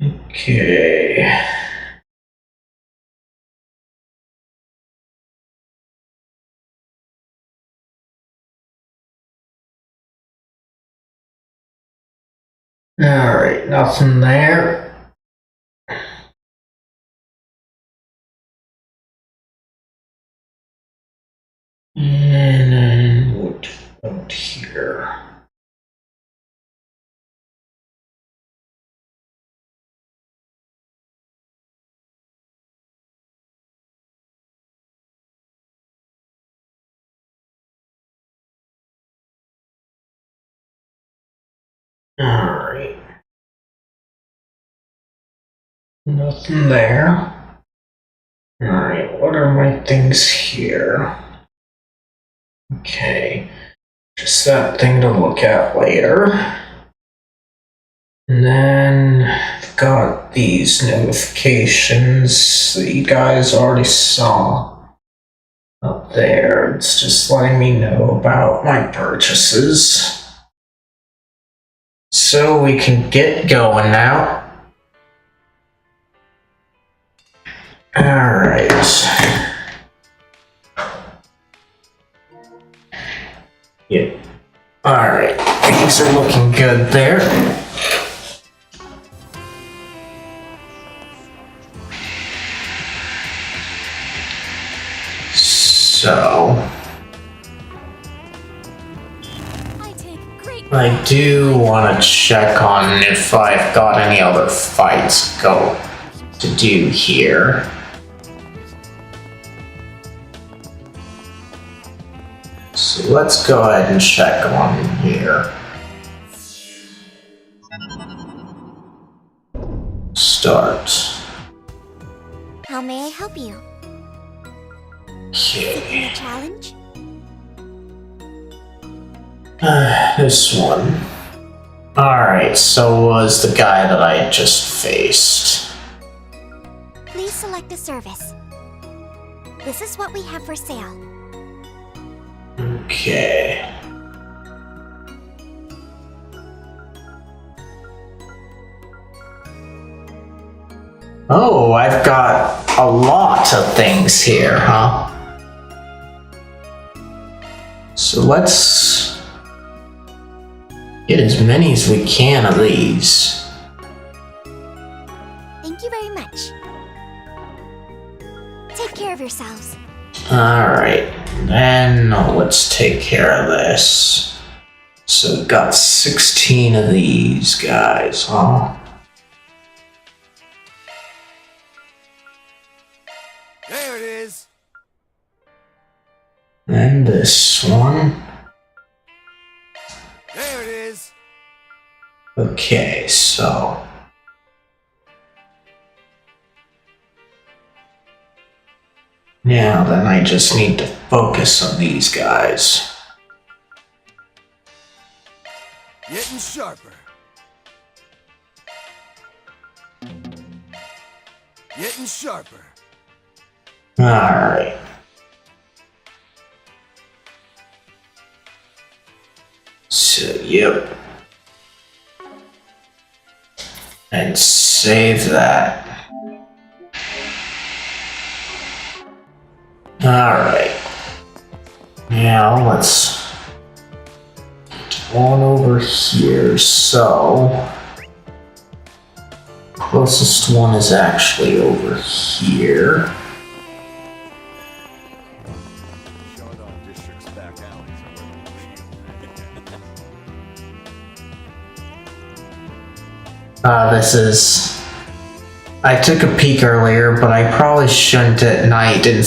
A: Okay. Alright, nothing there. And then what about here? Alright. Nothing there. Alright, what are my things here? Okay. Just that thing to look at later. And then I've got these notifications that you guys already saw up there. It's just letting me know about my purchases. So we can get going now. Alright. Yeah. Alright, things are looking good there. So I do want to check on if I've got any other fights to do here. So let's go ahead and check on here. Start.
M: How may I help you?
A: Okay.
M: A challenge?
A: This one. Alright, so was the guy that I just faced.
M: Please select a service. This is what we have for sale.
A: Okay. Oh, I've got a lot of things here, huh? So let's get as many as we can of these.
M: Thank you very much. Take care of yourselves.
A: Alright, then let's take care of this. So we've got 16 of these guys, huh?
C: There it is.
A: And this one.
C: There it is.
A: Okay, so now then I just need to focus on these guys.
C: Getting sharper. Getting sharper.
A: Alright. So, yep. And save that. Alright. Now let's get on over here. So, closest one is actually over here. This is... I took a peek earlier, but I probably shouldn't at night in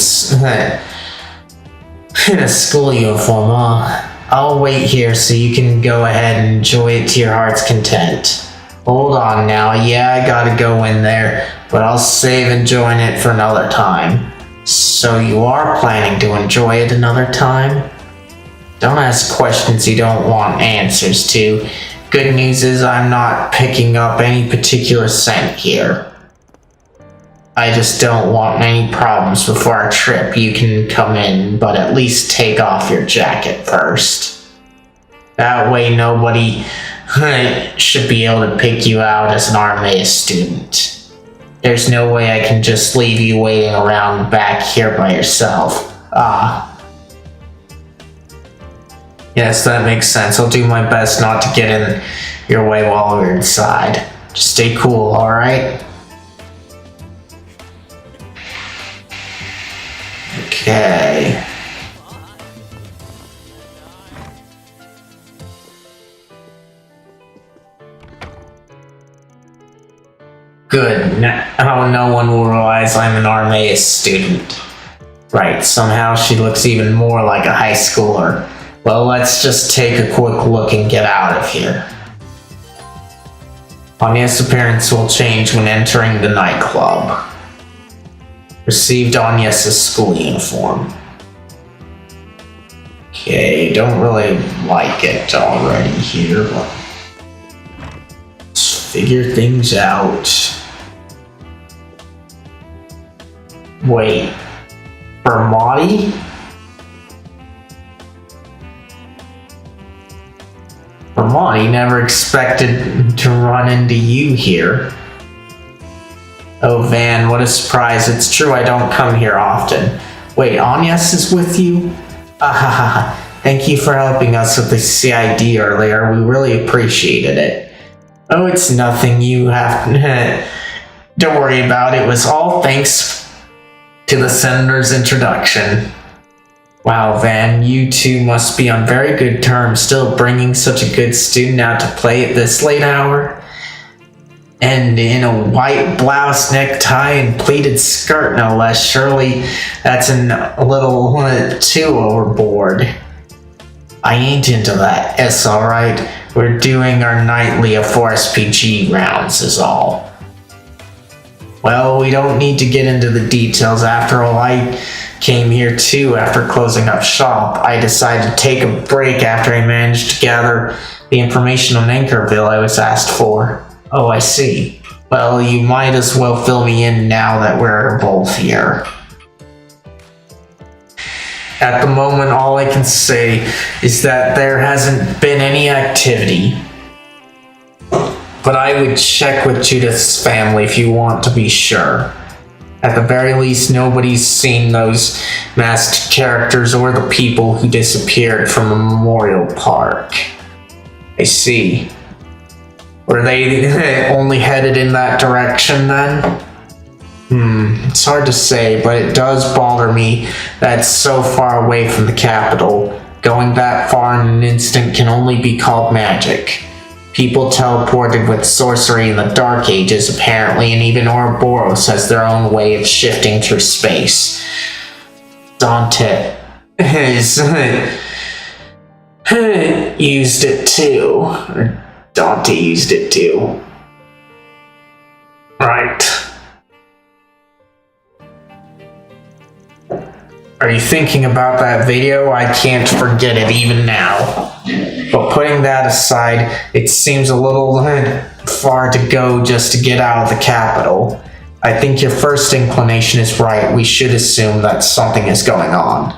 A: a school uniform, huh? I'll wait here so you can go ahead and enjoy it to your heart's content. Hold on now, yeah, I gotta go in there, but I'll save enjoying it for another time. So you are planning to enjoy it another time? Don't ask questions you don't want answers to. Good news is I'm not picking up any particular scent here. I just don't want any problems before our trip. You can come in, but at least take off your jacket first. That way nobody should be able to pick you out as an Armea student. There's no way I can just leave you waiting around back here by yourself. Yes, that makes sense. I'll do my best not to get in your way while we're inside. Just stay cool, alright? Okay. Good. Now no one will realize I'm an Armea student. Right, somehow she looks even more like a high schooler. Well, let's just take a quick look and get out of here. Anya's appearance will change when entering the nightclub. Received Anya's school uniform. Okay, don't really like it already here, but let's figure things out. Wait, Bermati? Bermati never expected to run into you here. Oh, Van, what a surprise. It's true I don't come here often. Wait, Anyas is with you? Thank you for helping us with the CID earlier. We really appreciated it. Oh, it's nothing. You have... Don't worry about it. It was all thanks to the Senator's introduction. Wow, Van, you two must be on very good terms, still bringing such a good student out to play at this late hour. And in a white blouse, necktie, and pleated skirt, no less. Surely that's a little too overboard. I ain't into that. It's alright. We're doing our nightly F4SPG rounds is all. Well, we don't need to get into the details. After all, I came here too after closing up shop. I decided to take a break after I managed to gather the information on Anchorville I was asked for. Oh, I see. Well, you might as well fill me in now that we're both here. At the moment, all I can say is that there hasn't been any activity. But I would check with Judith's family if you want to be sure. At the very least, nobody's seen those masked characters or the people who disappeared from a memorial park. I see. Were they only headed in that direction then? It's hard to say, but it does bother me that it's so far away from the capital. Going that far in an instant can only be called magic. People teleported with sorcery in the Dark Ages, apparently, and even Ouroboros has their own way of shifting through space. Dante has used it too. Or Dante used it too. Right. Are you thinking about that video? I can't forget it even now. But putting that aside, it seems a little far to go just to get out of the capital. I think your first inclination is right. We should assume that something is going on.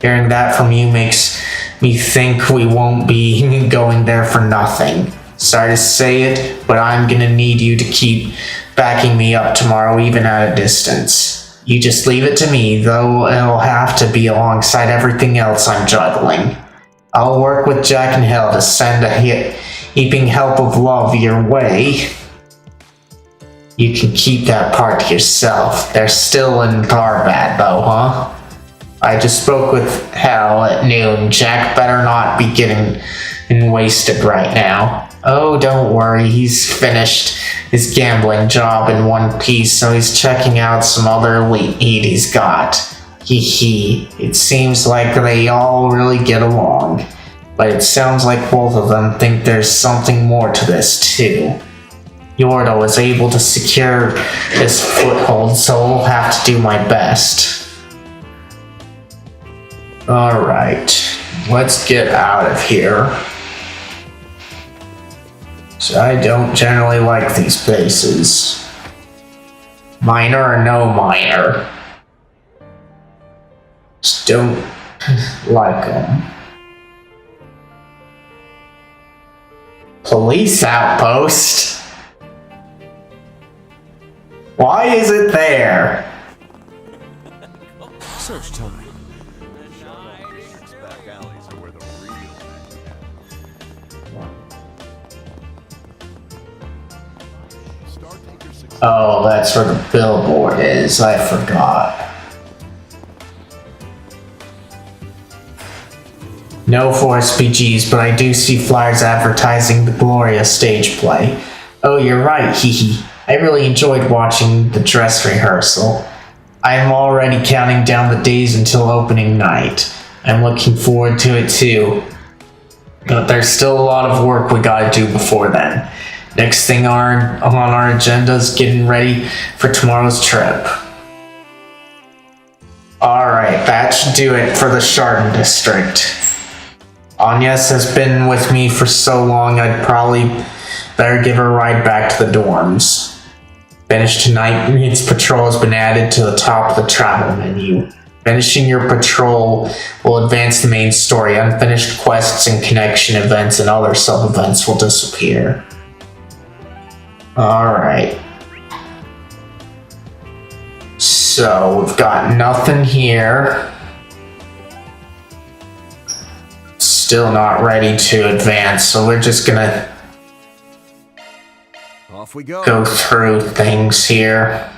A: Hearing that from you makes me think we won't be going there for nothing. Sorry to say it, but I'm gonna need you to keep backing me up tomorrow, even at a distance. You just leave it to me, though it'll have to be alongside everything else I'm juggling. I'll work with Jack and Hell to send a heaping help of love your way. You can keep that part to yourself. They're still in Garbad, though, huh? I just spoke with Hell at noon. Jack better not be getting wasted right now. Oh, don't worry, he's finished his gambling job in one piece, so he's checking out some other lead he's got. Hee. It seems like they all really get along. But it sounds like both of them think there's something more to this, too. Yorda was able to secure his foothold, so I'll have to do my best. Alright, let's get out of here. So I don't generally like these places. Minor or no minor. Just don't like them. Police outpost? Why is it there?
C: Search time.
A: Oh, that's where the billboard is. I forgot. No 4SPGs, but I do see flyers advertising the Gloria stage play. Oh, you're right, hee. I really enjoyed watching the dress rehearsal. I am already counting down the days until opening night. I'm looking forward to it too. But there's still a lot of work we gotta do before then. Next thing on our agenda is getting ready for tomorrow's trip. Alright, that should do it for the Chardon District. Agnes has been with me for so long, I'd probably better give her a ride back to the dorms. Finish tonight means patrol has been added to the top of the travel menu. Finishing your patrol will advance the main story. Unfinished quests and connection events and other sub-events will disappear. Alright. So, we've got nothing here. Still not ready to advance, so we're just gonna
C: Off we go.
A: Go through things here.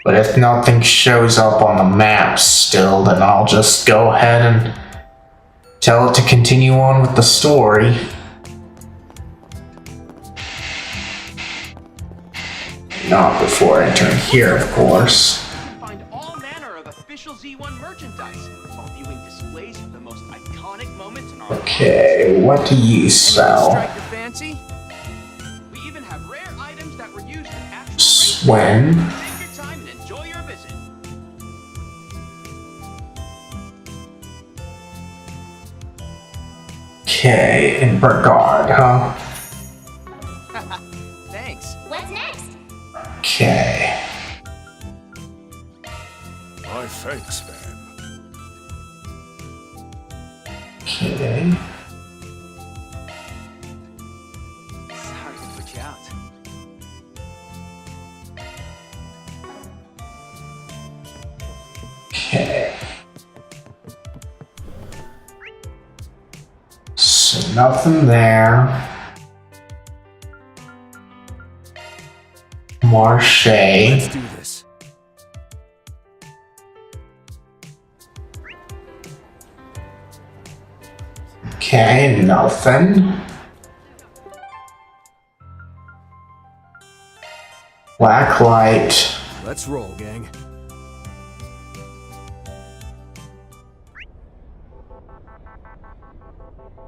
A: But if nothing shows up on the map still, then I'll just go ahead and tell it to continue on with the story. Not before entering here, of course.
G: Find all manner of official Z1 merchandise while viewing displays of the most iconic moments in our
A: Okay, what do you sell?
G: Strike your fancy? We even have rare items that were used in actual
A: Swim.
G: Take your time and enjoy your visit.
A: Okay, in Burgard, huh?
G: Thanks.
H: What's next?
A: Okay.
J: My thanks, man.
A: Okay.
G: Sorry to put you out.
A: Okay. So nothing there. Marche.
C: Let's do this.
A: Okay, nothing. Black light.
C: Let's roll, gang.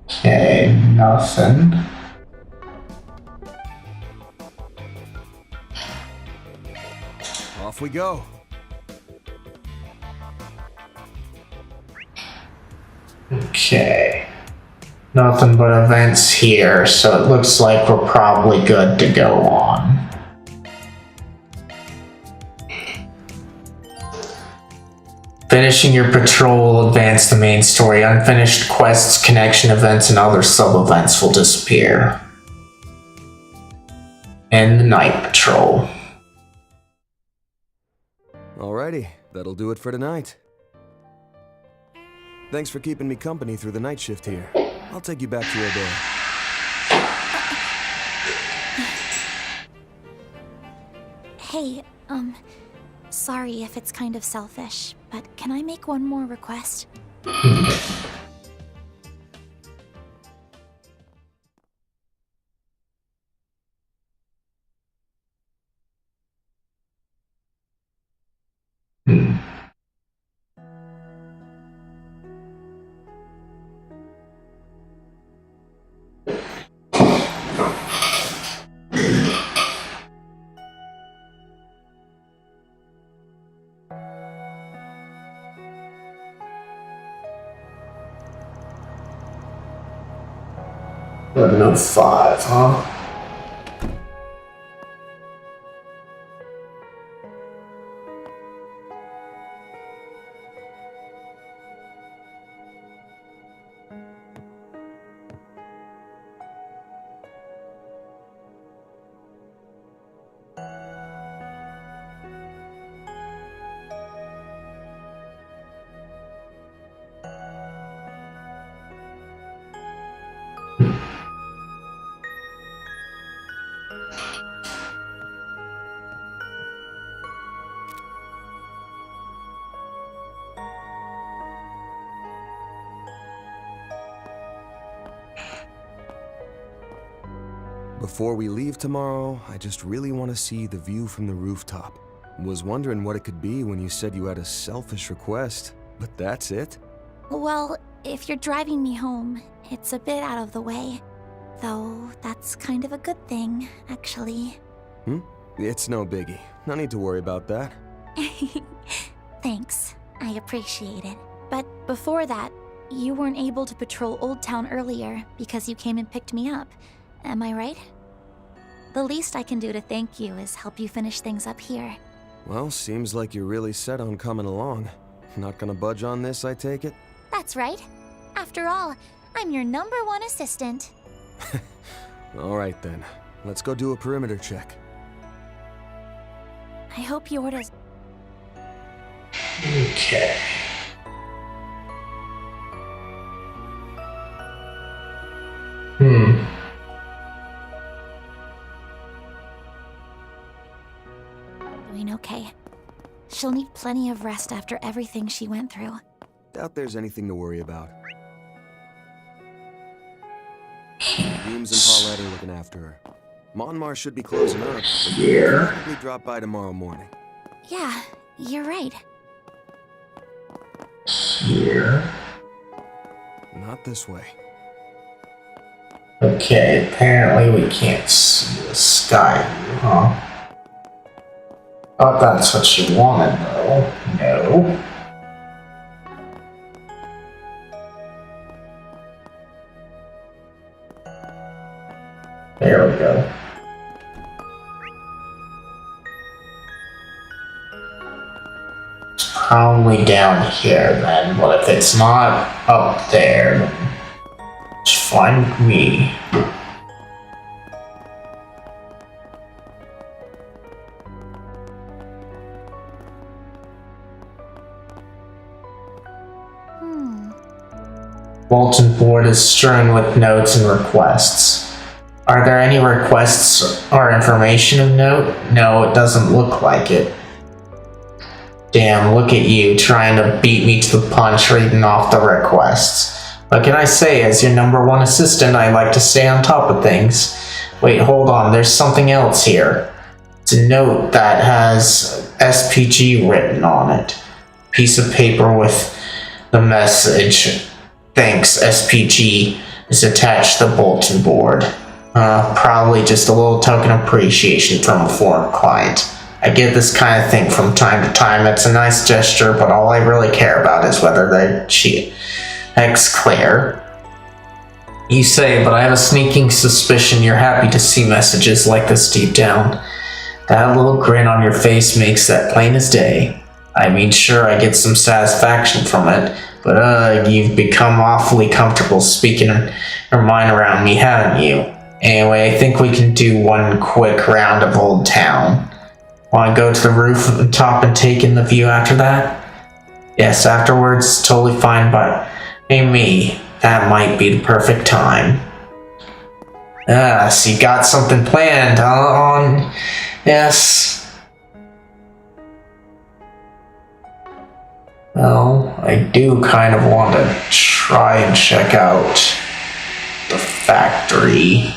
A: Okay, nothing.
C: Off we go.
A: Okay. Nothing but events here, so it looks like we're probably good to go on. Finishing your patrol will advance the main story. Unfinished quests, connection events, and other sub-events will disappear. And the night patrol.
C: Alrighty, that'll do it for tonight. Thanks for keeping me company through the night shift here. I'll take you back to your day.
E: Hey, sorry if it's kind of selfish, but can I make one more request?
A: No 5, huh?
C: Before we leave tomorrow, I just really want to see the view from the rooftop. Was wondering what it could be when you said you had a selfish request, but that's it?
E: Well, if you're driving me home, it's a bit out of the way. Though that's kind of a good thing, actually.
C: It's no biggie. No need to worry about that.
E: Thanks. I appreciate it. But before that, you weren't able to patrol Old Town earlier because you came and picked me up. Am I right? The least I can do to thank you is help you finish things up here.
C: Well, seems like you're really set on coming along. Not gonna budge on this, I take it?
M: That's right. After all, I'm your #1 assistant.
C: Alright then. Let's go do a perimeter check.
E: I hope you ordered.
A: Okay.
E: Doing okay. She'll need plenty of rest after everything she went through.
C: Doubt there's anything to worry about. Beams and Paulette are looking after her. Monmar should be closing up, but
A: Here.
C: probably drop by tomorrow morning.
E: Yeah, you're right.
A: Here.
C: Not this way.
A: Okay, apparently we can't see the sky, huh? Thought that's what you wanted, though. No. There we go. It's probably down here then, but if it's not up there, then it's fine with me. Bulletin board is strewn with notes and requests. Are there any requests or information of note? No, it doesn't look like it. Damn, look at you trying to beat me to the punch reading off the requests. What can I say? As your #1 assistant, I like to stay on top of things. Wait, hold on, there's something else here. It's a note that has SPG written on it. Piece of paper with the message. Thanks, SPG, is attached to the bulletin board. Probably just a little token of appreciation from a foreign client. I get this kind of thing from time to time. It's a nice gesture, but all I really care about is whether they cheat. Claire. You say, but I have a sneaking suspicion you're happy to see messages like this deep down. That little grin on your face makes that plain as day. I mean, sure, I get some satisfaction from it, but you've become awfully comfortable speaking your mind around me, haven't you? Anyway, I think we can do one quick round of Old Town. Want to go to the rooftop and take in the view after that? Yes, afterwards, totally fine, but me, that might be the perfect time. So you got something planned on... Yes. Well, I do kind of want to try and check out the factory.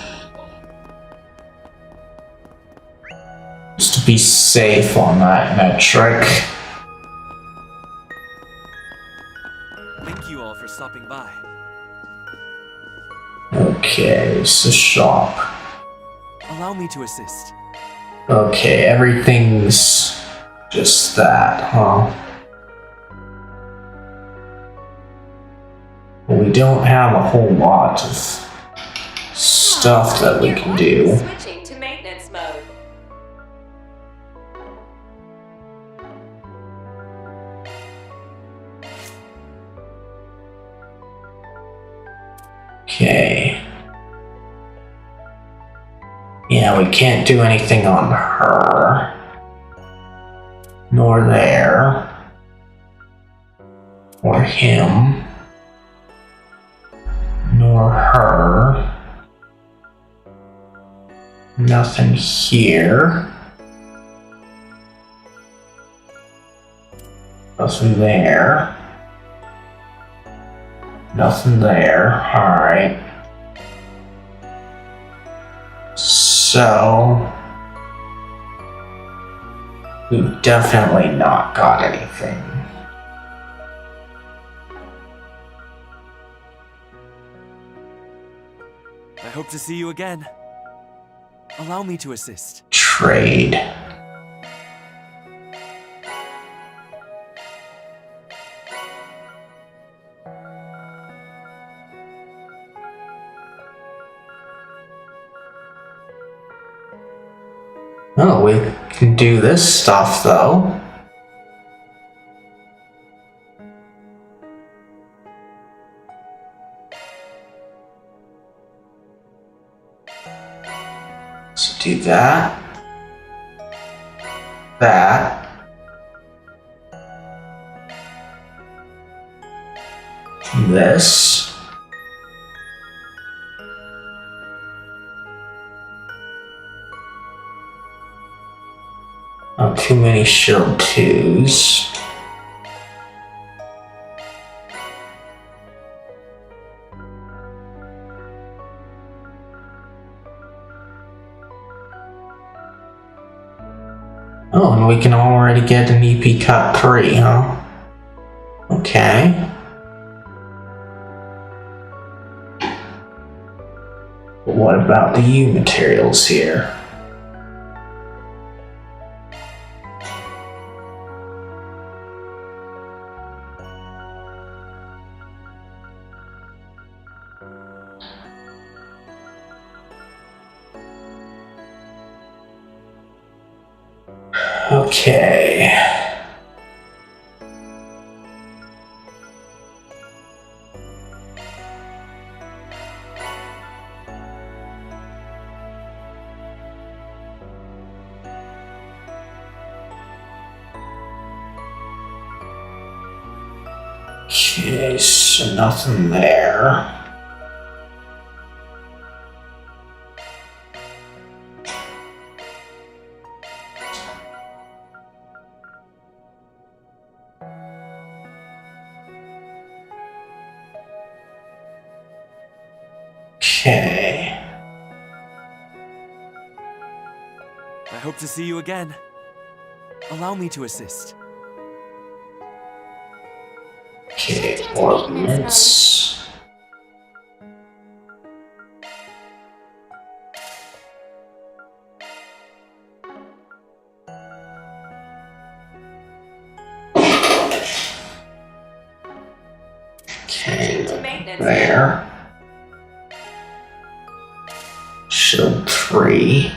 A: Just to be safe on that metric.
K: Thank you all for stopping by.
A: Okay, so shop.
K: Allow me to assist.
A: Okay, everything's just that, huh? We don't have a whole lot of stuff that we can do.
N: Switching to maintenance mode.
A: Okay. Yeah, we can't do anything on her. Nor there. Or him. Nor her. Nothing here. Nothing there. Nothing there. Alright. So... we've definitely not got anything.
C: I
I: I hope to see you again. Allow me to assist.
A: Trade. Oh, we can do this stuff though. Let's do that. That. This. Not too many shield 2s. Oh, and we can already get an EP Cut 3, huh? Okay. But what about the U materials here? Okay. Okay, so nothing there. Okay.
I: I hope to see you again. Allow me to assist.
A: Okay, ordnance. Okay, there. Shield 3.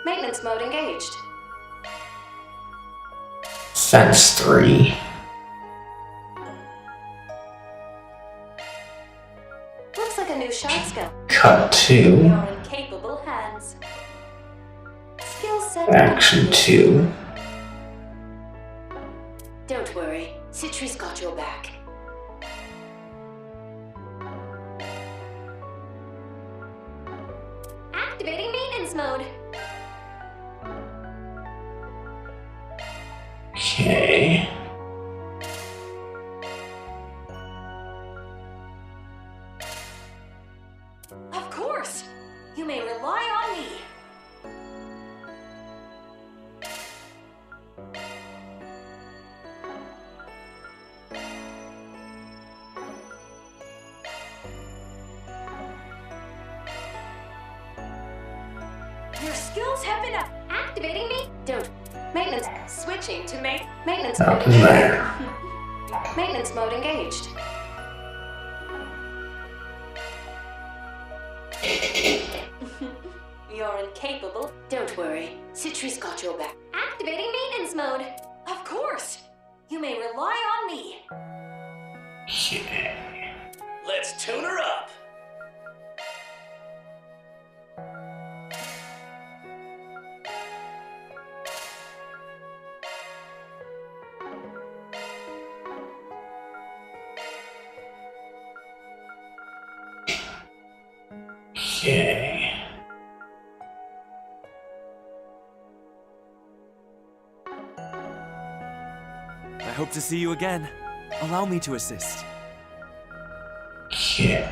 N: Maintenance mode engaged.
A: Fence 3.
N: Looks like a new shot skill.
A: Cut 2.
N: You're in capable hands. Skill set.
A: Action 2.
N: Don't worry, Citri's got your back. Activating maintenance mode.
A: Okay.
N: Of course! You may rely on me. Your skills have been up. Activating me? Don't. Maintenance. Switching to maintenance mode
A: Nothing there.
N: Maintenance mode engaged. You're incapable. Don't worry. Citri's got your back. Activating maintenance mode. Of course. You may rely on me.
A: Okay.
K: Let's tune her up.
A: Okay.
I: I hope to see you again. Allow me to assist.
A: Okay.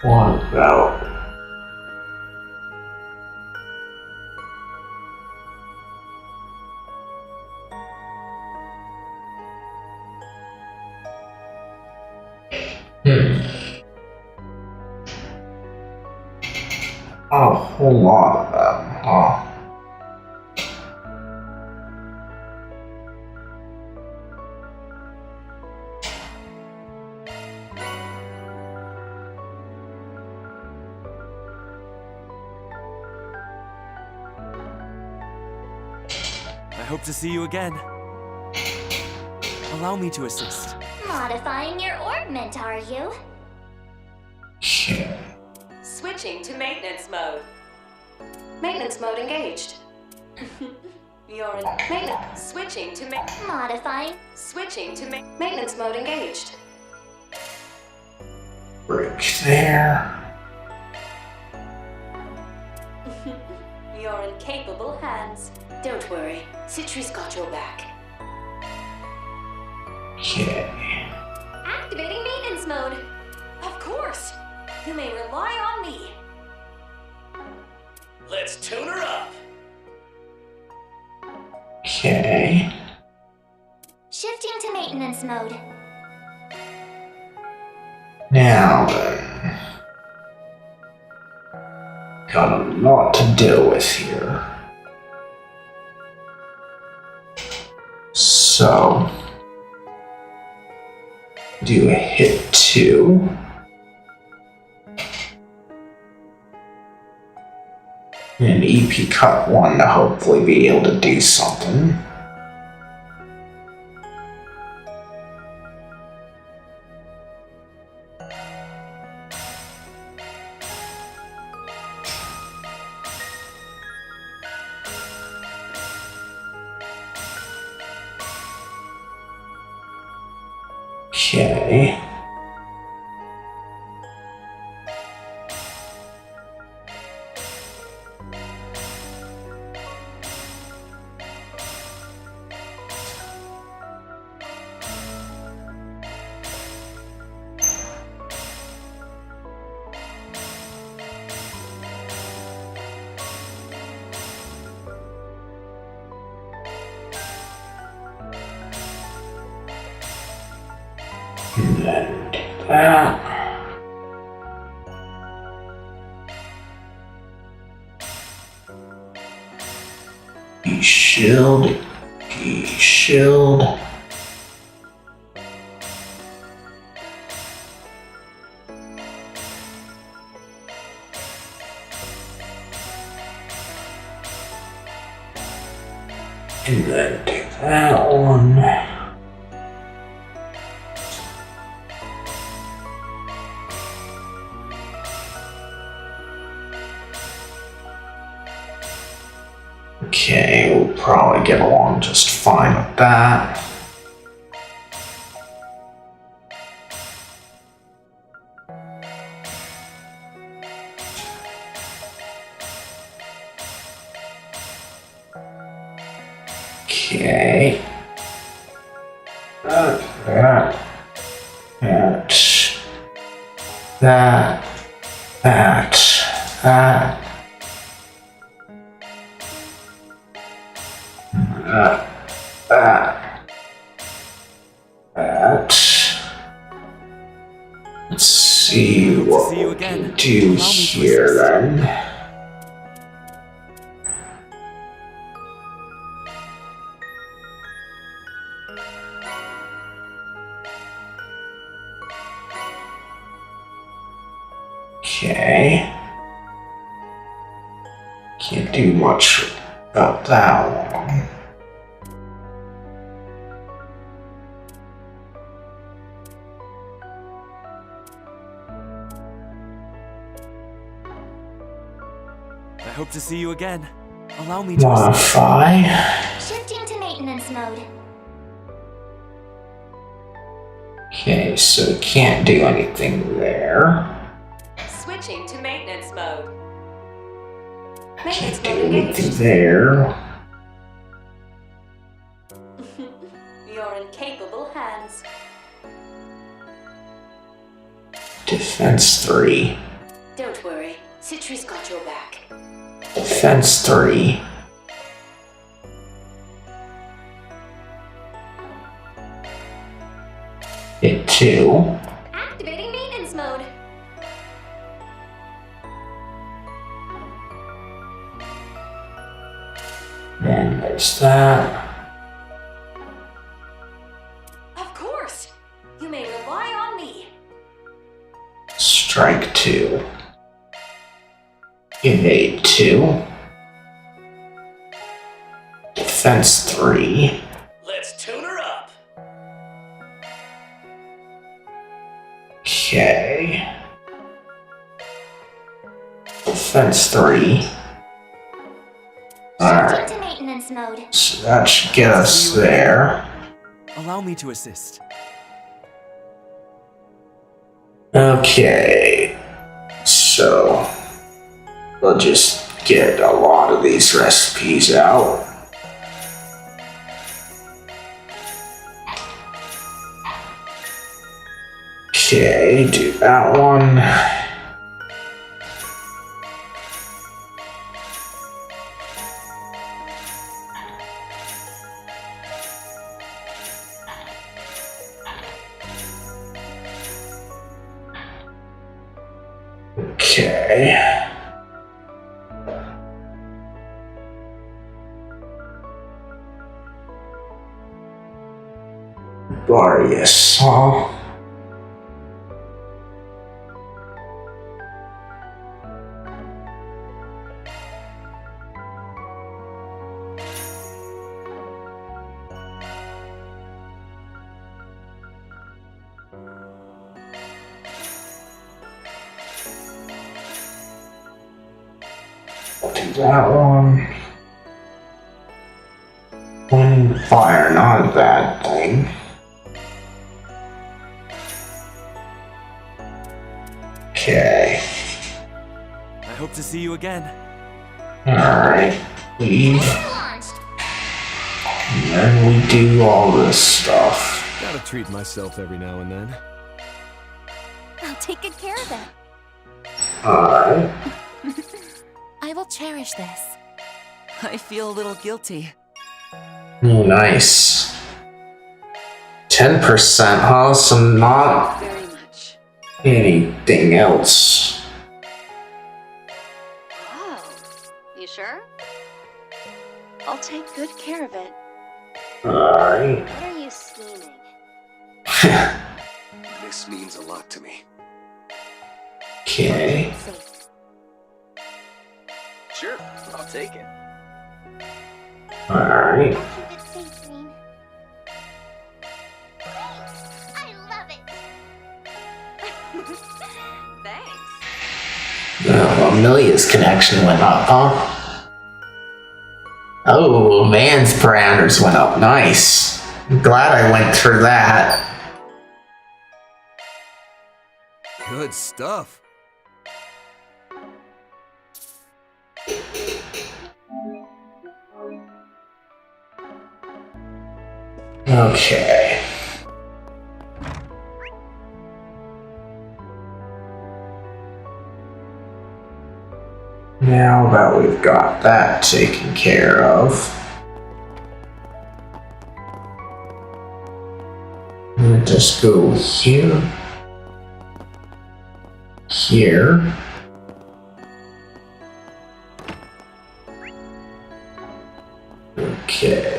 A: What about... A whole lot of them, huh?
O: I hope to see you again. Allow me to assist.
M: Modifying your orbment, are you?
N: Switching to maintenance mode. Maintenance mode engaged. You're in maintenance. Switching to
M: modifying.
N: Switching to maintenance mode engaged.
A: Brick there.
N: You're in capable hands. Don't worry, Citri's got your back.
A: Okay.
N: Activating maintenance mode. Of course. You may rely on me.
K: Let's tune her up.
A: Okay.
M: Shifting to maintenance mode.
A: Now then. Got a lot to deal with here. So. Do a hit 2. And EP cut 1 to hopefully be able to do something. Okay. And then do that. Be shield. Be shield. And then do that one. Okay, we'll probably get along just fine with that. Okay. That. Let's see what we can do here then. Okay. Can't do much about that one.
O: I hope to see you again. Allow me to
A: modify.
M: Shifting to maintenance mode.
A: Okay, so can't do anything there.
N: Switching to maintenance mode.
A: Can't do anything there.
N: You're in capable hands.
A: Defense 3.
N: Don't worry, Citri's got your back.
A: Defense 3. Hit 2.
N: Activating
A: There's that.
N: Of course! You may rely on me.
A: Strike 2. Evade 2. Defense 3.
K: Let's tune her up.
A: Okay. Defense 3. Alright.
M: Into maintenance mode.
A: So that should get us there.
O: Allow me to assist.
A: Okay. So we'll just get a lot of these recipes out. Okay, do that one. Okay. Glorious, huh? Do that one. Wind and fire, not a bad thing. Okay.
O: I hope to see you again.
A: Alright. Leave. And then we do all this stuff.
C: Gotta treat myself every now and then.
E: I'll take good care of it.
A: Alright.
E: I will cherish this.
O: I feel a little guilty.
A: Oh, nice. 10%, huh? So not
N: Very much.
A: anything else.
H: Oh, you sure? I'll take good care of it.
A: Alright.
H: What are you scheming?
F: This means a lot to me.
A: Okay.
K: Sure, I'll take it.
A: Alright.
M: Keep it safe, Green. I love it.
N: Thanks.
A: Oh, Amelia's connection went up, huh? Oh, man's parameters went up. Nice. I'm glad I went through that.
C: Good stuff.
A: Okay. Now that we've got that taken care of, I'm gonna just go here, here, okay.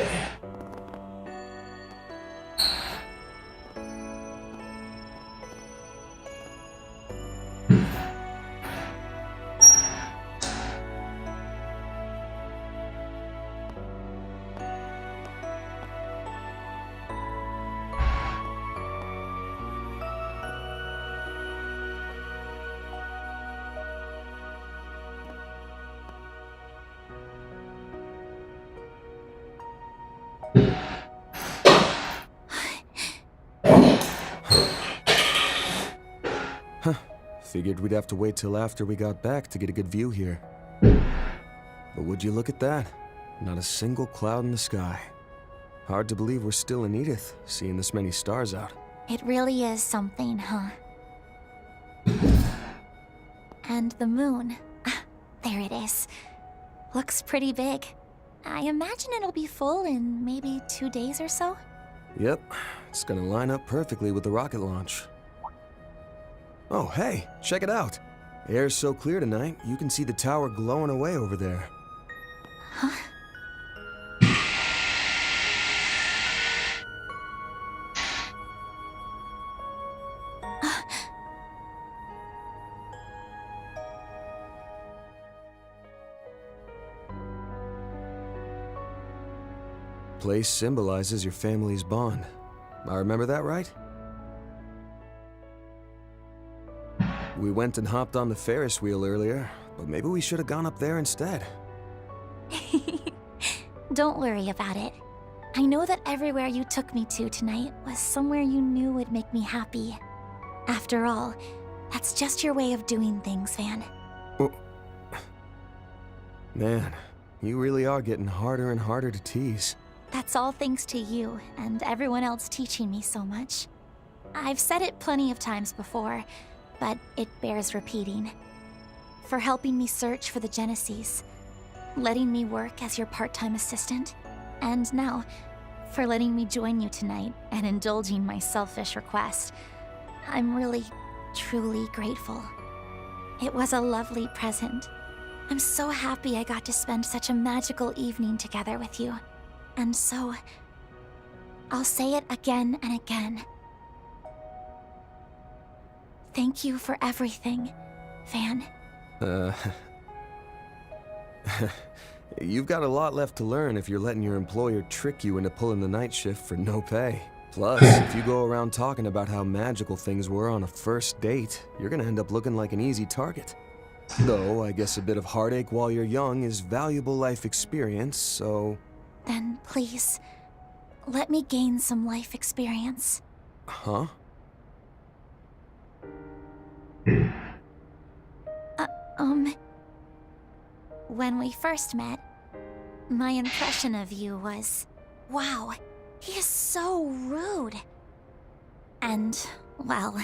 C: Figured we'd have to wait till after we got back to get a good view here. But would you look at that? Not a single cloud in the sky. Hard to believe we're still in Edith, seeing this many stars out.
E: It really is something, huh? And the moon. Ah, there it is. Looks pretty big. I imagine it'll be full in maybe 2 days or so?
C: Yep, it's gonna line up perfectly with the rocket launch. Oh, hey, check it out. Air's so clear tonight, you can see the tower glowing away over there.
E: Huh?
C: place symbolizes your family's bond. I remember that right? We went and hopped on the Ferris wheel earlier, but maybe we should have gone up there instead.
E: Don't worry about it. I know that everywhere you took me to tonight was somewhere you knew would make me happy. After all, that's just your way of doing things, Van.
C: Man, you really are getting harder and harder to tease.
E: That's all thanks to you and everyone else teaching me so much. I've said it plenty of times before, but it bears repeating. For helping me search for the Genesees, letting me work as your part-time assistant, and now, for letting me join you tonight and indulging my selfish request. I'm really, truly grateful. It was a lovely present. I'm so happy I got to spend such a magical evening together with you. And so, I'll say it again and again. Thank you for everything, Van.
C: You've got a lot left to learn if you're letting your employer trick you into pulling the night shift for no pay. Plus, if you go around talking about how magical things were on a first date, you're gonna end up looking like an easy target. Though, I guess a bit of heartache while you're young is valuable life experience, so...
E: Then please, let me gain some life experience.
C: Huh?
E: When we first met, my impression of you was, wow, he is so rude. And, well,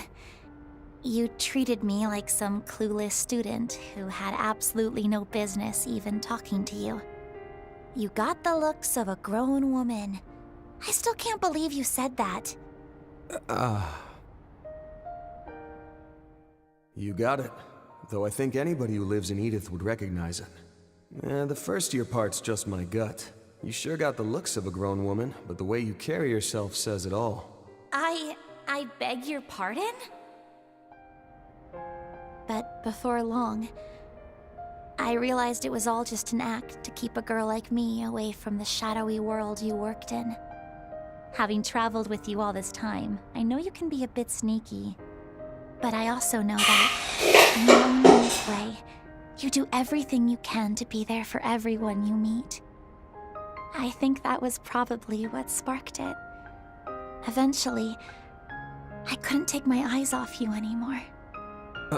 E: you treated me like some clueless student who had absolutely no business even talking to you. You got the looks of a grown woman. I still can't believe you said that.
C: You got it. Though I think anybody who lives in Edith would recognize it. The first year part's just my gut. You sure got the looks of a grown woman, but the way you carry yourself says it all.
E: I beg your pardon? But before long, I realized it was all just an act to keep a girl like me away from the shadowy world you worked in. Having traveled with you all this time, I know you can be a bit sneaky. But I also know that, in your own unique way, you do everything you can to be there for everyone you meet. I think that was probably what sparked it. Eventually, I couldn't take my eyes off you anymore.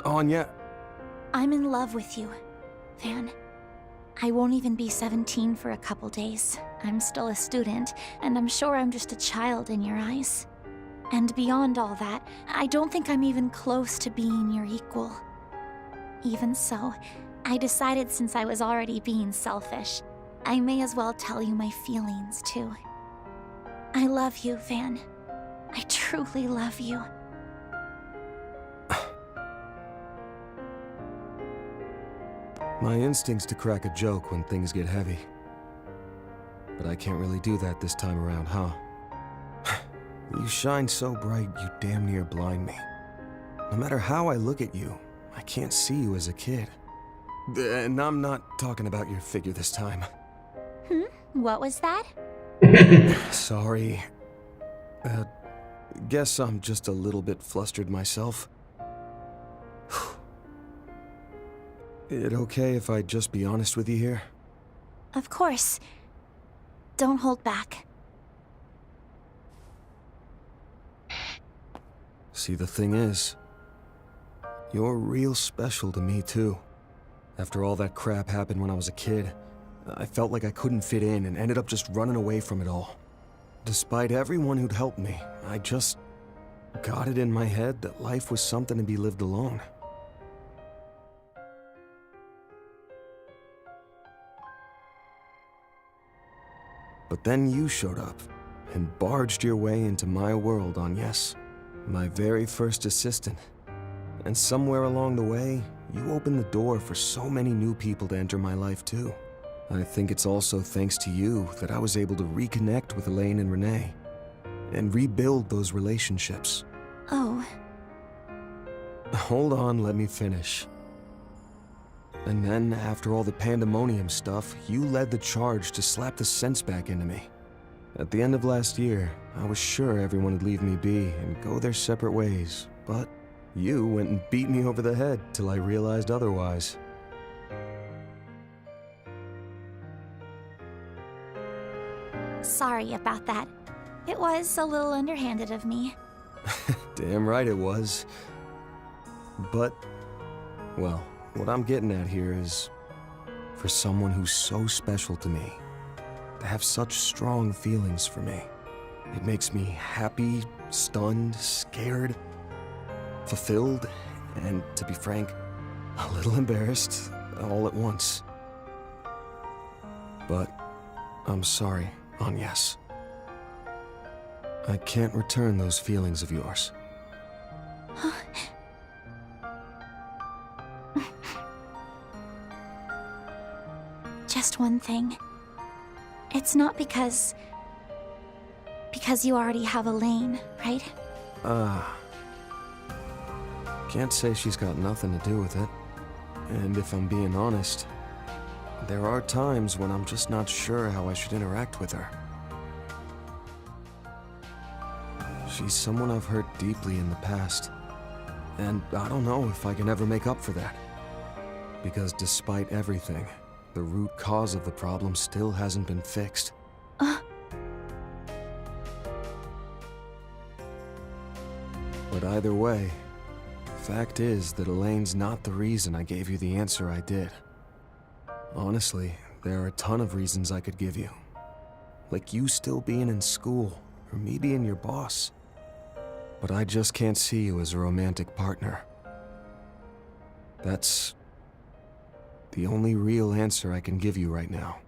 C: Anya...
E: I'm in love with you, Van. I won't even be 17 for a couple days. I'm still a student, and I'm sure I'm just a child in your eyes. And beyond all that, I don't think I'm even close to being your equal. Even so, I decided since I was already being selfish, I may as well tell you my feelings too. I love you, Van. I truly love you.
C: My instinct's to crack a joke when things get heavy. But I can't really do that this time around, huh? You shine so bright, you damn near blind me. No matter how I look at you, I can't see you as a kid. And I'm not talking about your figure this time.
E: What was that?
C: Sorry. Guess I'm just a little bit flustered myself. It okay if I just be honest with you here?
E: Of course. Don't hold back.
C: See, the thing is, you're real special to me, too. After all that crap happened when I was a kid, I felt like I couldn't fit in and ended up just running away from it all. Despite everyone who'd helped me, I just got it in my head that life was something to be lived alone. But then you showed up and barged your way into my world on Yes, my very first assistant. And somewhere along the way, you opened the door for so many new people to enter my life too. I think it's also thanks to you that I was able to reconnect with Elaine and Renee and rebuild those relationships.
E: Oh.
C: Hold on, let me finish. And then, after all the pandemonium stuff, you led the charge to slap the sense back into me. At the end of last year, I was sure everyone would leave me be and go their separate ways, but you went and beat me over the head till I realized otherwise.
E: Sorry about that. It was a little underhanded of me.
C: Damn right it was. But, well, what I'm getting at here is, for someone who's so special to me, to have such strong feelings for me, it makes me happy, stunned, scared, fulfilled, and, to be frank, a little embarrassed all at once. But I'm sorry, Agnes. I can't return those feelings of yours.
E: Just one thing. It's not because you already have Elaine, right?
C: Can't say she's got nothing to do with it. And if I'm being honest, there are times when I'm just not sure how I should interact with her. She's someone I've hurt deeply in the past, and I don't know if I can ever make up for that. Because despite everything, the root cause of the problem still hasn't been fixed. But either way, fact is that Elaine's not the reason I gave you the answer I did. Honestly, there are a ton of reasons I could give you. Like you still being in school, or me being your boss. But I just can't see you as a romantic partner. That's the only real answer I can give you right now.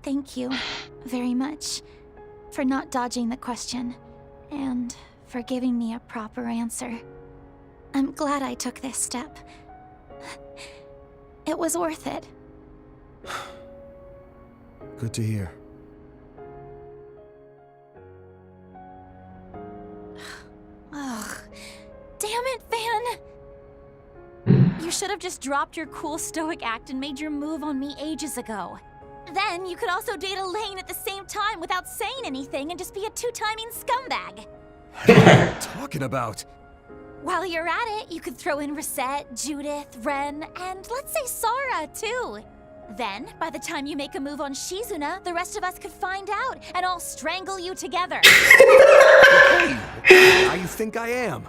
E: Thank you very much for not dodging the question and for giving me a proper answer. I'm glad I took this step. It was worth it.
C: Good to hear.
E: Ugh. Damn it, Van! You should have just dropped your cool stoic act and made your move on me ages ago. Then you could also date Elaine at the same time without saying anything and just be a two-timing scumbag.
C: What are you talking about?
E: While you're at it, you could throw in Reset, Judith, Ren, and let's say Sara, too. Then, by the time you make a move on Shizuna, the rest of us could find out and all strangle you together.
C: Hey, how you think I am?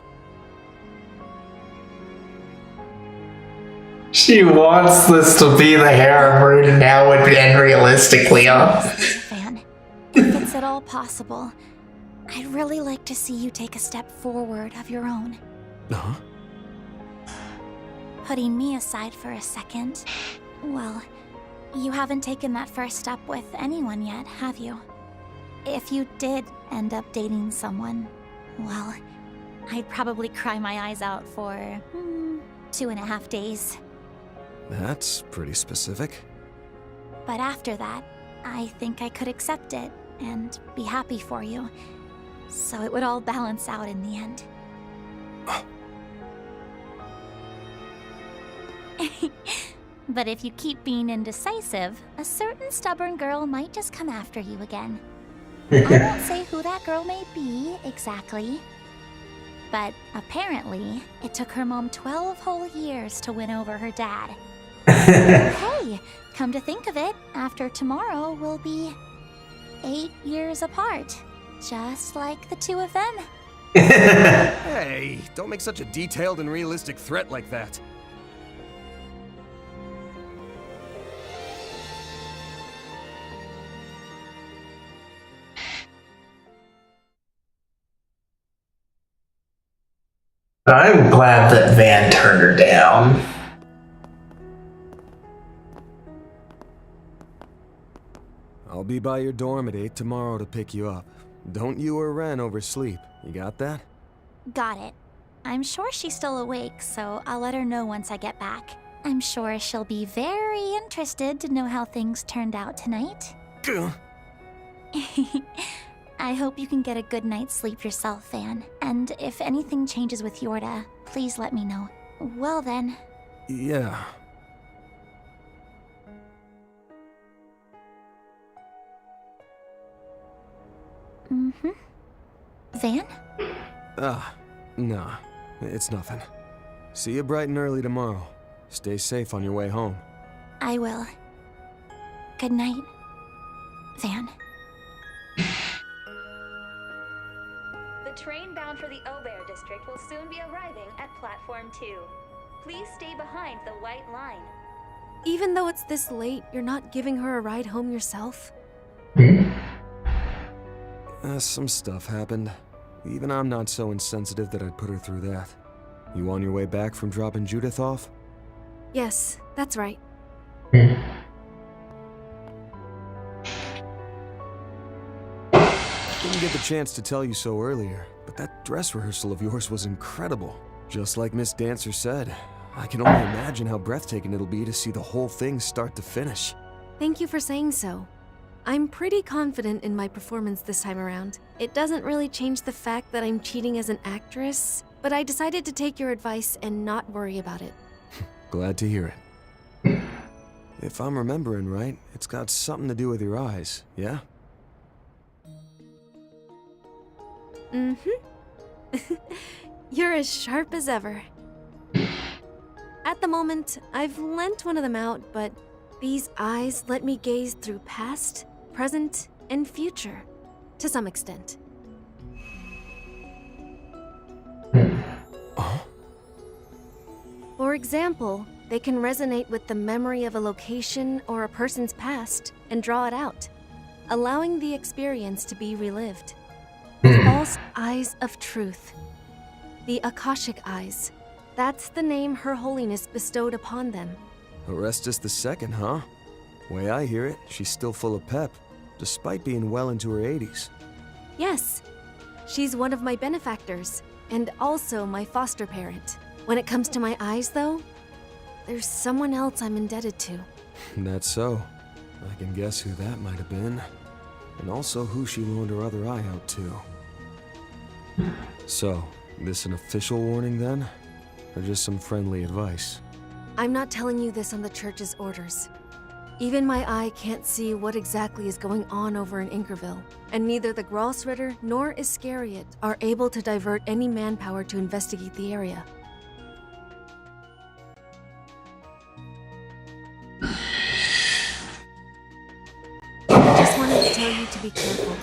A: She wants this to be the harem route, and now it would end realistically,
E: Van, if it's at all possible, I'd really like to see you take a step forward of your own.
C: Huh?
E: Putting me aside for a second, well, you haven't taken that first step with anyone yet, have you? If you did end up dating someone, well, I'd probably cry my eyes out for 2.5 days.
C: That's pretty specific.
E: But after that, I think I could accept it and be happy for you. So it would all balance out in the end. But if you keep being indecisive, a certain stubborn girl might just come after you again. I won't say who that girl may be exactly, but apparently it took her mom 12 whole years to win over her dad. Hey, come to think of it, after tomorrow we'll be 8 years apart, just like the two of them.
C: Hey, don't make such a detailed and realistic threat like that.
A: I'm glad that Van turned her down.
C: I'll be by your dorm at 8 tomorrow to pick you up. Don't you or Ren oversleep. You got that?
E: Got it. I'm sure she's still awake, so I'll let her know once I get back. I'm sure she'll be very interested to know how things turned out tonight. I hope you can get a good night's sleep yourself, Van. And if anything changes with Yorda, please let me know. Well then.
C: Yeah.
E: Mm-hmm. Van?
C: Nah. It's nothing. See you bright and early tomorrow. Stay safe on your way home.
E: I will. Good night, Van.
P: The train bound for the Aubert district will soon be arriving at platform 2. Please stay behind the white line.
L: Even though it's this late, you're not giving her a ride home yourself?
C: Some stuff happened. Even I'm not so insensitive that I'd put her through that. You on your way back from dropping Judith off?
L: Yes, that's right.
C: Didn't get the chance to tell you so earlier, but that dress rehearsal of yours was incredible. Just like Miss Dancer said, I can only imagine how breathtaking it'll be to see the whole thing start to finish.
L: Thank you for saying so. I'm pretty confident in my performance this time around. It doesn't really change the fact that I'm cheating as an actress, but I decided to take your advice and not worry about it.
C: Glad to hear it. If I'm remembering right, it's got something to do with your eyes, yeah?
L: Mm-hmm. You're as sharp as ever. At the moment, I've lent one of them out, but these eyes let me gaze through past, present, and future, to some extent. For example, they can resonate with the memory of a location or a person's past and draw it out, allowing the experience to be relived. The false eyes of truth. The Akashic eyes. That's the name Her Holiness bestowed upon them.
C: Orestes II, huh? Way I hear it, she's still full of pep, despite being well into her 80s.
L: Yes. She's one of my benefactors, and also my foster parent. When it comes to my eyes, though, there's someone else I'm indebted to.
C: That's so. I can guess who that might have been. And also who she loaned her other eye out to. So, this an official warning then? Or just some friendly advice?
L: I'm not telling you this on the church's orders. Even my eye can't see what exactly is going on over in Inkerville, and neither the Grossritter nor Iscariot are able to divert any manpower to investigate the area. I just wanted to tell you to be careful.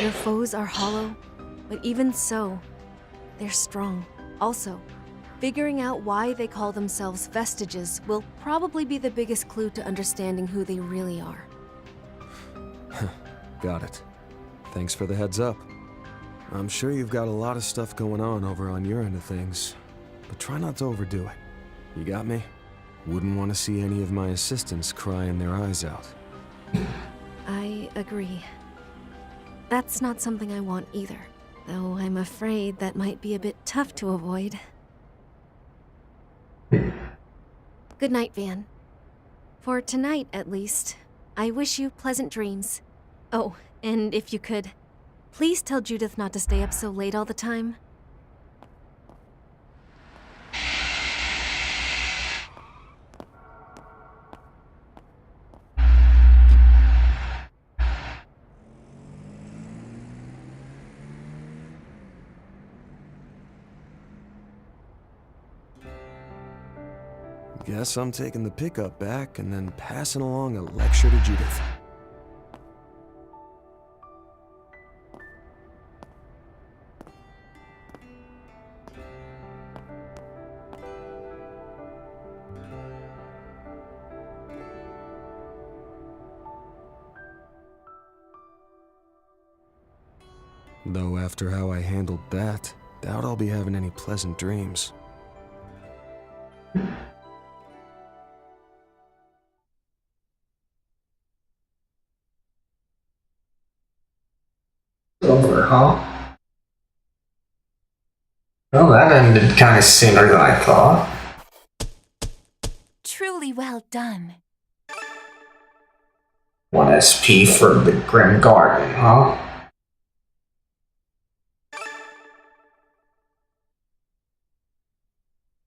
L: Your foes are hollow, but even so, they're strong. Also, figuring out why they call themselves vestiges will probably be the biggest clue to understanding who they really are.
C: Got it. Thanks for the heads up. I'm sure you've got a lot of stuff going on over on your end of things, but try not to overdo it. You got me? Wouldn't want to see any of my assistants crying their eyes out.
L: I agree. That's not something I want either, though I'm afraid that might be a bit tough to avoid. Good night, Van. For tonight, at least, I wish you pleasant dreams. Oh, and if you could, please tell Judith not to stay up so late all the time.
C: Guess I'm taking the pickup back and then passing along a lecture to Judith. Though after how I handled that, doubt I'll be having any pleasant dreams.
A: Over, huh? Well, that ended kind of sooner than I thought.
E: Truly well done.
A: 1 SP for the Grim Garden, huh?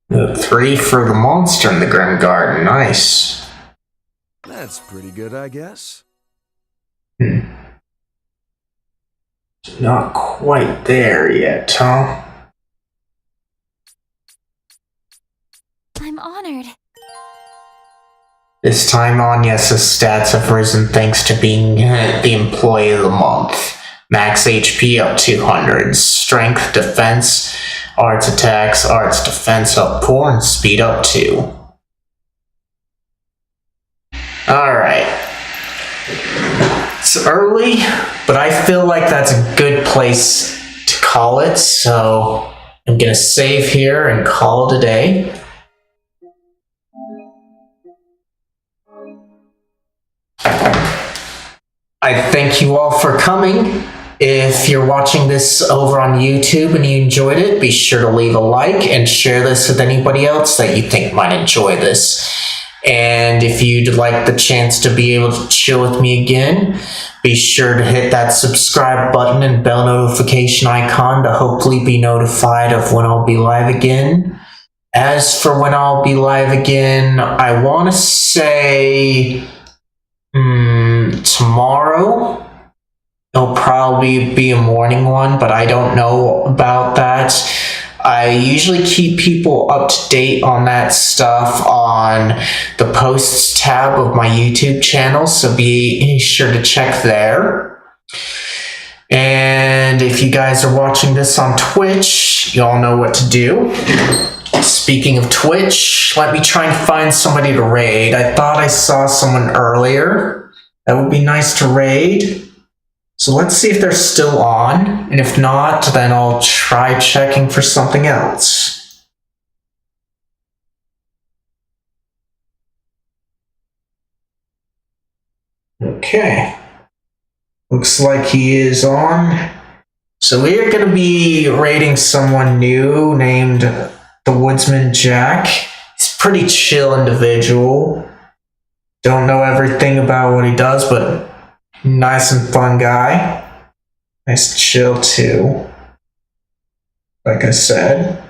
A: The 3 for the monster in the Grim Garden, nice.
C: That's pretty good, I guess.
A: Not quite there yet, huh?
E: I'm honored.
A: This time, Anya's stats have risen thanks to being the Employee of the Month. Max HP up 200, Strength, Defense, Arts Attacks, Arts Defense up 4, and Speed up 2. Alright. It's early, but I feel like that's a good place to call it, so I'm gonna save here and call it a day. I thank you all for coming. If you're watching this over on YouTube and you enjoyed it, be sure to leave a like and share this with anybody else that you think might enjoy this. And if you'd like the chance to be able to chill with me again, be sure to hit that subscribe button and bell notification icon to hopefully be notified of when I'll be live again. As for when I'll be live again, I want to say tomorrow. It'll probably be a morning one, but I don't know about that. I usually keep people up to date on that stuff on the posts tab of my YouTube channel, so be sure to check there. And if you guys are watching this on Twitch, you all know what to do. Speaking of Twitch, let me try and find somebody to raid. I thought I saw someone earlier. That would be nice to raid. So let's see if they're still on, and if not, then I'll try checking for something else. Okay. Looks like he is on. So we're going to be raiding someone new named the Woodsman Jack. He's a pretty chill individual. Don't know everything about what he does, but nice and fun guy. Nice and chill too. Like I said.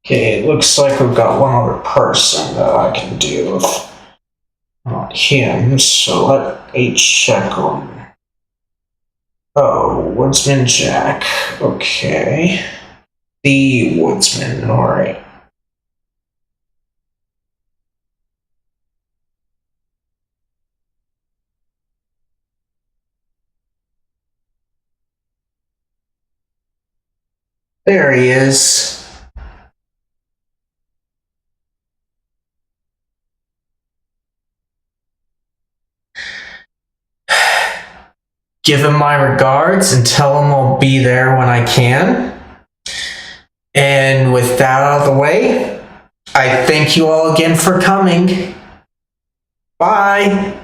A: Okay, it looks like we've got one other person that I can deal with. Not him, so let me check on. Oh, Woodsman Jack. Okay. The Woodsman, alright. There he is. Give him my regards and tell him I'll be there when I can. And with that out of the way, I thank you all again for coming. Bye.